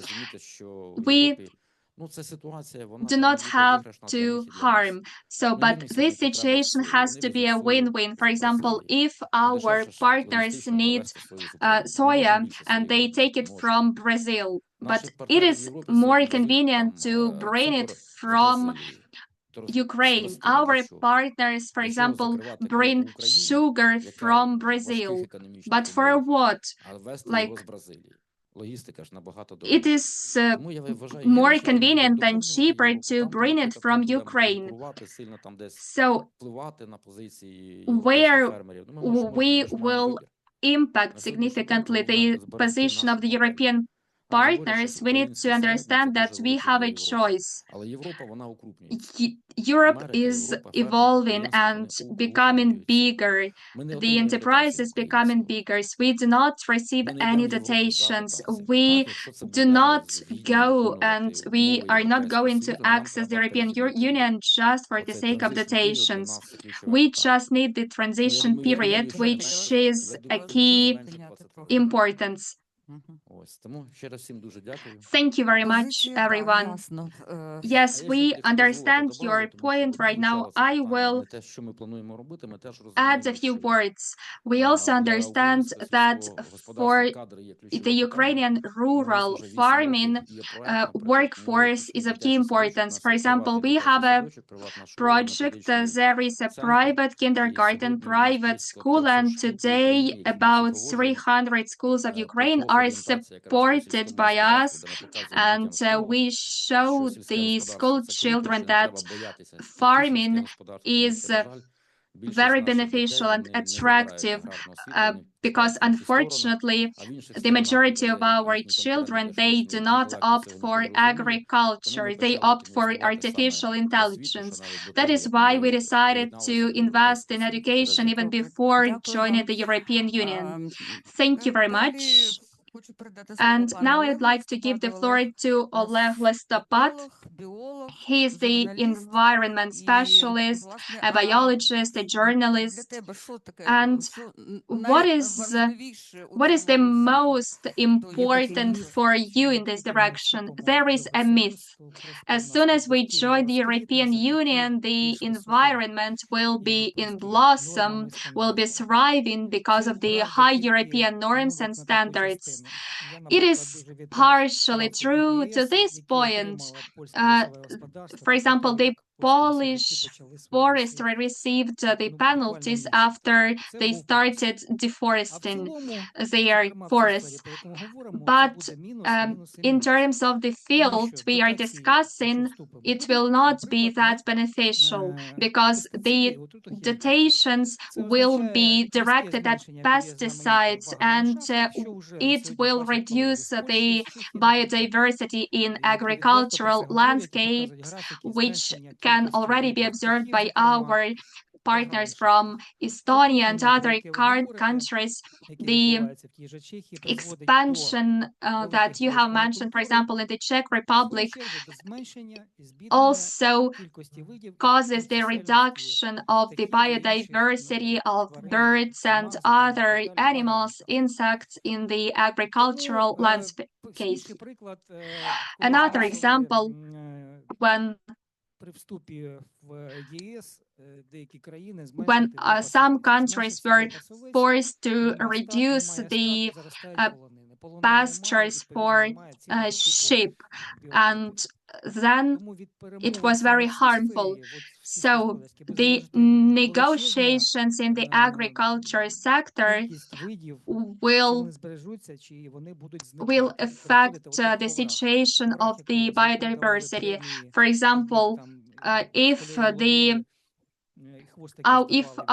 we do not have to harm. So, but this situation has to be a win-win. For example, if our partners need soya and they take it from Brazil, but it is more convenient to bring it from Ukraine. Our partners, for example, bring sugar from Brazil. But for what? Like, it is more convenient and cheaper to bring it from Ukraine. So where we will impact significantly the position of the European partners, we need to understand that we have a choice. Europe is evolving and becoming bigger. The enterprise is becoming bigger. So we do not receive any dotations. We do not go and we are not going to access the European Union just for the sake of dotations. We just need the transition period, which is a key importance. Thank you very much, everyone. Yes, we understand your point right now. I will add a few words. We also understand that for the Ukrainian rural farming workforce is of key importance. For example, we have a project. There is a private kindergarten, private school, and today about 300 schools of Ukraine are supported by us, and we show the school children that farming is very beneficial and attractive, because unfortunately the majority of our children, they do not opt for agriculture, they opt for artificial intelligence. That is why we decided to invest in education even before joining the European Union. Thank you very much. And now I'd like to give the floor to Oleg Lestopat. He is the environment specialist, a biologist, a journalist. And what is the most important for you in this direction? There is a myth. As soon as we join the European Union, the environment will be in blossom, will be thriving because of the high European norms and standards. It is partially true to this point. For example, the Polish forestry received the penalties after they started deforesting their forests. But in terms of the field we are discussing, it will not be that beneficial because the dotations will be directed at pesticides and it will reduce the biodiversity in agricultural landscapes, which can already be observed by our partners from Estonia and other countries. The expansion that you have mentioned, for example, in the Czech Republic, also causes the reduction of the biodiversity of birds and other animals, insects in the agricultural landscape. Another example, when some countries were forced to reduce the pastures for sheep, and then it was very harmful. So the negotiations in the agriculture sector will affect the situation of the biodiversity. For example, if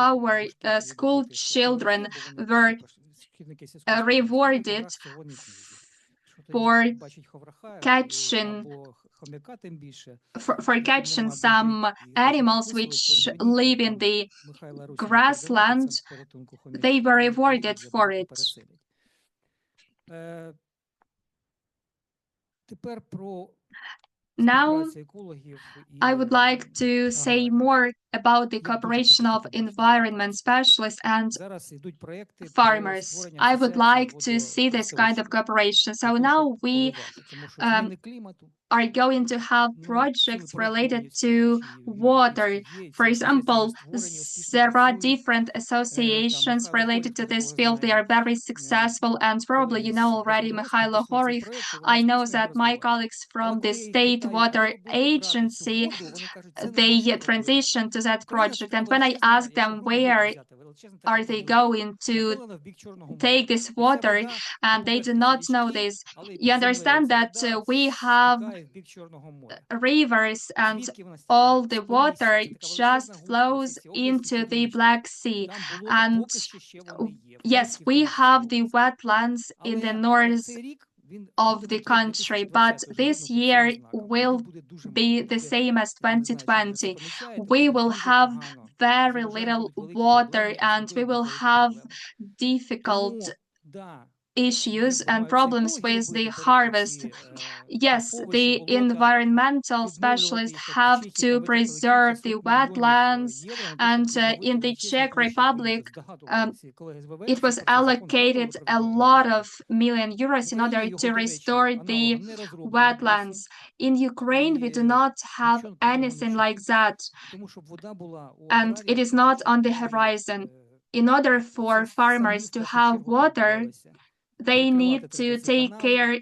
our school children were rewarded for catching some animals which live in the grassland, they were rewarded for it. Now, I would like to say more about the cooperation of environment specialists and farmers. I would like to see this kind of cooperation. So now we are going to have projects related to water. For example, there are different associations related to this field. They are very successful, and probably you know already Mikhailo Horich. I know that my colleagues from the State Water Agency, they transitioned to that project. And when I asked them where are they going to take this water, and they do not know this. You understand that we have rivers and all the water just flows into the Black Sea. And yes, we have the wetlands in the north of the country, but this year will be the same as 2020. We will have very little water and we will have difficult issues and problems with the harvest. Yes, the environmental specialists have to preserve the wetlands, and in the Czech Republic, it was allocated a lot of million euros in order to restore the wetlands. In Ukraine, we do not have anything like that, and it is not on the horizon. In order for farmers to have water, they need to take care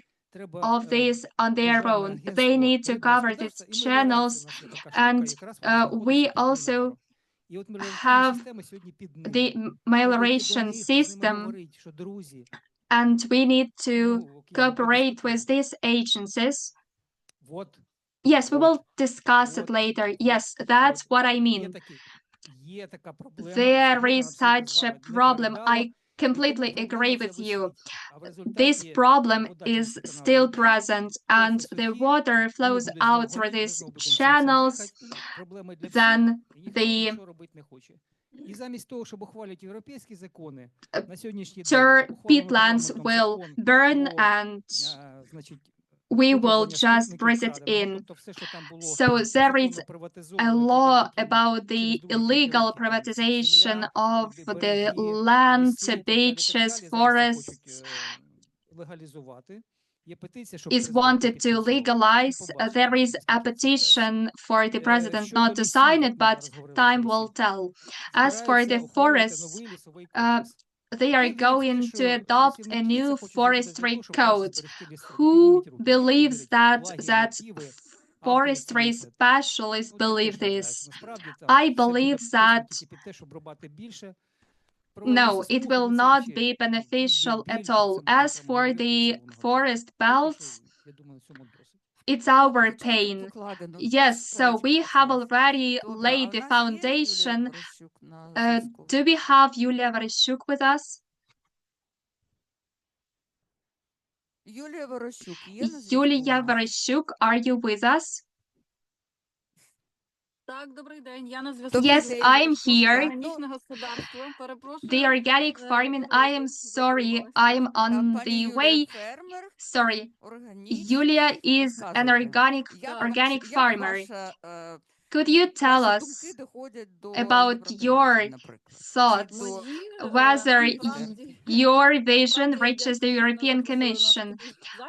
of this on their own. They need to cover these channels, and we also have the melioration system, and we need to cooperate with these agencies. Yes, we will discuss it later. Yes, that's what I mean. There is such a problem. I completely agree with you. This problem is still present, and the water flows out through these channels. Then the peatlands will burn, and we will just breathe it in. So there is a law about the illegal privatization of the land, beaches, forests is wanted to legalize. There is a petition for the president not to sign it, but time will tell. As for the forests, they are going to adopt a new forestry code. Who believes that forestry specialists believe this. I believe that no, it will not be beneficial at all. As for the forest belts, it's our pain. Yes, so we have already laid the foundation. Do we have Yulia Vereshchuk with us? Yulia Vereshchuk, are you with us? Yes, I'm here. The organic farming, I am sorry, I'm on the way. Sorry, Yulia is an organic farmer. Could you tell us about your thoughts, whether your vision reaches the European Commission?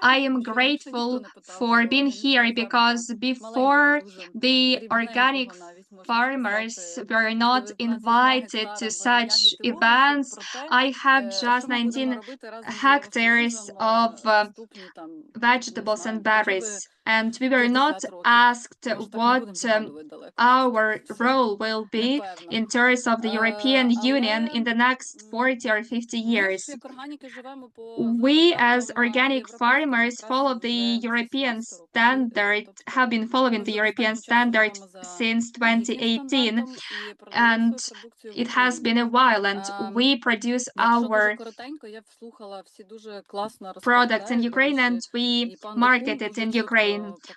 I am grateful for being here because before the organic farmers were not invited to such events, I have just 19 hectares of vegetables and berries, and we were not asked what our role will be in terms of the European Union in the next 40 or 50 years. We as organic farmers follow the European standard, have been following the European standard since 2018, and it has been a while, and we produce our products in Ukraine and we market it in Ukraine.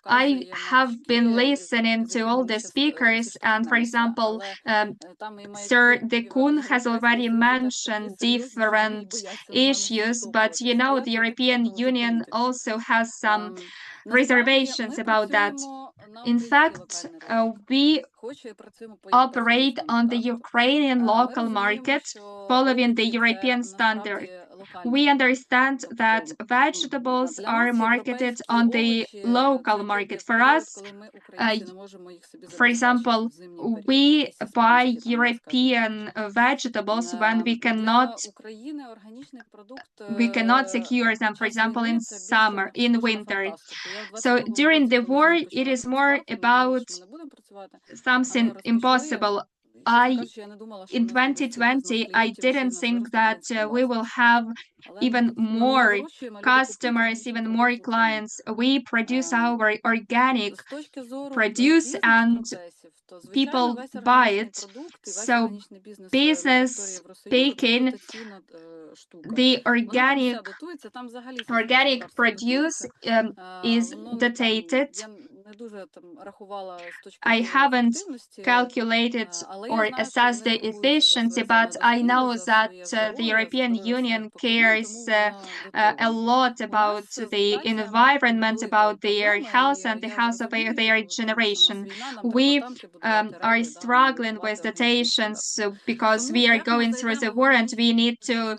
I have been listening to all the speakers, and for example, Sir Dekun has already mentioned different issues, but you know, the European Union also has some reservations about that. In fact, we operate on the Ukrainian local market following the European standard. We understand that vegetables are marketed on the local market. For us, for example, we buy European vegetables when we cannot secure them, for example, in summer, in winter. So during the war, it is more about something impossible. In 2020, I didn't think that we will have even more customers, even more clients. We produce our organic produce and people buy it. So business speaking, the organic produce is dated. I haven't calculated or assessed the efficiency, but I know that the European Union cares a lot about the environment, about their health and the health of their generation. We are struggling with dotations because we are going through the war and we need to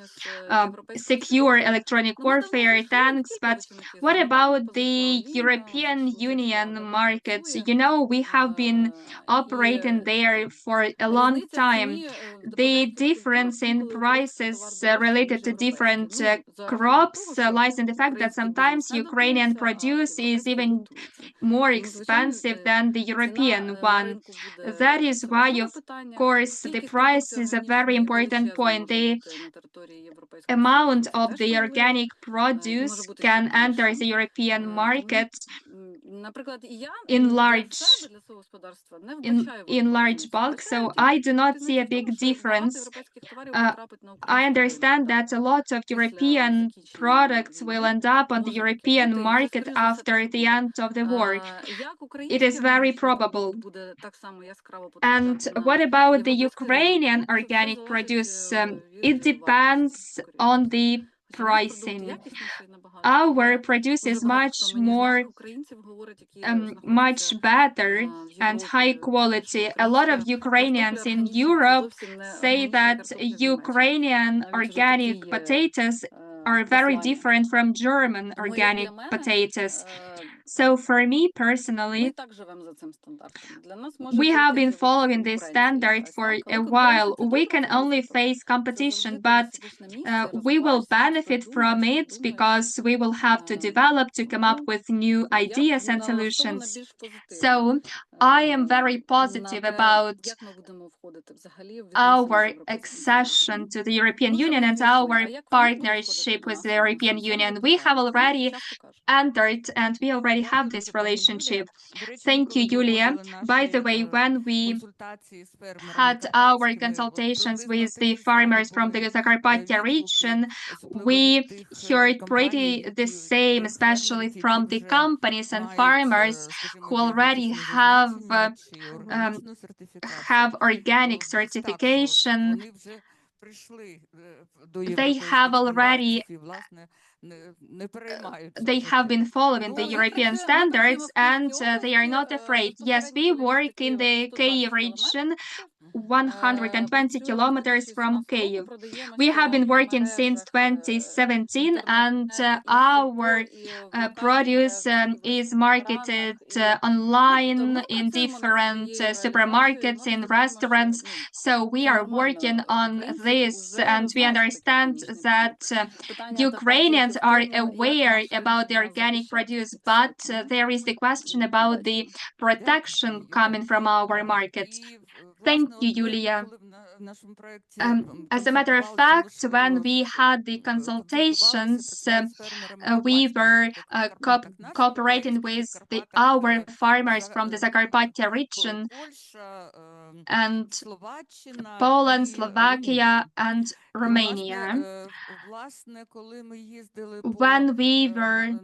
secure electronic warfare tanks. But what about the European Union markets? You know, we have been operating there for a long time. The difference in prices related to different crops lies in the fact that sometimes Ukrainian produce is even more expensive than the European one. That is why, of course, the price is a very important point. The amount of the organic produce can enter the European market in large bulk, so I do not see a big difference. I understand that a lot of European products will end up on the European market after the end of the war. It is very probable. And what about the Ukrainian organic produce? It depends on the pricing. Our produce is much better and high quality. A lot of Ukrainians in Europe say that Ukrainian organic potatoes are very different from German organic potatoes. So for me personally, we have been following this standard for a while. We can only face competition, but we will benefit from it because we will have to develop to come up with new ideas and solutions. So I am very positive about our accession to the European Union and our partnership with the European Union. We have already entered and we already have this relationship. Thank you, Julia. By the way, when we had our consultations with the farmers from the Zakarpattia region, we heard pretty the same, especially from the companies and farmers who already have organic certification. They have already they have been following the European standards and they are not afraid. Yes, we work in the Kyiv region, 120 kilometers from Kyiv. We have been working since 2017 and our produce is marketed online in different supermarkets, in restaurants. So we are working on this and we understand that Ukrainians are aware about the organic produce, but there is the question about the protection coming from our markets. Thank you, Julia. As a matter of fact, when we had the consultations, we were cooperating with our farmers from the Zakarpattia region and Poland, Slovakia, and Romania. When we were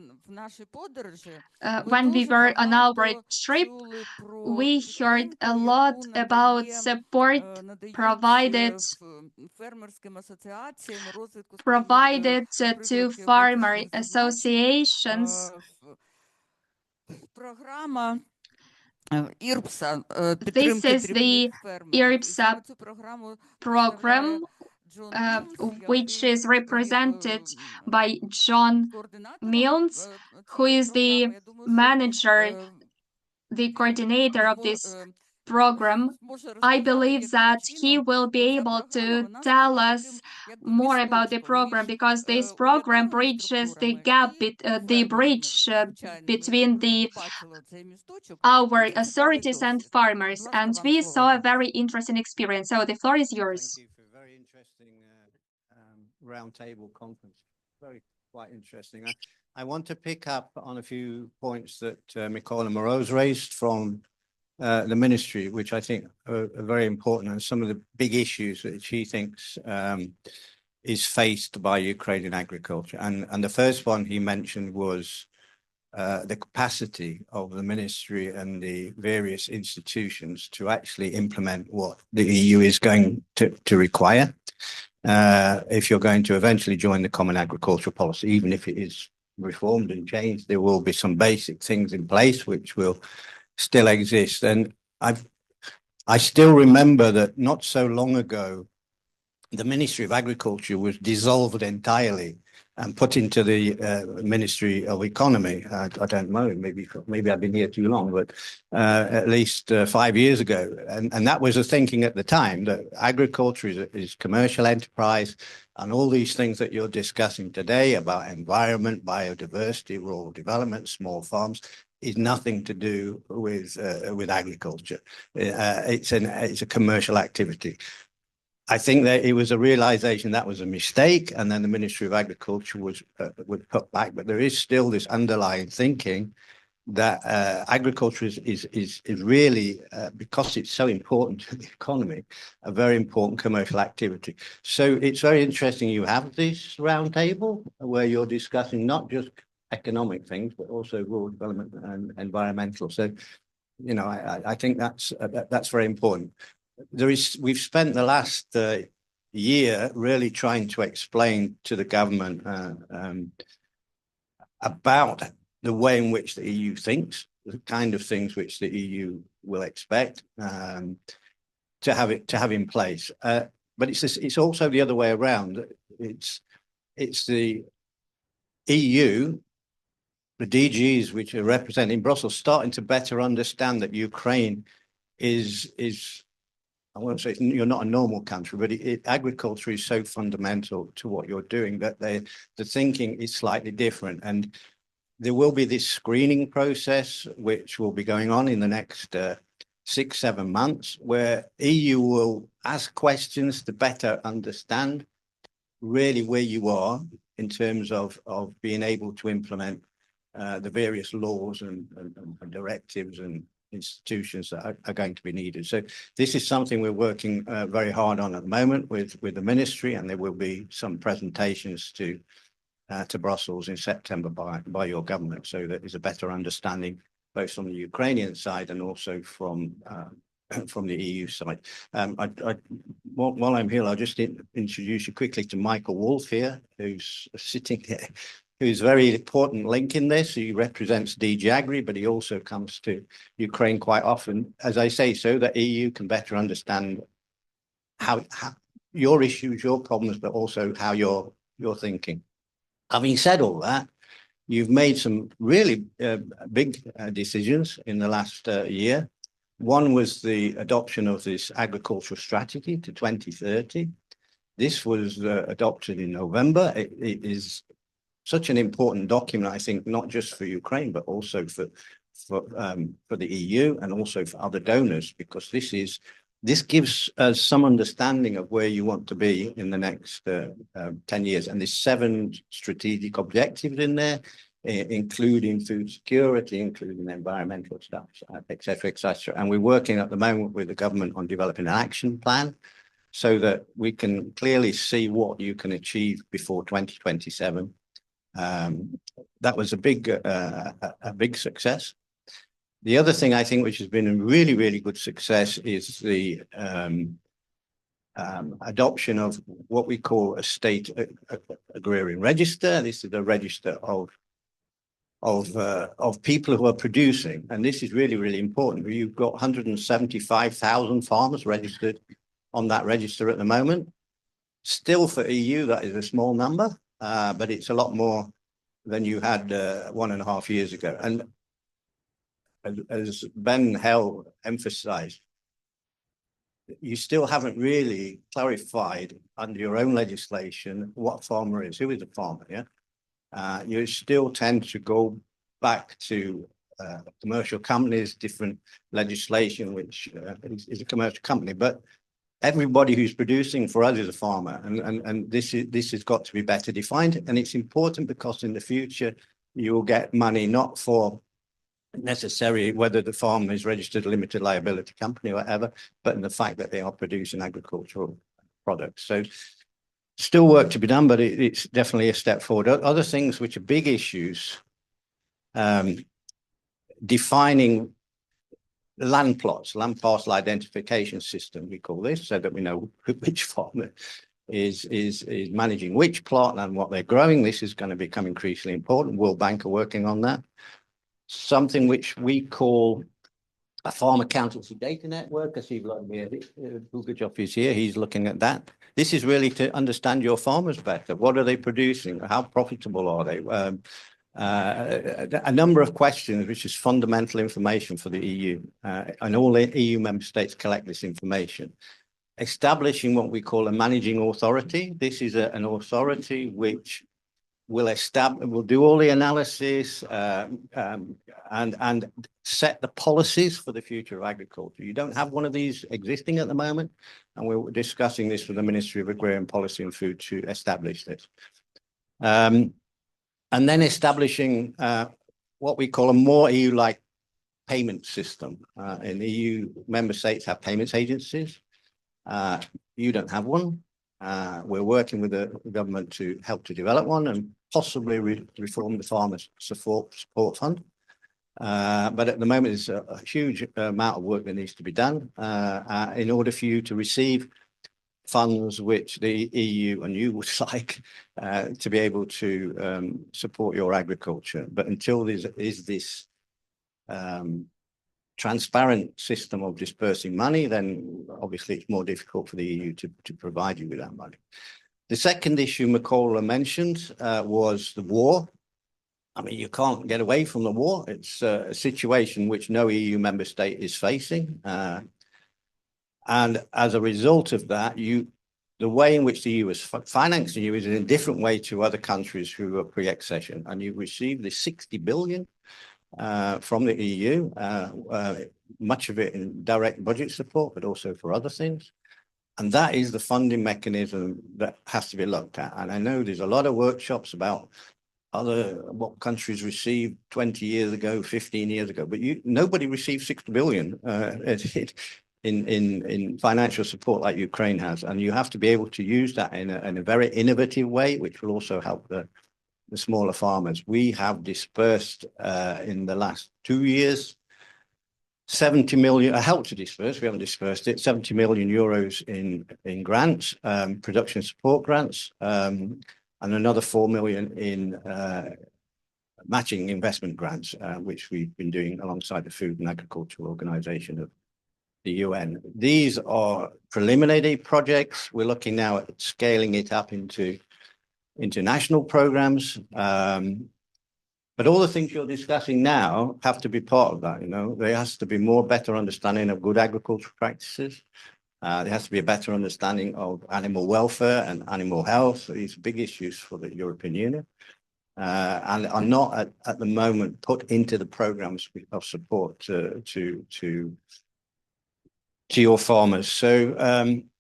on our trip, we heard a lot about support provided to farmer associations. This is the IRPSA program, which is represented by John Milnes, who is the manager, the coordinator of this program. I believe that he will be able to tell us more about the program because this program bridges the gap, the bridge between our authorities and farmers, and we saw a very interesting experience. So the floor is yours. Thank you for a very interesting roundtable conference. Quite interesting. I want to pick up on a few points that Mykola Moroz raised from the ministry, which I think are very important, and some of the big issues that she thinks is faced by Ukrainian agriculture. And the first one he mentioned was the capacity of the ministry and the various institutions to actually implement what the EU is going to require. If you're going to eventually join the common agricultural policy, even if it is reformed and changed, there will be some basic things in place which will still exist. And I still remember that not so long ago, the Ministry of Agriculture was dissolved entirely and put into the Ministry of Economy. I don't know, maybe I've been here too long, but at least 5 years ago. And that was the thinking at the time, that agriculture is commercial enterprise, and all these things that you're discussing today about environment, biodiversity, rural development, small farms, is nothing to do with agriculture. It's a commercial activity. I think that it was a realization that was a mistake, and then the Ministry of Agriculture was put back. But there is still this underlying thinking that agriculture is really, because it's so important to the economy, a very important commercial activity. So it's very interesting you have this roundtable where you're discussing not just economic things, but also rural development and environmental. So, you know, I think that's very important. We've spent the last year really trying to explain to the government about the way in which the EU thinks, the kind of things which the EU will expect to have in place. But it's also the other way around. It's the EU, the DGs, which are representing Brussels, starting to better understand that Ukraine is I won't say you're not a normal country, but agriculture is so fundamental to what you're doing that the thinking is slightly different. And there will be this screening process, which will be going on in the next 6-7 months, where EU will ask questions to better understand really where you are in terms of being able to implement the various laws and directives and institutions that are going to be needed. So this is something we're working very hard on at the moment with the ministry, and there will be some presentations to Brussels in September by your government, so that there's a better understanding both from the Ukrainian side and also from the EU side. While I'm here, I'll just introduce you quickly to Michael Wolf here, who's sitting here, who's a very important link in this. He represents DG Agri, but he also comes to Ukraine quite often, as I say, so that EU can better understand how your issues, your problems, but also how you're thinking. Having said all that, you've made some really big decisions in the last year. One was the adoption of this agricultural strategy to 2030. This was adopted in November. It is such an important document, I think, not just for Ukraine, but also for the EU and also for other donors, because this gives us some understanding of where you want to be in the next 10 years. And there's 7 strategic objectives in there, including food security, including environmental stuff, et cetera, et cetera. And we're working at the moment with the government on developing an action plan so that we can clearly see what you can achieve before 2027. That was a big success. The other thing I think which has been a really, really good success is the adoption of what we call a state agrarian register. This is a register of people who are producing, and this is really, really important. You've got 175,000 farmers registered on that register at the moment. Still, for EU, that is a small number, but it's a lot more than you had 1.5 years ago. And as Ben Hell emphasized, you still haven't really clarified under your own legislation what farmer is, who is a farmer, yeah? You still tend to go back to commercial companies, different legislation, which is a commercial company, but everybody who's producing for us is a farmer, and this has got to be better defined. And it's important because in the future you will get money not for necessarily whether the farmer is registered a limited liability company or whatever, but in the fact that they are producing agricultural products. So still work to be done, but it's definitely a step forward. Other things which are big issues, defining land plots, land parcel identification system, we call this, so that we know which farmer is managing which plot and what they're growing. This is going to become increasingly important. World Bank are working on that. Something which we call a farm accountancy data network. I see Vladimir Bugajov is here. He's looking at that. This is really to understand your farmers better. What are they producing? How profitable are they? A number of questions, which is fundamental information for the EU. And all the EU member states collect this information. Establishing what we call a managing authority. This is an authority which will do all the analysis and set the policies for the future of agriculture. You don't have one of these existing at the moment, and we're discussing this with the Ministry of Agrarian Policy and Food to establish this. And then establishing what we call a more EU-like payment system. In the EU, member states have payments agencies. You don't have one. We're working with the government to help to develop one and possibly reform the Farmers Support Fund. But at the moment, there's a huge amount of work that needs to be done in order for you to receive funds which the EU and you would like to be able to support your agriculture. But until there is this transparent system of dispersing money, then obviously it's more difficult for the EU to provide you with that money. The second issue Mykola mentioned was the war. I mean, you can't get away from the war. It's a situation which no EU member state is facing. And as a result of that, the way in which the EU is financing you is in a different way to other countries who are pre-accession. And you receive the 60 billion from the EU, much of it in direct budget support, but also for other things. And that is the funding mechanism that has to be looked at. And I know there's a lot of workshops about what countries received 20 years ago, 15 years ago, but nobody received 60 billion in financial support like Ukraine has. And you have to be able to use that in a very innovative way, which will also help the smaller farmers. We have dispersed in the last 2 years 70 million, helped to disperse, we haven't dispersed it, 70 million euros in grants, production support grants, and another 4 million in matching investment grants, which we've been doing alongside the Food and Agriculture Organization of the UN. These are preliminary projects. We're looking now at scaling it up into international programs. But all the things you're discussing now have to be part of that. There has to be more better understanding of good agricultural practices. There has to be a better understanding of animal welfare and animal health. These are big issues for the European Union, and are not at the moment put into the programs of support to your farmers. So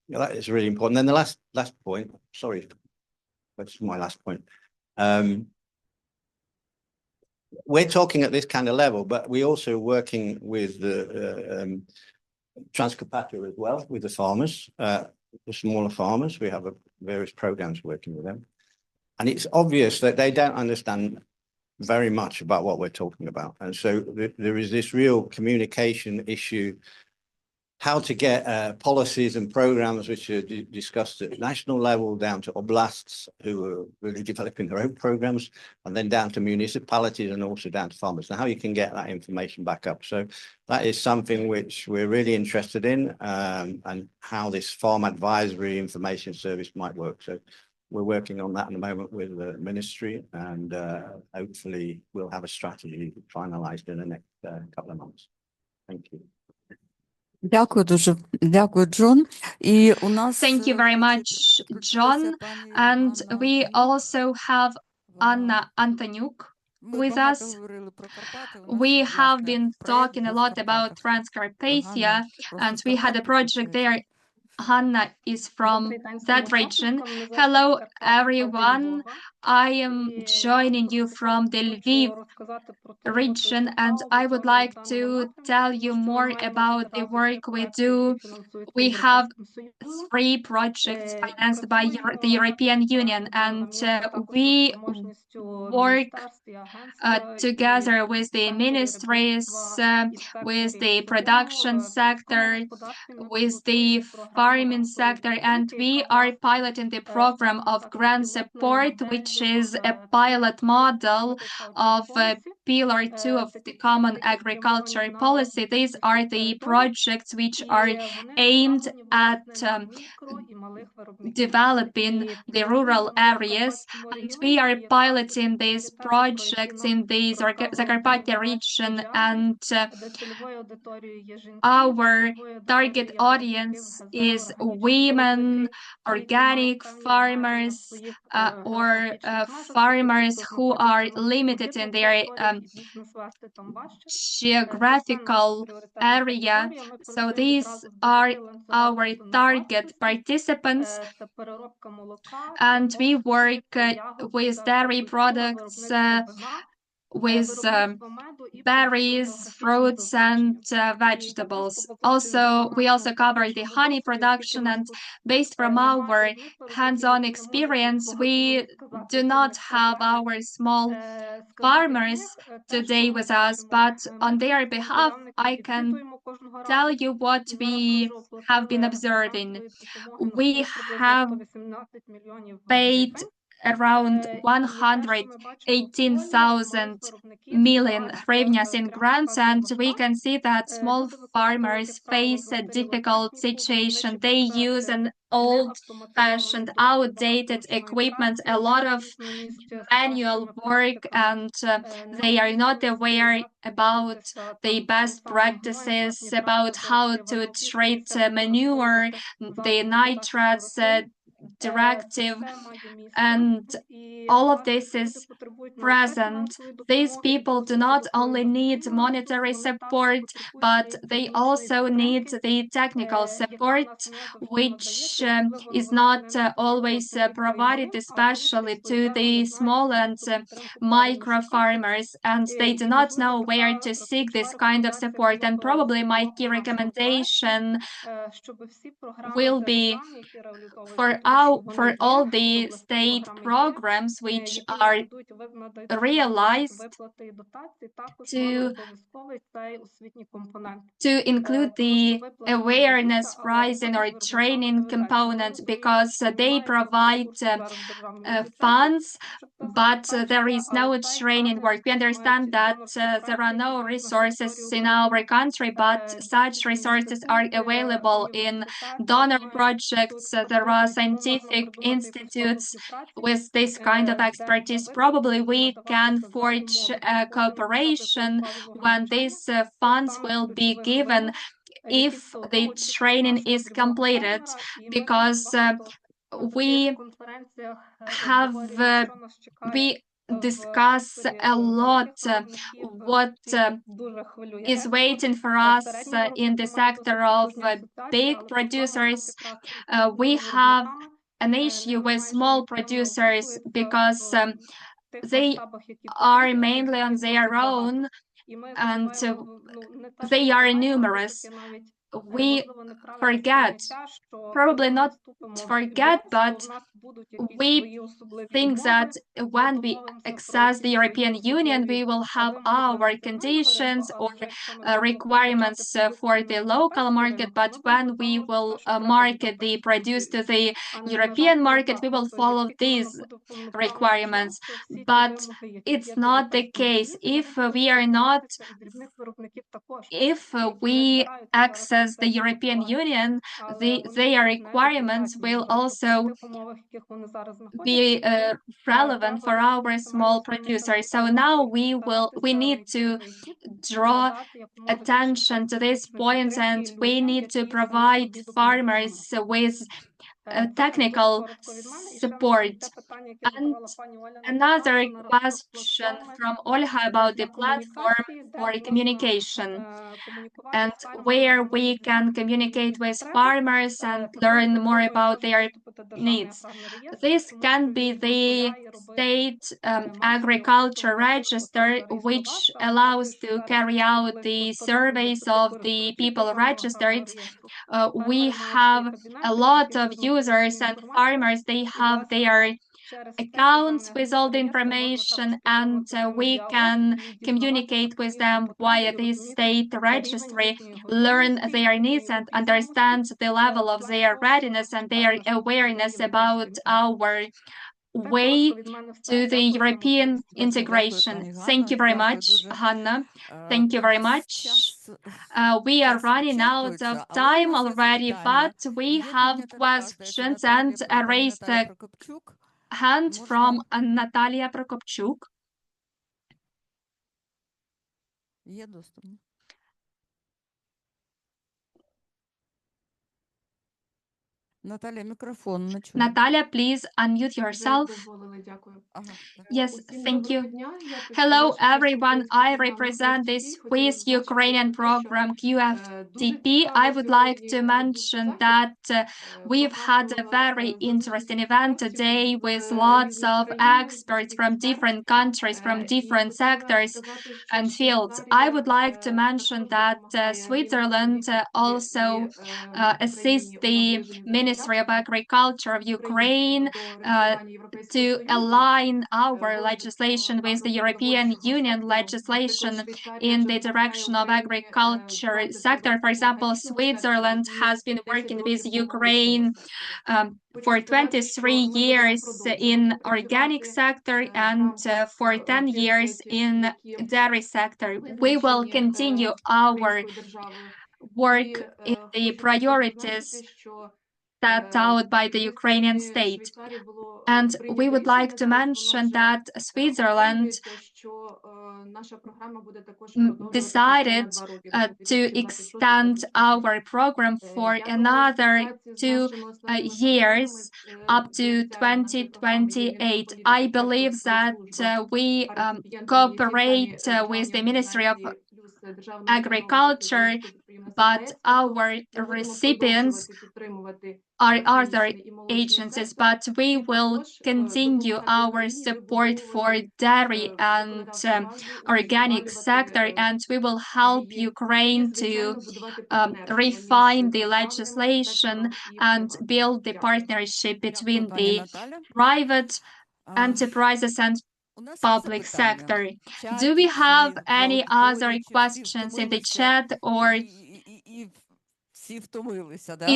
that is really important. Then the last point. Sorry, that's my last point. We're talking at this kind of level, but we're also working with the Transcarpathia as well, with the farmers, the smaller farmers. We have various programs working with them. And it's obvious that they don't understand very much about what we're talking about. And so there is this real communication issue, how to get policies and programs which are discussed at national level down to oblasts who are really developing their own programs, and then down to municipalities and also down to farmers, and how you can get that information back up. So that is something which we're really interested in, and how this farm advisory information service might work. So we're working on that at the moment with the ministry, and hopefully we'll have a strategy finalized in the next couple of months. Thank you. Дякую дуже. Дякую, Джон. І у нас Thank you very much, John. And we also have Anna Antoniuk with us. We have been talking a lot about Transcarpathia, and we had a project there. Hanna is from that region. Hello, everyone. I am joining you from the Lviv region, and I would like to tell you more about the work we do. We have 3 projects financed by the European Union, and we work together with the ministries, with the production sector, with the farming sector, and we are piloting the program of grant support, which is a pilot model of Pillar 2 of the Common Agriculture Policy. These are the projects which are aimed at developing the rural areas, and we are piloting these projects in the Zakarpattia region, and our target audience is women, organic farmers, or farmers who are limited in their geographical area. So these are our target participants, and we work with dairy products, with berries, fruits, and vegetables. We also cover the honey production, and based from our hands-on experience, we do not have our small farmers today with us, but on their behalf, I can tell you what we have been observing. We have paid around 118,000 million hryvnias in grants, and we can see that small farmers face a difficult situation. They use an old-fashioned, outdated equipment, a lot of manual work, and they are not aware about the best practices, about how to treat manure, the nitrates directive, and all of this is present. These people do not only need monetary support, but they also need the technical support, which is not always provided, especially to the small and micro farmers, and they do not know where to seek this kind of support. And probably my key recommendation will be for all the state programs which are realized to include the awareness rising or training component, because they provide funds, but there is no training work. We understand that there are no resources in our country, but such resources are available in donor projects. There are scientific institutes with this kind of expertise. Probably we can forge a cooperation when these funds will be given if the training is completed, because we discuss a lot what is waiting for us in the sector of big producers. We have an issue with small producers because they are mainly on their own, and they are numerous. We forget, probably not forget, but we think that when we access the European Union, we will have our conditions or requirements for the local market, but when we will market the produce to the European market, we will follow these requirements. But it's not the case. If we access the European Union, their requirements will also be relevant for our small producers. So now we need to draw attention to these points, and we need to provide farmers with technical support. And another question from Olha about the platform for communication and where we can communicate with farmers and learn more about their needs. This can be the state agriculture register, which allows to carry out the surveys of the people registered. We have a lot of users and farmers. They have their accounts with all the information, and we can communicate with them via this state registry, learn their needs and understand the level of their readiness and their awareness about our way to the European integration. Thank you very much, Hanna. Thank you very much. We are running out of time already, but we have questions and a raised hand from Natalia Prokopchuk. Natalia, please unmute yourself. Yes, thank you. Hello, everyone. I represent this Swiss Ukrainian program QFTP. I would like to mention that we've had a very interesting event today with lots of experts from different countries, from different sectors and fields. I would like to mention that Switzerland also assists the Ministry Ministry of Agriculture of Ukraine to align our legislation with the European Union legislation in the direction of agriculture sector. For example, Switzerland has been working with Ukraine for 23 years in organic sector and for 10 years in dairy sector. We will continue our work in the priorities set out by the Ukrainian state. And we would like to mention that Switzerland decided to extend our program for another 2 years up to 2028. I believe that we cooperate with the Ministry of Agriculture, but our recipients are other agencies, but we will continue our support for dairy and organic sector, and we will help Ukraine to refine the legislation and build the partnership between the private enterprises and public sector. Do we have any other questions in the chat, or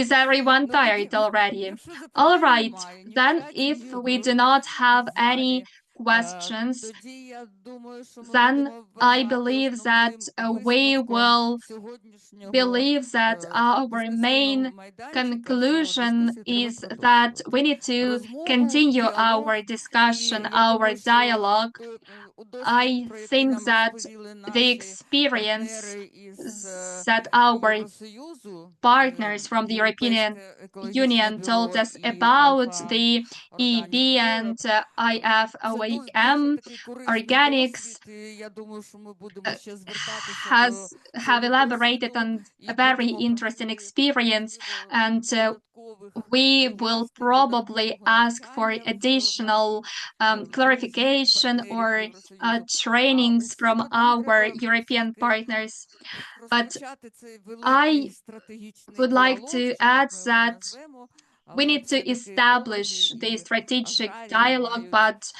is everyone tired already? All right, then if we do not have any questions, then I believe that we will believe that our main conclusion is that we need to continue our discussion, our dialogue. I think that the experience that our partners from the European Union told us about the EB and IFOAM organics have elaborated on a very interesting experience, and we will probably ask for additional clarification or trainings from our European partners. But I would like to add that we need to establish the strategic dialogue, but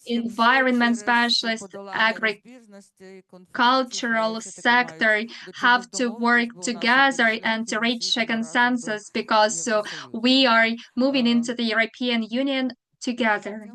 environment specialists, agricultural sector have to work together and to reach a consensus, because we are moving into the European Union together.